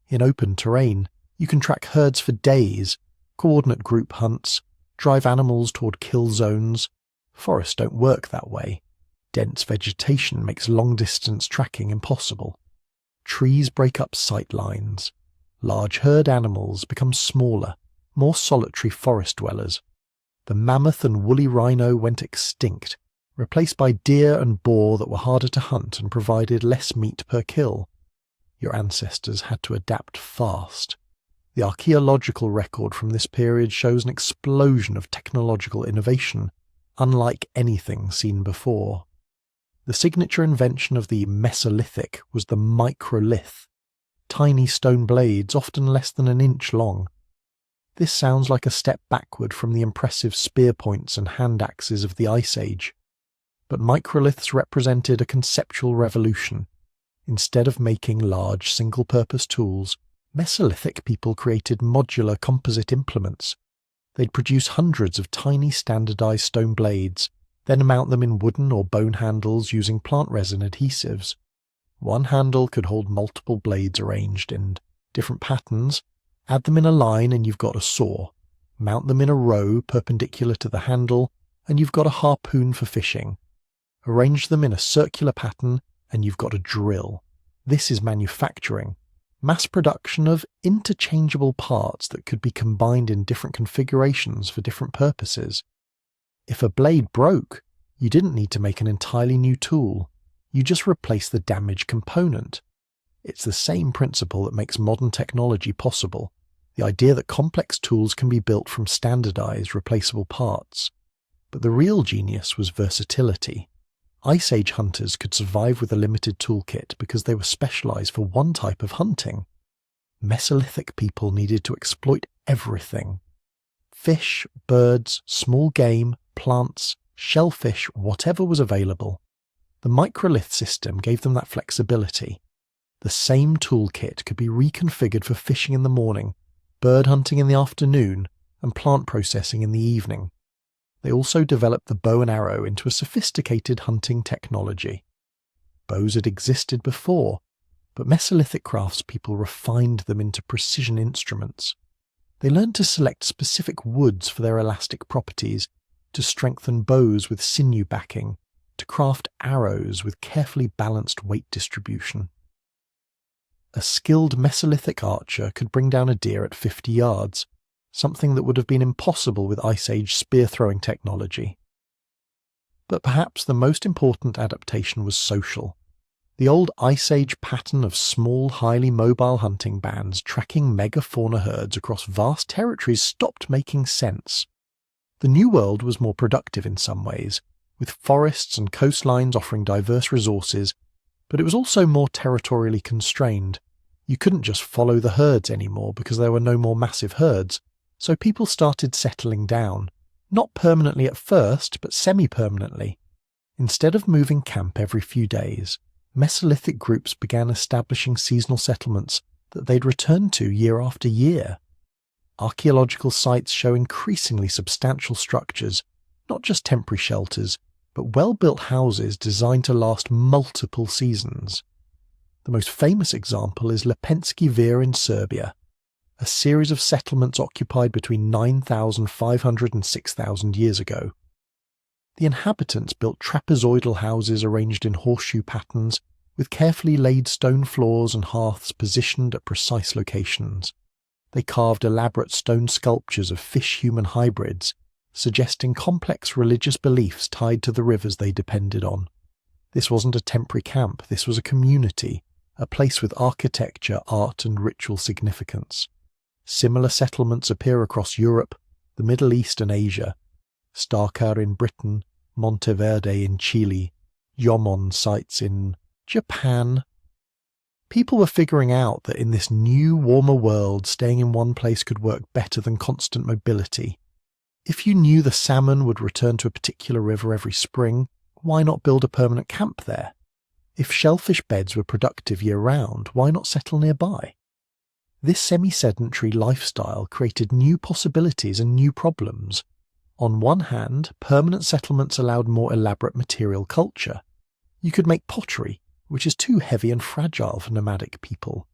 In open terrain, you can track herds for days, coordinate group hunts, drive animals toward kill zones. Forests don't work that way. Dense vegetation makes long-distance tracking impossible. Trees break up sight lines. Large herd animals become smaller, more solitary forest dwellers. The mammoth and woolly rhino went extinct, replaced by deer and boar that were harder to hunt and provided less meat per kill. Your ancestors had to adapt fast. The archaeological record from this period shows an explosion of technological innovation, unlike anything seen before. The signature invention of the Mesolithic was the microlith, tiny stone blades often less than an inch long. This sounds like a step backward from the impressive spear points and hand axes of the Ice Age. But microliths represented a conceptual revolution. Instead of making large single-purpose tools, Mesolithic people created modular composite implements. They'd produce hundreds of tiny standardized stone blades, then mount them in wooden or bone handles using plant resin adhesives. One handle could hold multiple blades arranged in different patterns. Add them in a line and you've got a saw. Mount them in a row perpendicular to the handle and you've got a harpoon for fishing. Arrange them in a circular pattern and you've got a drill. This is manufacturing. Mass production of interchangeable parts that could be combined in different configurations for different purposes. If a blade broke, you didn't need to make an entirely new tool. You just replace the damaged component. It's the same principle that makes modern technology possible, the idea that complex tools can be built from standardized, replaceable parts. But the real genius was versatility. Ice Age hunters could survive with a limited toolkit because they were specialized for one type of hunting. Mesolithic people needed to exploit everything. Fish, birds, small game, plants, shellfish, whatever was available. The microlith system gave them that flexibility. The same toolkit could be reconfigured for fishing in the morning, bird hunting in the afternoon, and plant processing in the evening. They also developed the bow and arrow into a sophisticated hunting technology. Bows had existed before, but Mesolithic craftspeople refined them into precision instruments. They learned to select specific woods for their elastic properties, to strengthen bows with sinew backing, to craft arrows with carefully balanced weight distribution. A skilled Mesolithic archer could bring down a deer at 50 yards, something that would have been impossible with Ice Age spear-throwing technology. But perhaps the most important adaptation was social. The old Ice Age pattern of small, highly mobile hunting bands tracking megafauna herds across vast territories stopped making sense. The New World was more productive in some ways, with forests and coastlines offering diverse resources, but it was also more territorially constrained. You couldn't just follow the herds anymore because there were no more massive herds, so people started settling down, not permanently at first, but semi-permanently. Instead of moving camp every few days, Mesolithic groups began establishing seasonal settlements that they'd return to year after year. Archaeological sites show increasingly substantial structures, not just temporary shelters, but well-built houses designed to last multiple seasons. The most famous example is Lepenski Vir in Serbia, a series of settlements occupied between 9,500 and 6,000 years ago. The inhabitants built trapezoidal houses arranged in horseshoe patterns, with carefully laid stone floors and hearths positioned at precise locations. They carved elaborate stone sculptures of fish-human hybrids, suggesting complex religious beliefs tied to the rivers they depended on. This wasn't a temporary camp, this was a community, a place with architecture, art and ritual significance. Similar settlements appear across Europe, the Middle East and Asia. Starkar in Britain, Monteverde in Chile, Yomon sites in Japan. People were figuring out that in this new, warmer world, staying in one place could work better than constant mobility. If you knew the salmon would return to a particular river every spring, why not build a permanent camp there? If shellfish beds were productive year-round, why not settle nearby? This semi-sedentary lifestyle created new possibilities and new problems. On one hand, permanent settlements allowed more elaborate material culture. You could make pottery, which is too heavy and fragile for nomadic people.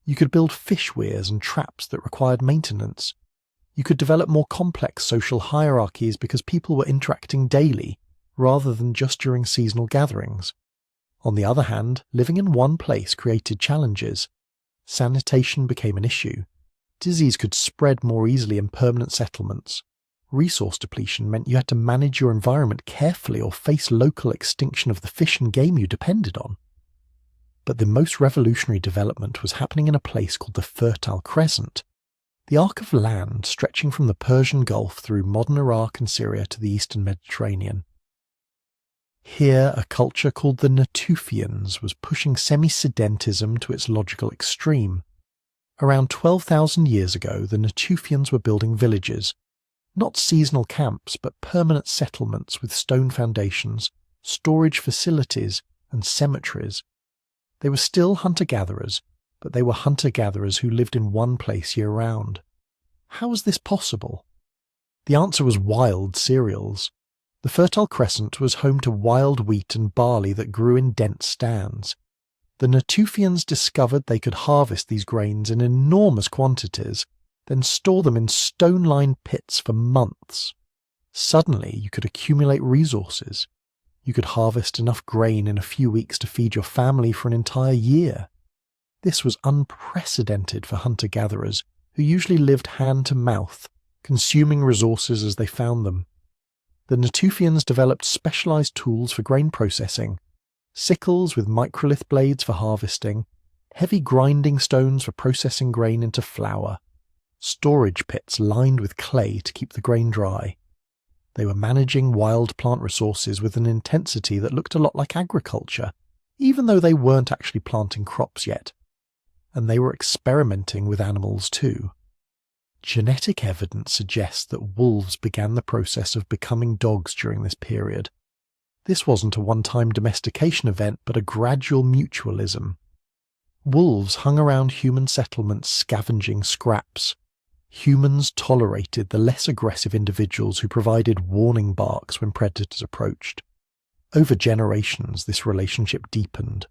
You could build fish weirs and traps that required maintenance. You could develop more complex social hierarchies because people were interacting daily, rather than just during seasonal gatherings. On the other hand, living in one place created challenges. Sanitation became an issue. Disease could spread more easily in permanent settlements. Resource depletion meant you had to manage your environment carefully or face local extinction of the fish and game you depended on. But the most revolutionary development was happening in a place called the Fertile Crescent, the arc of land stretching from the Persian Gulf through modern Iraq and Syria to the eastern Mediterranean. Here, a culture called the Natufians was pushing semi-sedentism to its logical extreme. Around 12,000 years ago, the Natufians were building villages, not seasonal camps, but permanent settlements with stone foundations, storage facilities, and cemeteries. They were still hunter-gatherers, but they were hunter-gatherers who lived in one place year-round. How was this possible? The answer was wild cereals. The Fertile Crescent was home to wild wheat and barley that grew in dense stands. The Natufians discovered they could harvest these grains in enormous quantities, then store them in stone-lined pits for months. Suddenly, you could accumulate resources. You could harvest enough grain in a few weeks to feed your family for an entire year. This was unprecedented for hunter-gatherers, who usually lived hand-to-mouth, consuming resources as they found them. The Natufians developed specialized tools for grain processing, sickles with microlith blades for harvesting, heavy grinding stones for processing grain into flour, storage pits lined with clay to keep the grain dry. They were managing wild plant resources with an intensity that looked a lot like agriculture, even though they weren't actually planting crops yet. And they were experimenting with animals too. Genetic evidence suggests that wolves began the process of becoming dogs during this period. This wasn't a one-time domestication event, but a gradual mutualism. Wolves hung around human settlements scavenging scraps. Humans tolerated the less aggressive individuals who provided warning barks when predators approached. Over generations, this relationship deepened.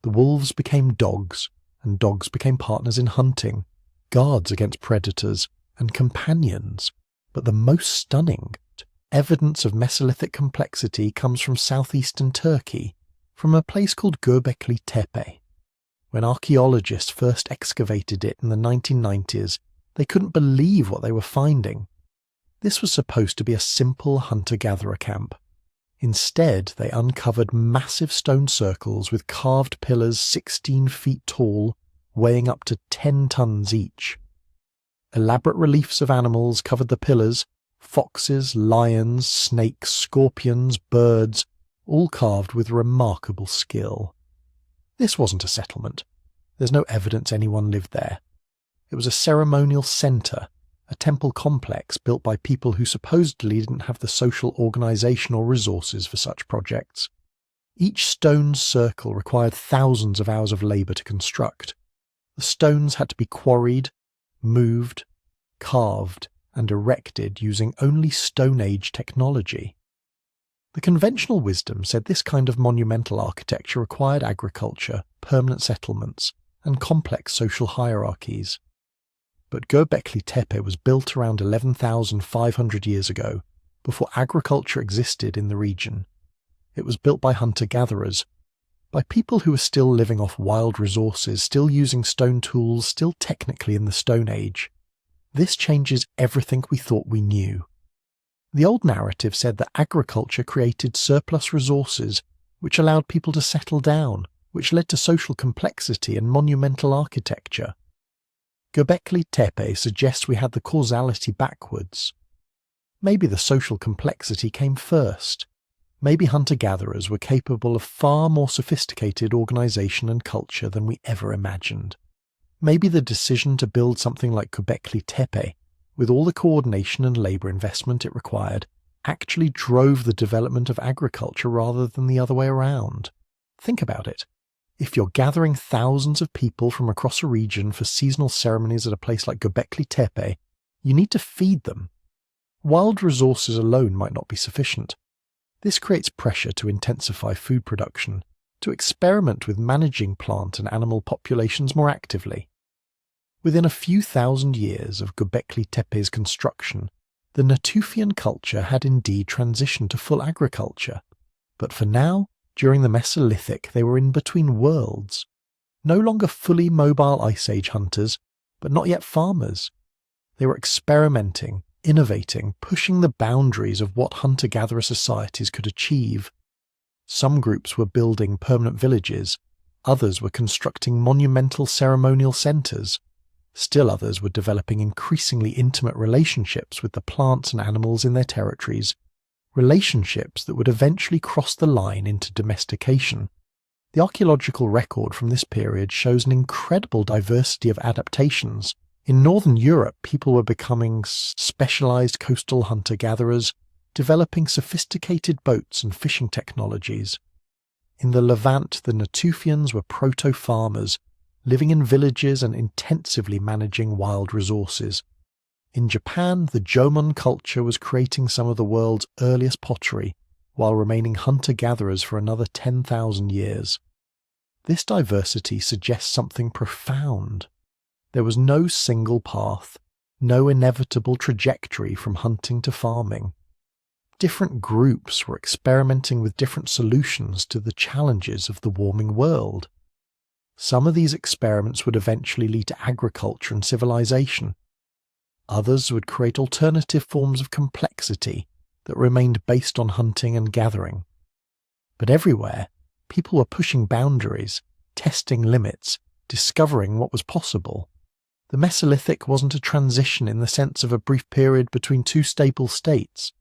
The wolves became dogs, and dogs became partners in hunting, guards against predators, and companions. But the most stunning evidence of Mesolithic complexity comes from southeastern Turkey, from a place called Göbekli Tepe. When archaeologists first excavated it in the 1990s, they couldn't believe what they were finding. This was supposed to be a simple hunter-gatherer camp. Instead, they uncovered massive stone circles with carved pillars 16 feet tall, weighing up to 10 tons each. Elaborate reliefs of animals covered the pillars: foxes, lions, snakes, scorpions, birds, all carved with remarkable skill. This wasn't a settlement. There's no evidence anyone lived there. It was a ceremonial centre, a temple complex built by people who supposedly didn't have the social organisation or resources for such projects. Each stone circle required thousands of hours of labour to construct. The stones had to be quarried, moved, carved, and erected using only Stone Age technology. The conventional wisdom said this kind of monumental architecture required agriculture, permanent settlements, and complex social hierarchies. But Göbekli Tepe was built around 11,500 years ago, before agriculture existed in the region. It was built by hunter-gatherers, by people who were still living off wild resources, still using stone tools, still technically in the Stone Age. This changes everything we thought we knew. The old narrative said that agriculture created surplus resources, which allowed people to settle down, which led to social complexity and monumental architecture. Göbekli Tepe suggests we had the causality backwards. Maybe the social complexity came first. Maybe hunter-gatherers were capable of far more sophisticated organisation and culture than we ever imagined. Maybe the decision to build something like Göbekli Tepe, with all the coordination and labour investment it required, actually drove the development of agriculture rather than the other way around. Think about it. If you're gathering thousands of people from across a region for seasonal ceremonies at a place like Göbekli Tepe, you need to feed them. Wild resources alone might not be sufficient. This creates pressure to intensify food production, to experiment with managing plant and animal populations more actively. Within a few thousand years of Göbekli Tepe's construction, the Natufian culture had indeed transitioned to full agriculture. But for now, during the Mesolithic, they were in between worlds. No longer fully mobile Ice Age hunters, but not yet farmers. They were experimenting, innovating, pushing the boundaries of what hunter-gatherer societies could achieve. Some groups were building permanent villages, others were constructing monumental ceremonial centres. Still others were developing increasingly intimate relationships with the plants and animals in their territories. relationships that would eventually cross the line into domestication. The archaeological record from this period shows an incredible diversity of adaptations. In northern Europe, people were becoming specialized coastal hunter-gatherers, developing sophisticated boats and fishing technologies. In the Levant, the Natufians were proto-farmers, living in villages and intensively managing wild resources. In Japan, the Jomon culture was creating some of the world's earliest pottery, while remaining hunter-gatherers for another 10,000 years. This diversity suggests something profound. There was no single path, no inevitable trajectory from hunting to farming. Different groups were experimenting with different solutions to the challenges of the warming world. Some of these experiments would eventually lead to agriculture and civilization. Others would create alternative forms of complexity that remained based on hunting and gathering. But everywhere, people were pushing boundaries, testing limits, discovering what was possible. The Mesolithic wasn't a transition in the sense of a brief period between two stable states.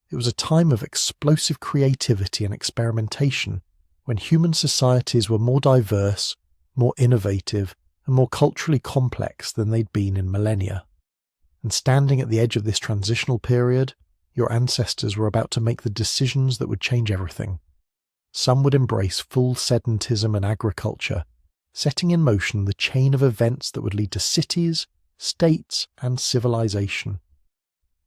It was a time of explosive creativity and experimentation, when human societies were more diverse, more innovative, and more culturally complex than they'd been in millennia. And standing at the edge of this transitional period, your ancestors were about to make the decisions that would change everything. Some would embrace full sedentism and agriculture, setting in motion the chain of events that would lead to cities, states, and civilization.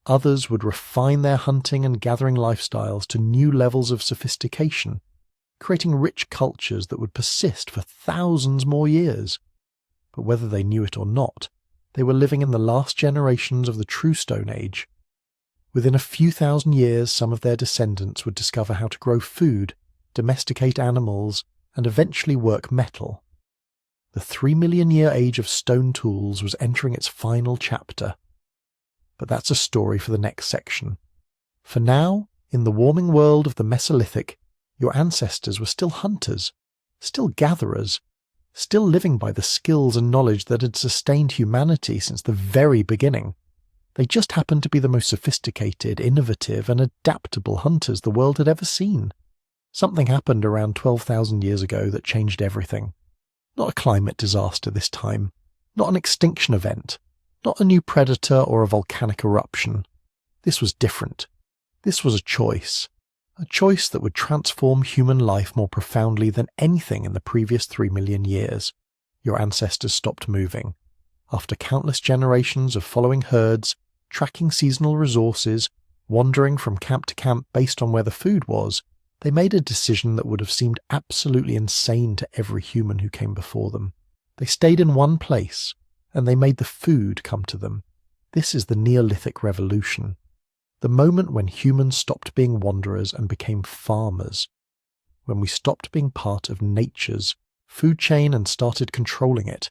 Others would refine their hunting and gathering lifestyles to new levels of sophistication, creating rich cultures that would persist for thousands more years. But whether they knew it or not, they were living in the last generations of the true Stone Age. Within a few thousand years, some of their descendants would discover how to grow food, domesticate animals, and eventually work metal. The 3-million-year age of stone tools was entering its final chapter. But that's a story for the next section. For now, in the warming world of the Mesolithic, your ancestors were still hunters, still gatherers, still living by the skills and knowledge that had sustained humanity since the very beginning. They just happened to be the most sophisticated, innovative, and adaptable hunters the world had ever seen. Something happened around 12,000 years ago that changed everything. Not a climate disaster this time, not an extinction event, not a new predator or a volcanic eruption. This was different. This was a choice that would transform human life more profoundly than anything in the previous 3 million years. Your ancestors stopped moving. After countless generations of following herds, tracking seasonal resources, wandering from camp to camp based on where the food was, they made a decision that would have seemed absolutely insane to every human who came before them. They stayed in one place, and they made the food come to them. This is the Neolithic revolution. The moment when humans stopped being wanderers and became farmers. When we stopped being part of nature's food chain and started controlling it.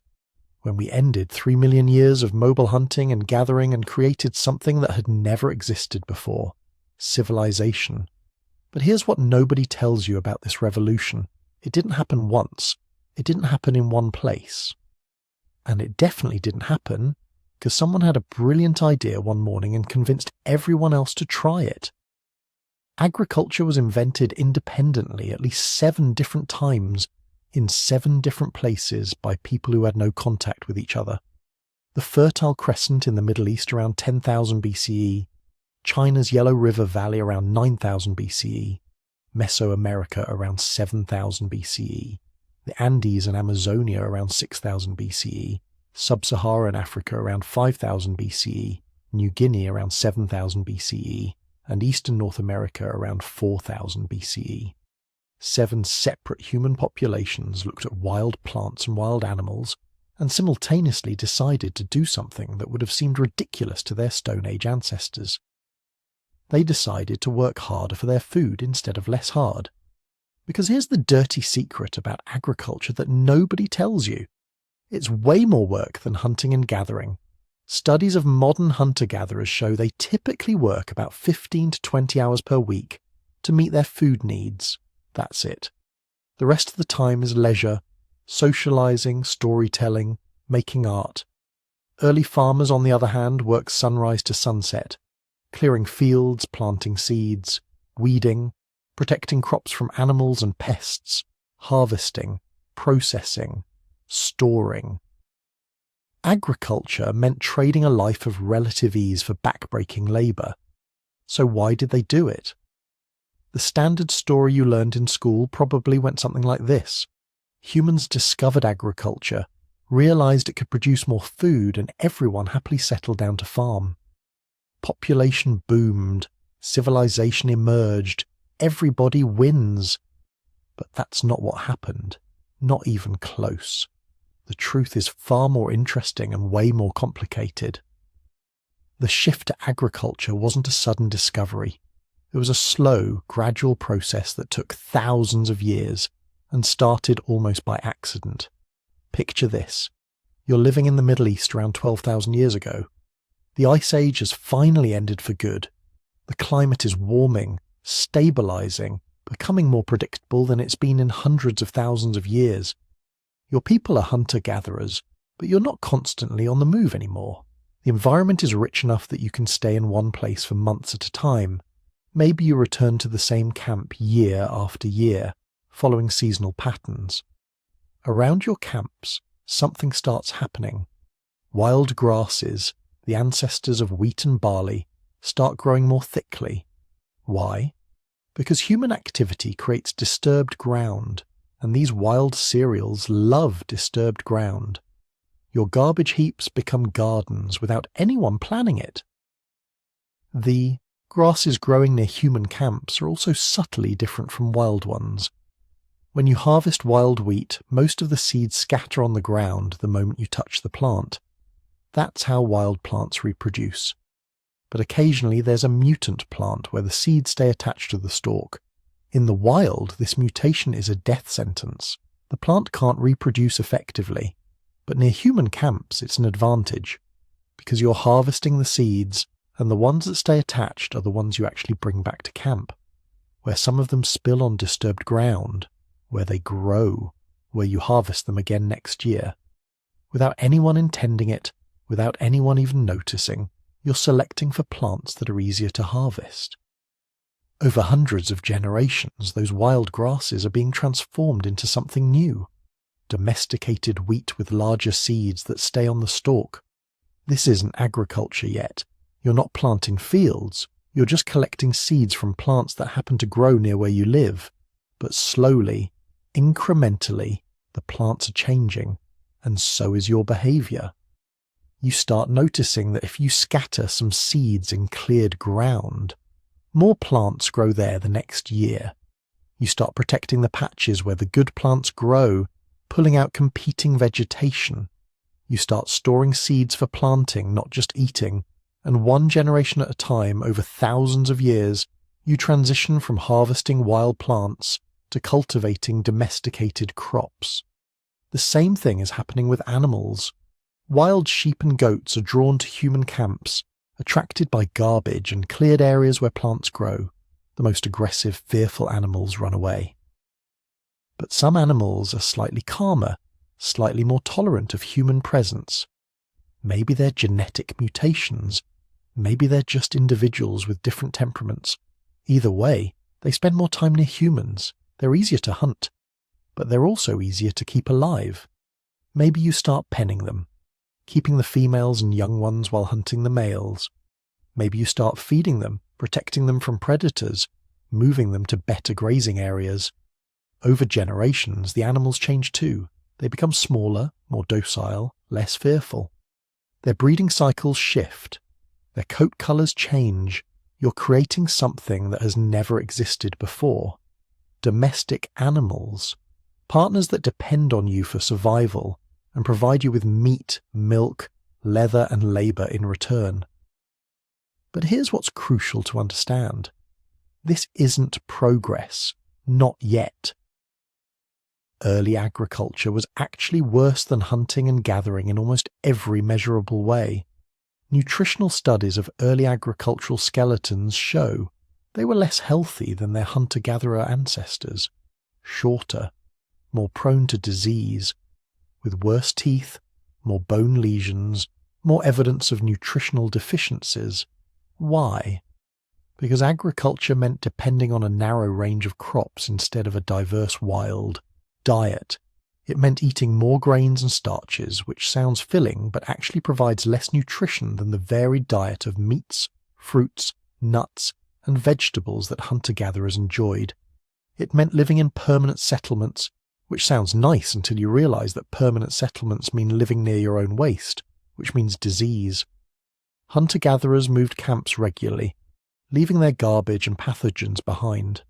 When we ended 3 million years of mobile hunting and gathering and created something that had never existed before. Civilization. But here's what nobody tells you about this revolution. It didn't happen once. It didn't happen in one place. And it definitely didn't happen because someone had a brilliant idea one morning and convinced everyone else to try it. Agriculture was invented independently at least 7 different times in 7 different places by people who had no contact with each other. The Fertile Crescent in the Middle East around 10,000 BCE, China's Yellow River Valley around 9,000 BCE, Mesoamerica around 7,000 BCE, the Andes and Amazonia around 6,000 BCE, Sub-Saharan Africa around 5,000 BCE, New Guinea around 7,000 BCE, and Eastern North America around 4,000 BCE. 7 separate human populations looked at wild plants and wild animals and simultaneously decided to do something that would have seemed ridiculous to their Stone Age ancestors. They decided to work harder for their food instead of less hard. Because here's the dirty secret about agriculture that nobody tells you. It's way more work than hunting and gathering. Studies of modern hunter-gatherers show they typically work about 15 to 20 hours per week to meet their food needs. That's it. The rest of the time is leisure, socializing, storytelling, making art. Early farmers, on the other hand, work sunrise to sunset, clearing fields, planting seeds, weeding, protecting crops from animals and pests, harvesting, processing, storing. Agriculture meant trading a life of relative ease for backbreaking labour. So why did they do it? The standard story you learned in school probably went something like this. Humans discovered agriculture, realised it could produce more food, and everyone happily settled down to farm. Population boomed, civilization emerged, everybody wins. But that's not what happened, not even close. The truth is far more interesting and way more complicated. The shift to agriculture wasn't a sudden discovery. It was a slow, gradual process that took thousands of years and started almost by accident. Picture this. You're living in the Middle East around 12,000 years ago. The Ice Age has finally ended for good. The climate is warming, stabilising, becoming more predictable than it's been in hundreds of thousands of years. Your people are hunter-gatherers, but you're not constantly on the move anymore. The environment is rich enough that you can stay in one place for months at a time. Maybe you return to the same camp year after year, following seasonal patterns. Around your camps, something starts happening. Wild grasses, the ancestors of wheat and barley, start growing more thickly. Why? Because human activity creates disturbed ground, and these wild cereals love disturbed ground. Your garbage heaps become gardens without anyone planning it. The grasses growing near human camps are also subtly different from wild ones. When you harvest wild wheat, most of the seeds scatter on the ground the moment you touch the plant. That's how wild plants reproduce. But occasionally there's a mutant plant where the seeds stay attached to the stalk. In the wild, this mutation is a death sentence. The plant can't reproduce effectively. But near human camps, it's an advantage, because you're harvesting the seeds, and the ones that stay attached are the ones you actually bring back to camp, where some of them spill on disturbed ground, where they grow, where you harvest them again next year. Without anyone intending it, without anyone even noticing, you're selecting for plants that are easier to harvest. Over hundreds of generations, those wild grasses are being transformed into something new. Domesticated wheat with larger seeds that stay on the stalk. This isn't agriculture yet. You're not planting fields. You're just collecting seeds from plants that happen to grow near where you live. But slowly, incrementally, the plants are changing, and so is your behaviour. You start noticing that if you scatter some seeds in cleared ground, more plants grow there the next year. You start protecting the patches where the good plants grow, pulling out competing vegetation. You start storing seeds for planting, not just eating, and one generation at a time, over thousands of years, you transition from harvesting wild plants to cultivating domesticated crops. The same thing is happening with animals. Wild sheep and goats are drawn to human camps, attracted by garbage and cleared areas where plants grow. The most aggressive, fearful animals run away. But some animals are slightly calmer, slightly more tolerant of human presence. Maybe they're genetic mutations. Maybe they're just individuals with different temperaments. Either way, they spend more time near humans. They're easier to hunt, but they're also easier to keep alive. Maybe you start penning them, keeping the females and young ones while hunting the males. Maybe you start feeding them, protecting them from predators, moving them to better grazing areas. Over generations, the animals change too. They become smaller, more docile, less fearful. Their breeding cycles shift. Their coat colours change. You're creating something that has never existed before. Domestic animals. Partners that depend on you for survival and provide you with meat, milk, leather and labour in return. But here's what's crucial to understand. This isn't progress. Not yet. Early agriculture was actually worse than hunting and gathering in almost every measurable way. Nutritional studies of early agricultural skeletons show they were less healthy than their hunter-gatherer ancestors, shorter, more prone to disease, with worse teeth, more bone lesions, more evidence of nutritional deficiencies. Why? Because agriculture meant depending on a narrow range of crops instead of a diverse wild diet. It meant eating more grains and starches, which sounds filling but actually provides less nutrition than the varied diet of meats, fruits, nuts, and vegetables that hunter-gatherers enjoyed. It meant living in permanent settlements, which sounds nice until you realise that permanent settlements mean living near your own waste, which means disease. Hunter-gatherers moved camps regularly, leaving their garbage and pathogens behind.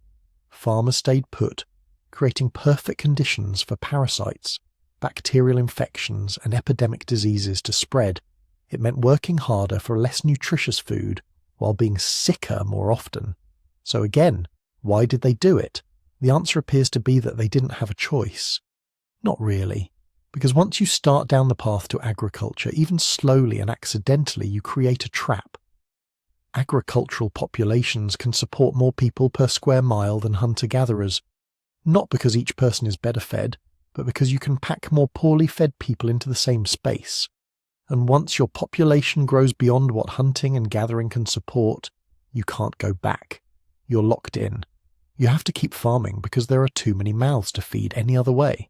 Farmers stayed put, creating perfect conditions for parasites, bacterial infections, and epidemic diseases to spread. It meant working harder for less nutritious food while being sicker more often. So again, why did they do it? The answer appears to be that they didn't have a choice. Not really, because once you start down the path to agriculture, even slowly and accidentally, you create a trap. Agricultural populations can support more people per square mile than hunter-gatherers, not because each person is better fed, but because you can pack more poorly fed people into the same space. And once your population grows beyond what hunting and gathering can support, you can't go back. You're locked in. You have to keep farming because there are too many mouths to feed any other way.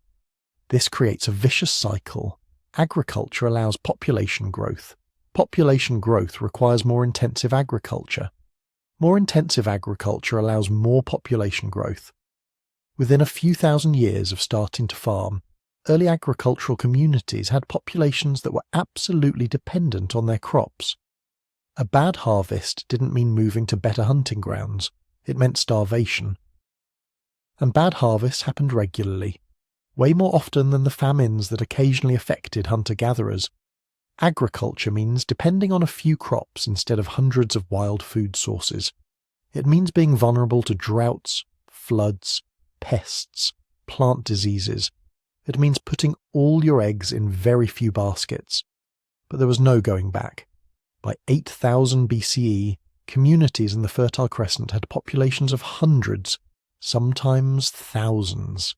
This creates a vicious cycle. Agriculture allows population growth. Population growth requires more intensive agriculture. More intensive agriculture allows more population growth. Within a few thousand years of starting to farm, early agricultural communities had populations that were absolutely dependent on their crops. A bad harvest didn't mean moving to better hunting grounds. It meant starvation. And bad harvests happened regularly, way more often than the famines that occasionally affected hunter-gatherers. Agriculture means depending on a few crops instead of hundreds of wild food sources. It means being vulnerable to droughts, floods, pests, plant diseases. It means putting all your eggs in very few baskets. But there was no going back. By 8000 BCE, communities in the Fertile Crescent had populations of hundreds, sometimes thousands.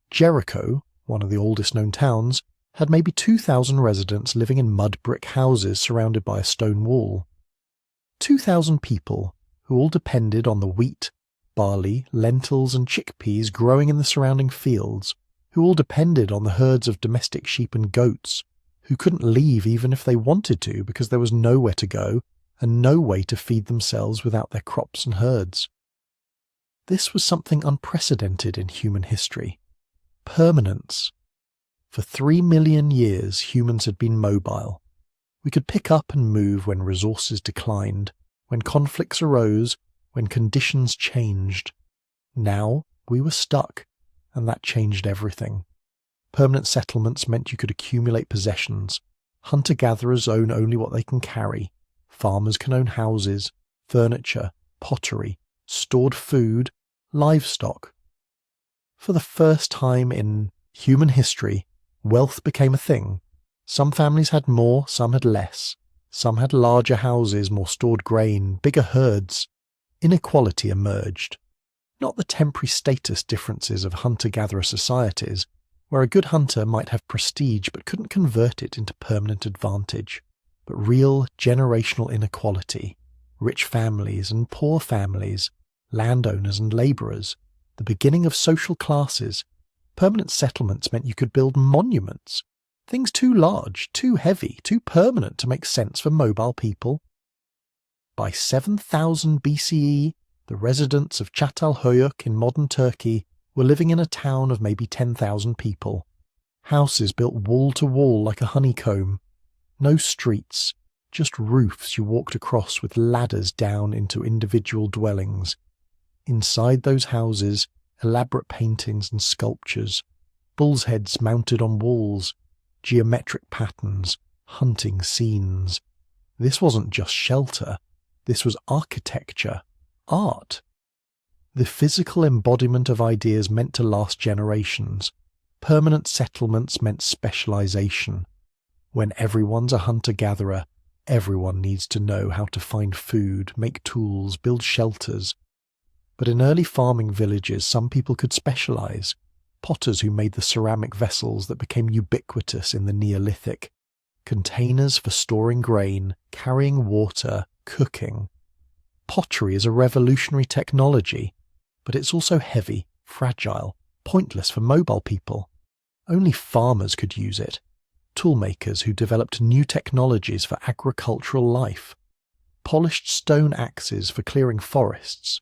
Jericho, one of the oldest known towns, had maybe 2,000 residents living in mud brick houses surrounded by a stone wall. 2,000 people who all depended on the wheat, barley, lentils and chickpeas growing in the surrounding fields, who all depended on the herds of domestic sheep and goats, who couldn't leave even if they wanted to because there was nowhere to go and no way to feed themselves without their crops and herds. This was something unprecedented in human history. Permanence. For 3 million years humans had been mobile. We could pick up and move when resources declined, when conflicts arose, when conditions changed. Now we were stuck, and that changed everything. Permanent settlements meant you could accumulate possessions. Hunter-gatherers own only what they can carry. Farmers can own houses, furniture, pottery, stored food, livestock. For the first time in human history, wealth became a thing. Some families had more, some had less. Some had larger houses, more stored grain, bigger herds. Inequality emerged. Not the temporary status differences of hunter-gatherer societies, where a good hunter might have prestige but couldn't convert it into permanent advantage, but real generational inequality, rich families and poor families, landowners and labourers, the beginning of social classes. Permanent settlements meant you could build monuments, things too large, too heavy, too permanent to make sense for mobile people. By 7000 BCE, the residents of Çatalhöyük in modern Turkey were living in a town of maybe 10,000 people. Houses built wall to wall like a honeycomb. No streets, just roofs you walked across with ladders down into individual dwellings. Inside those houses, elaborate paintings and sculptures, bulls' heads mounted on walls, geometric patterns, hunting scenes. This wasn't just shelter. This was architecture, art. The physical embodiment of ideas meant to last generations. Permanent settlements meant specialization. When everyone's a hunter-gatherer, everyone needs to know how to find food, make tools, build shelters. But in early farming villages, some people could specialize. Potters who made the ceramic vessels that became ubiquitous in the Neolithic. Containers for storing grain, carrying water, cooking. Pottery is a revolutionary technology, but it's also heavy, fragile, pointless for mobile people. Only farmers could use it. Toolmakers who developed new technologies for agricultural life. Polished stone axes for clearing forests.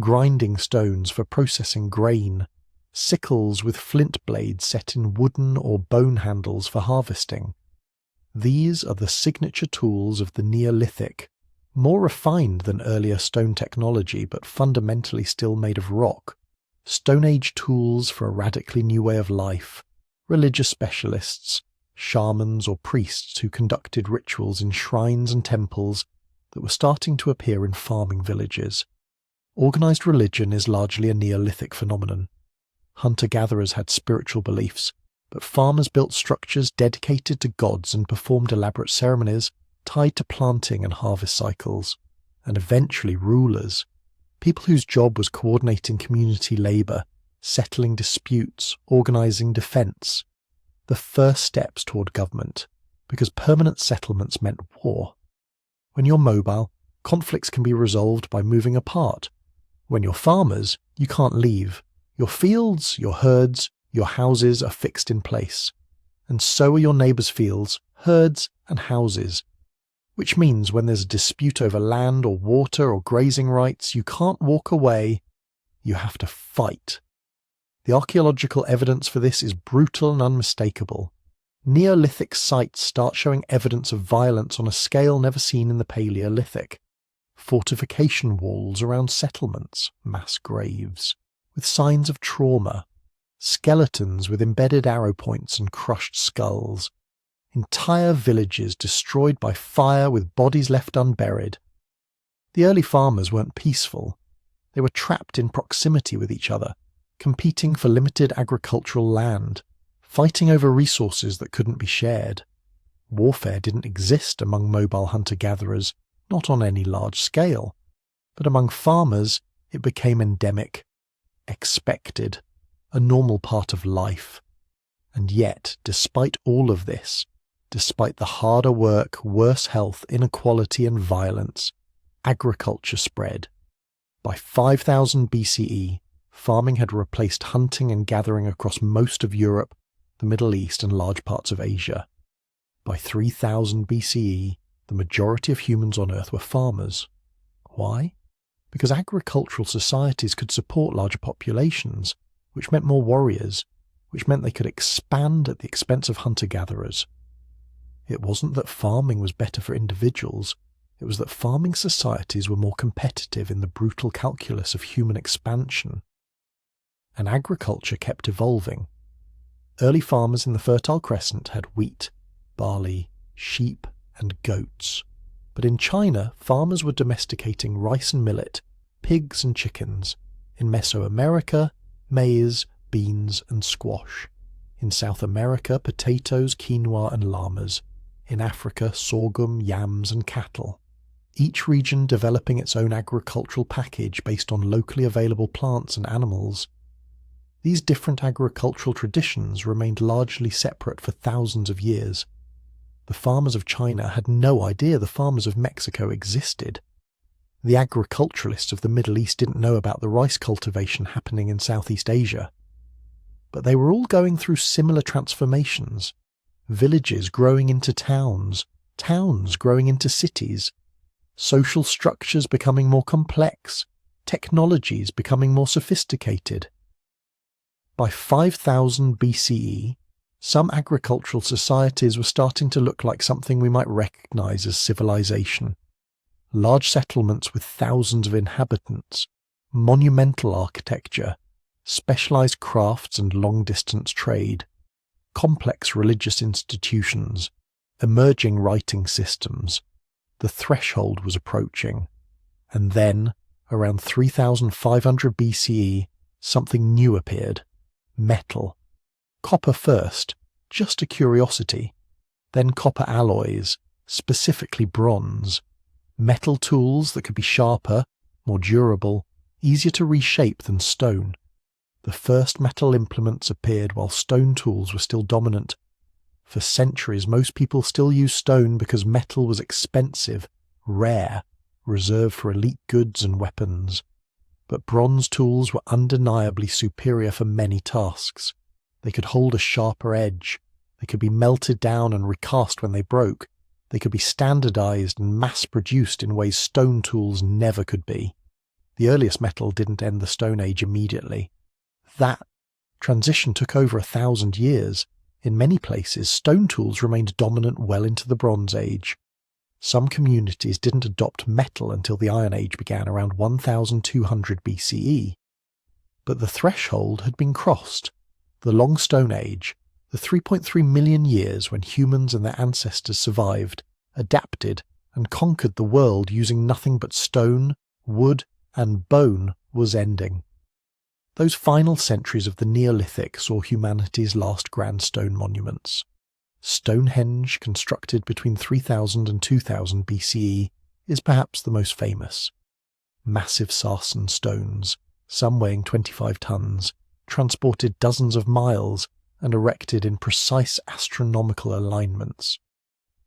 Grinding stones for processing grain. Sickles with flint blades set in wooden or bone handles for harvesting. These are the signature tools of the Neolithic, more refined than earlier stone technology but fundamentally still made of rock. Stone Age tools for a radically new way of life. Religious specialists, shamans or priests who conducted rituals in shrines and temples that were starting to appear in farming villages. Organised religion is largely a Neolithic phenomenon. Hunter-gatherers had spiritual beliefs, but farmers built structures dedicated to gods and performed elaborate ceremonies tied to planting and harvest cycles, and eventually rulers, people whose job was coordinating community labour, settling disputes, organising defence, the first steps toward government, because permanent settlements meant war. When you're mobile, conflicts can be resolved by moving apart. When you're farmers, you can't leave. Your fields, your herds, your houses are fixed in place. And so are your neighbours' fields, herds and houses. Which means when there's a dispute over land or water or grazing rights, you can't walk away, you have to fight. The archaeological evidence for this is brutal and unmistakable. Neolithic sites start showing evidence of violence on a scale never seen in the Paleolithic. Fortification walls around settlements, mass graves, with signs of trauma, skeletons with embedded arrow points and crushed skulls, entire villages destroyed by fire with bodies left unburied. The early farmers weren't peaceful. They were trapped in proximity with each other, competing for limited agricultural land, fighting over resources that couldn't be shared. Warfare didn't exist among mobile hunter-gatherers, not on any large scale, but among farmers it became endemic, expected, a normal part of life. And yet, despite all of this, despite the harder work, worse health, inequality and violence, agriculture spread. By 5000 BCE, farming had replaced hunting and gathering across most of Europe, the Middle East and large parts of Asia. By 3000 BCE, the majority of humans on Earth were farmers. Why? Because agricultural societies could support larger populations, which meant more warriors, which meant they could expand at the expense of hunter-gatherers. It wasn't that farming was better for individuals, it was that farming societies were more competitive in the brutal calculus of human expansion. And agriculture kept evolving. Early farmers in the Fertile Crescent had wheat, barley, sheep, and goats. But in China, farmers were domesticating rice and millet, pigs and chickens. In Mesoamerica, maize, beans, and squash. In South America, potatoes, quinoa, and llamas. In Africa, sorghum, yams, and cattle. Each region developing its own agricultural package based on locally available plants and animals. These different agricultural traditions remained largely separate for thousands of years. The farmers of China had no idea the farmers of Mexico existed. The agriculturalists of the Middle East didn't know about the rice cultivation happening in Southeast Asia. But they were all going through similar transformations. Villages growing into towns, towns growing into cities, social structures becoming more complex, technologies becoming more sophisticated. By 5000 BCE, some agricultural societies were starting to look like something we might recognize as civilization. Large settlements with thousands of inhabitants, monumental architecture, specialized crafts and long-distance trade, complex religious institutions, emerging writing systems. The threshold was approaching. And then, around 3500 BCE, something new appeared. Metal. Copper first, just a curiosity. Then copper alloys, specifically bronze. Metal tools that could be sharper, more durable, easier to reshape than stone. The first metal implements appeared while stone tools were still dominant. For centuries, most people still used stone because metal was expensive, rare, reserved for elite goods and weapons. But bronze tools were undeniably superior for many tasks. They could hold a sharper edge. They could be melted down and recast when they broke. They could be standardized and mass-produced in ways stone tools never could be. The earliest metal didn't end the Stone Age immediately. That transition took over 1,000 years. In many places, stone tools remained dominant well into the Bronze Age. Some communities didn't adopt metal until the Iron Age began around 1200 BCE. But the threshold had been crossed. The Long Stone Age, the 3.3 million years when humans and their ancestors survived, adapted, and conquered the world using nothing but stone, wood, and bone, was ending. Those final centuries of the Neolithic saw humanity's last grand stone monuments. Stonehenge, constructed between 3000 and 2000 BCE, is perhaps the most famous. Massive sarsen stones, some weighing 25 tons, transported dozens of miles and erected in precise astronomical alignments.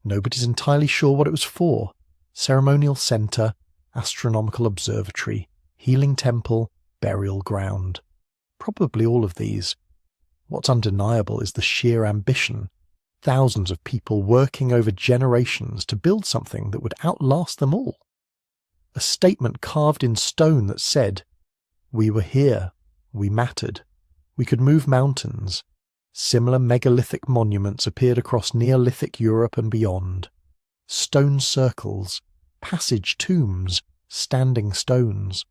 Nobody's entirely sure what it was for. Ceremonial centre, astronomical observatory, healing temple, burial ground. Probably all of these. What's undeniable is the sheer ambition. Thousands of people working over generations to build something that would outlast them all. A statement carved in stone that said, "We were here, we mattered, we could move mountains." Similar megalithic monuments appeared across Neolithic Europe and beyond. Stone circles, passage tombs, standing stones,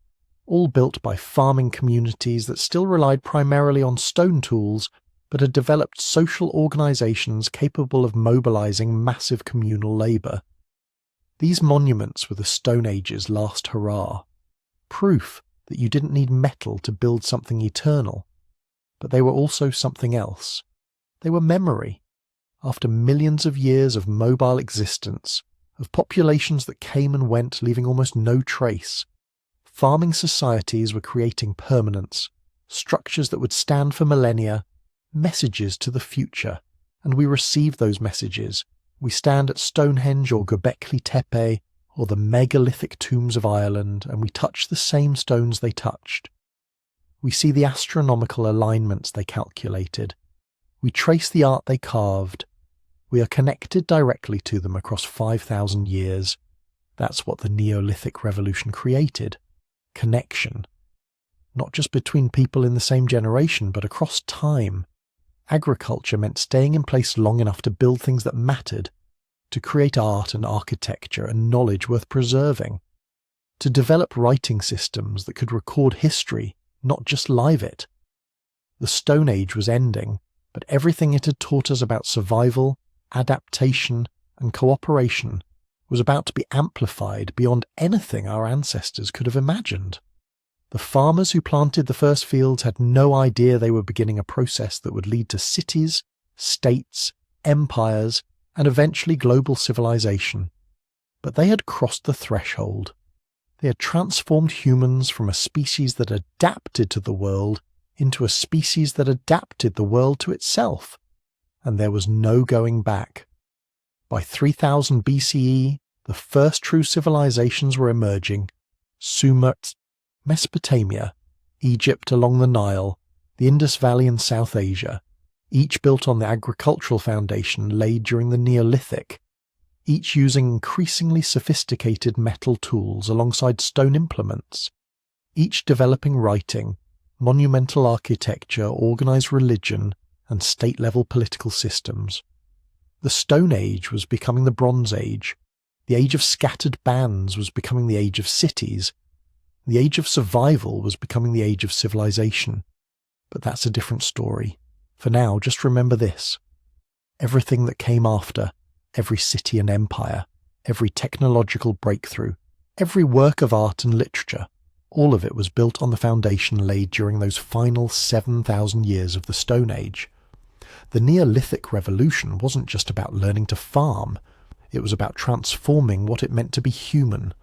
all built by farming communities that still relied primarily on stone tools but had developed social organizations capable of mobilizing massive communal labor. These monuments were the Stone Age's last hurrah, proof that you didn't need metal to build something eternal, but they were also something else. They were memory. After millions of years of mobile existence, of populations that came and went leaving almost no trace, farming societies were creating permanence, structures that would stand for millennia, messages to the future, and we receive those messages. We stand at Stonehenge or Göbekli Tepe or the megalithic tombs of Ireland, and we touch the same stones they touched. We see the astronomical alignments they calculated. We trace the art they carved. We are connected directly to them across 5,000 years. That's what the Neolithic revolution created. Connection. Not just between people in the same generation, but across time. Agriculture meant staying in place long enough to build things that mattered, to create art and architecture and knowledge worth preserving, to develop writing systems that could record history, not just live it. The Stone Age was ending, but everything it had taught us about survival, adaptation, and cooperation was about to be amplified beyond anything our ancestors could have imagined. The farmers who planted the first fields had no idea they were beginning a process that would lead to cities, states, empires, and eventually global civilization. But they had crossed the threshold. They had transformed humans from a species that adapted to the world into a species that adapted the world to itself. And there was no going back. By 3000 BCE, the first true civilizations were emerging. Sumer, Mesopotamia, Egypt along the Nile, the Indus Valley in South Asia, each built on the agricultural foundation laid during the Neolithic, each using increasingly sophisticated metal tools alongside stone implements, each developing writing, monumental architecture, organized religion, and state-level political systems. The Stone Age was becoming the Bronze Age. The age of scattered bands was becoming the age of cities. The age of survival was becoming the age of civilization. But that's a different story. For now, just remember this. Everything that came after, every city and empire, every technological breakthrough, every work of art and literature, all of it was built on the foundation laid during those final 7,000 years of the Stone Age. The Neolithic revolution wasn't just about learning to farm. It was about transforming what it meant to be human.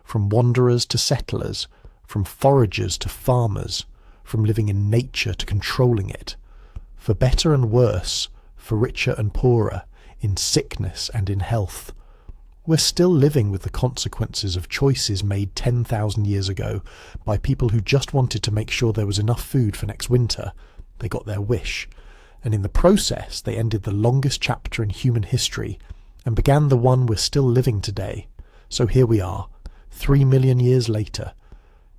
From wanderers to settlers, from foragers to farmers, from living in nature to controlling it. For better and worse, for richer and poorer, in sickness and in health. We're still living with the consequences of choices made 10,000 years ago by people who just wanted to make sure there was enough food for next winter. They got their wish, and in the process they ended the longest chapter in human history and began the one we're still living today. So here we are, 3 million years later.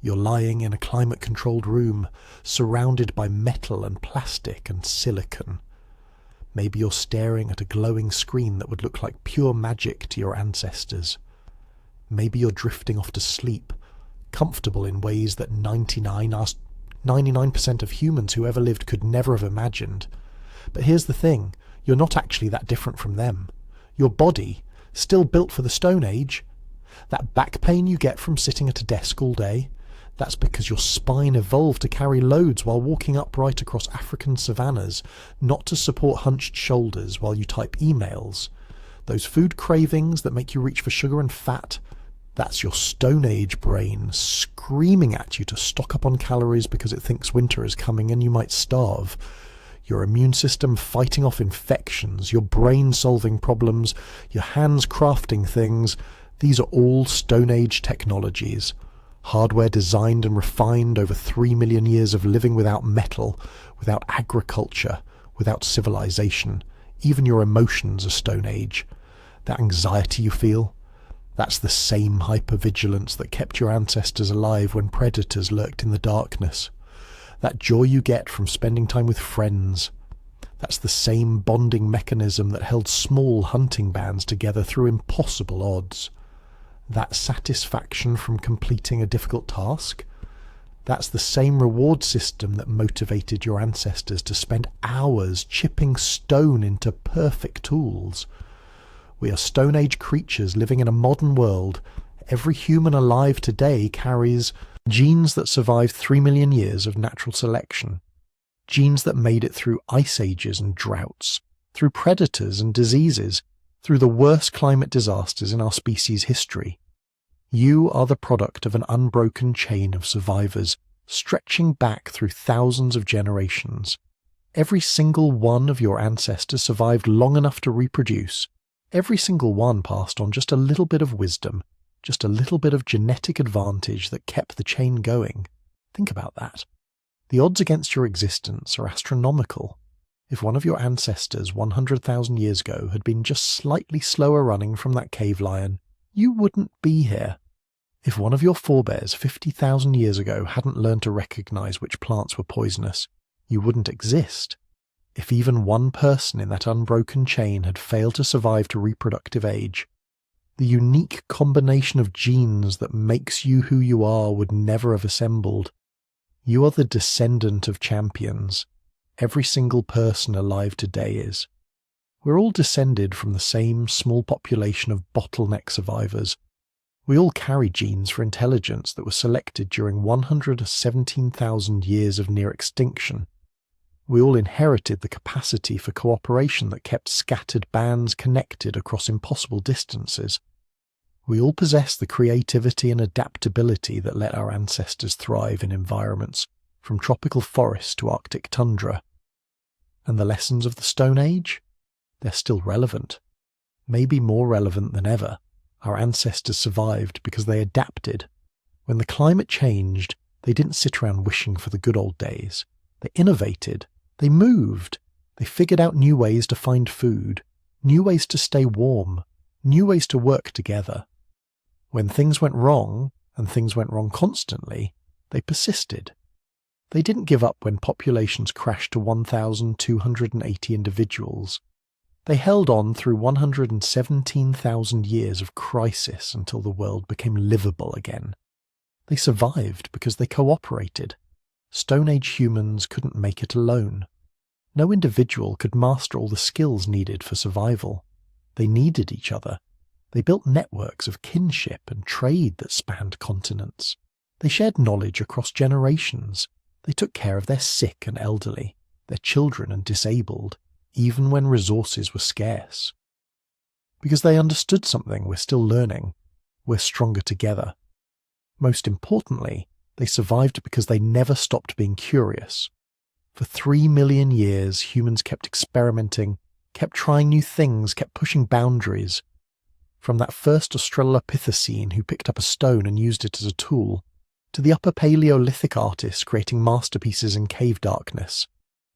You're lying in a climate-controlled room, surrounded by metal and plastic and silicon. Maybe you're staring at a glowing screen that would look like pure magic to your ancestors. Maybe you're drifting off to sleep, comfortable in ways that 99% of humans who ever lived could never have imagined. But here's the thing, you're not actually that different from them. Your body, still built for the Stone Age, that back pain you get from sitting at a desk all day, that's because your spine evolved to carry loads while walking upright across African savannas, not to support hunched shoulders while you type emails. Those food cravings that make you reach for sugar and fat, that's your Stone Age brain screaming at you to stock up on calories because it thinks winter is coming and you might starve. Your immune system fighting off infections, your brain solving problems, your hands crafting things. These are all Stone Age technologies. Hardware designed and refined over 3 million years of living without metal, without agriculture, without civilization. Even your emotions are Stone Age. That anxiety you feel, that's the same hypervigilance that kept your ancestors alive when predators lurked in the darkness. That joy you get from spending time with friends, that's the same bonding mechanism that held small hunting bands together through impossible odds. That satisfaction from completing a difficult task, that's the same reward system that motivated your ancestors to spend hours chipping stone into perfect tools. We are Stone Age creatures living in a modern world. Every human alive today carries genes that survived 3 million years of natural selection, genes that made it through ice ages and droughts, through predators and diseases, through the worst climate disasters in our species' history. You are the product of an unbroken chain of survivors, stretching back through thousands of generations. Every single one of your ancestors survived long enough to reproduce. Every single one passed on just a little bit of wisdom, just a little bit of genetic advantage that kept the chain going. Think about that. The odds against your existence are astronomical. If one of your ancestors 100,000 years ago had been just slightly slower running from that cave lion, you wouldn't be here. If one of your forebears 50,000 years ago hadn't learned to recognize which plants were poisonous, you wouldn't exist. If even one person in that unbroken chain had failed to survive to reproductive age, the unique combination of genes that makes you who you are would never have assembled. You are the descendant of champions. Every single person alive today is. We're all descended from the same small population of bottleneck survivors. We all carry genes for intelligence that were selected during 117,000 years of near extinction. We all inherited the capacity for cooperation that kept scattered bands connected across impossible distances. We all possess the creativity and adaptability that let our ancestors thrive in environments from tropical forest to Arctic tundra. And the lessons of the Stone Age? They're still relevant. Maybe more relevant than ever. Our ancestors survived because they adapted. When the climate changed, they didn't sit around wishing for the good old days. They innovated. They moved. They figured out new ways to find food, new ways to stay warm, new ways to work together. When things went wrong, and things went wrong constantly, they persisted. They didn't give up when populations crashed to 1,280 individuals. They held on through 117,000 years of crisis until the world became livable again. They survived because they cooperated. Stone Age humans couldn't make it alone. No individual could master all the skills needed for survival. They needed each other. They built networks of kinship and trade that spanned continents. They shared knowledge across generations. They took care of their sick and elderly, their children and disabled, even when resources were scarce. Because they understood something we're still learning. We're stronger together. Most importantly, they survived because they never stopped being curious. For 3 million years, humans kept experimenting, kept trying new things, kept pushing boundaries. From that first Australopithecine who picked up a stone and used it as a tool, to the Upper Paleolithic artists creating masterpieces in cave darkness,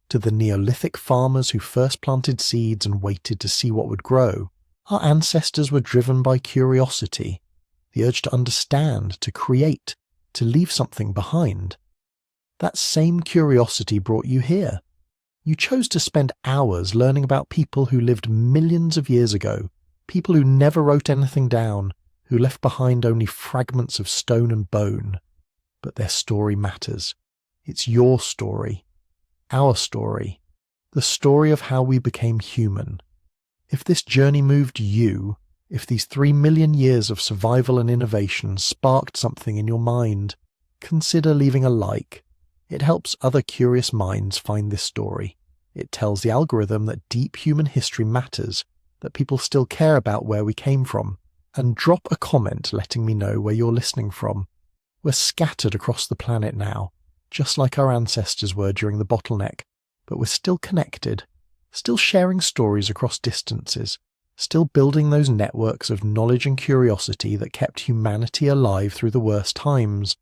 to the Neolithic farmers who first planted seeds and waited to see what would grow, our ancestors were driven by curiosity, the urge to understand, to create, to leave something behind. That same curiosity brought you here. You chose to spend hours learning about people who lived millions of years ago, people who never wrote anything down, who left behind only fragments of stone and bone. But their story matters. It's your story, our story, the story of how we became human. If this journey moved you, if these 3 million years of survival and innovation sparked something in your mind, consider leaving a like. It helps other curious minds find this story. It tells the algorithm that deep human history matters, that people still care about where we came from. And drop a comment letting me know where you're listening from. We're scattered across the planet now, just like our ancestors were during the bottleneck, but we're still connected, still sharing stories across distances, still building those networks of knowledge and curiosity that kept humanity alive through the worst times.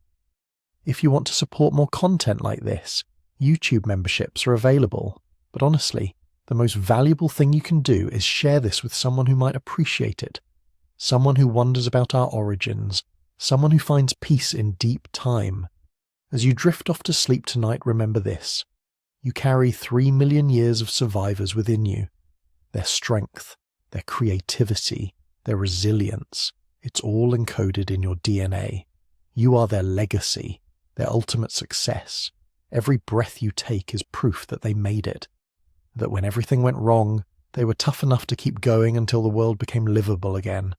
If you want to support more content like this, YouTube memberships are available, but honestly, the most valuable thing you can do is share this with someone who might appreciate it, someone who wonders about our origins, someone who finds peace in deep time. As you drift off to sleep tonight, remember this. You carry 3 million years of survivors within you. Their strength, their creativity, their resilience, it's all encoded in your DNA. You are their legacy, their ultimate success. Every breath you take is proof that they made it, that when everything went wrong, they were tough enough to keep going until the world became livable again.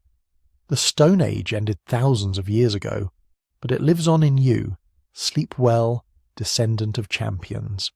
The Stone Age ended thousands of years ago, but it lives on in you. Sleep well, descendant of champions.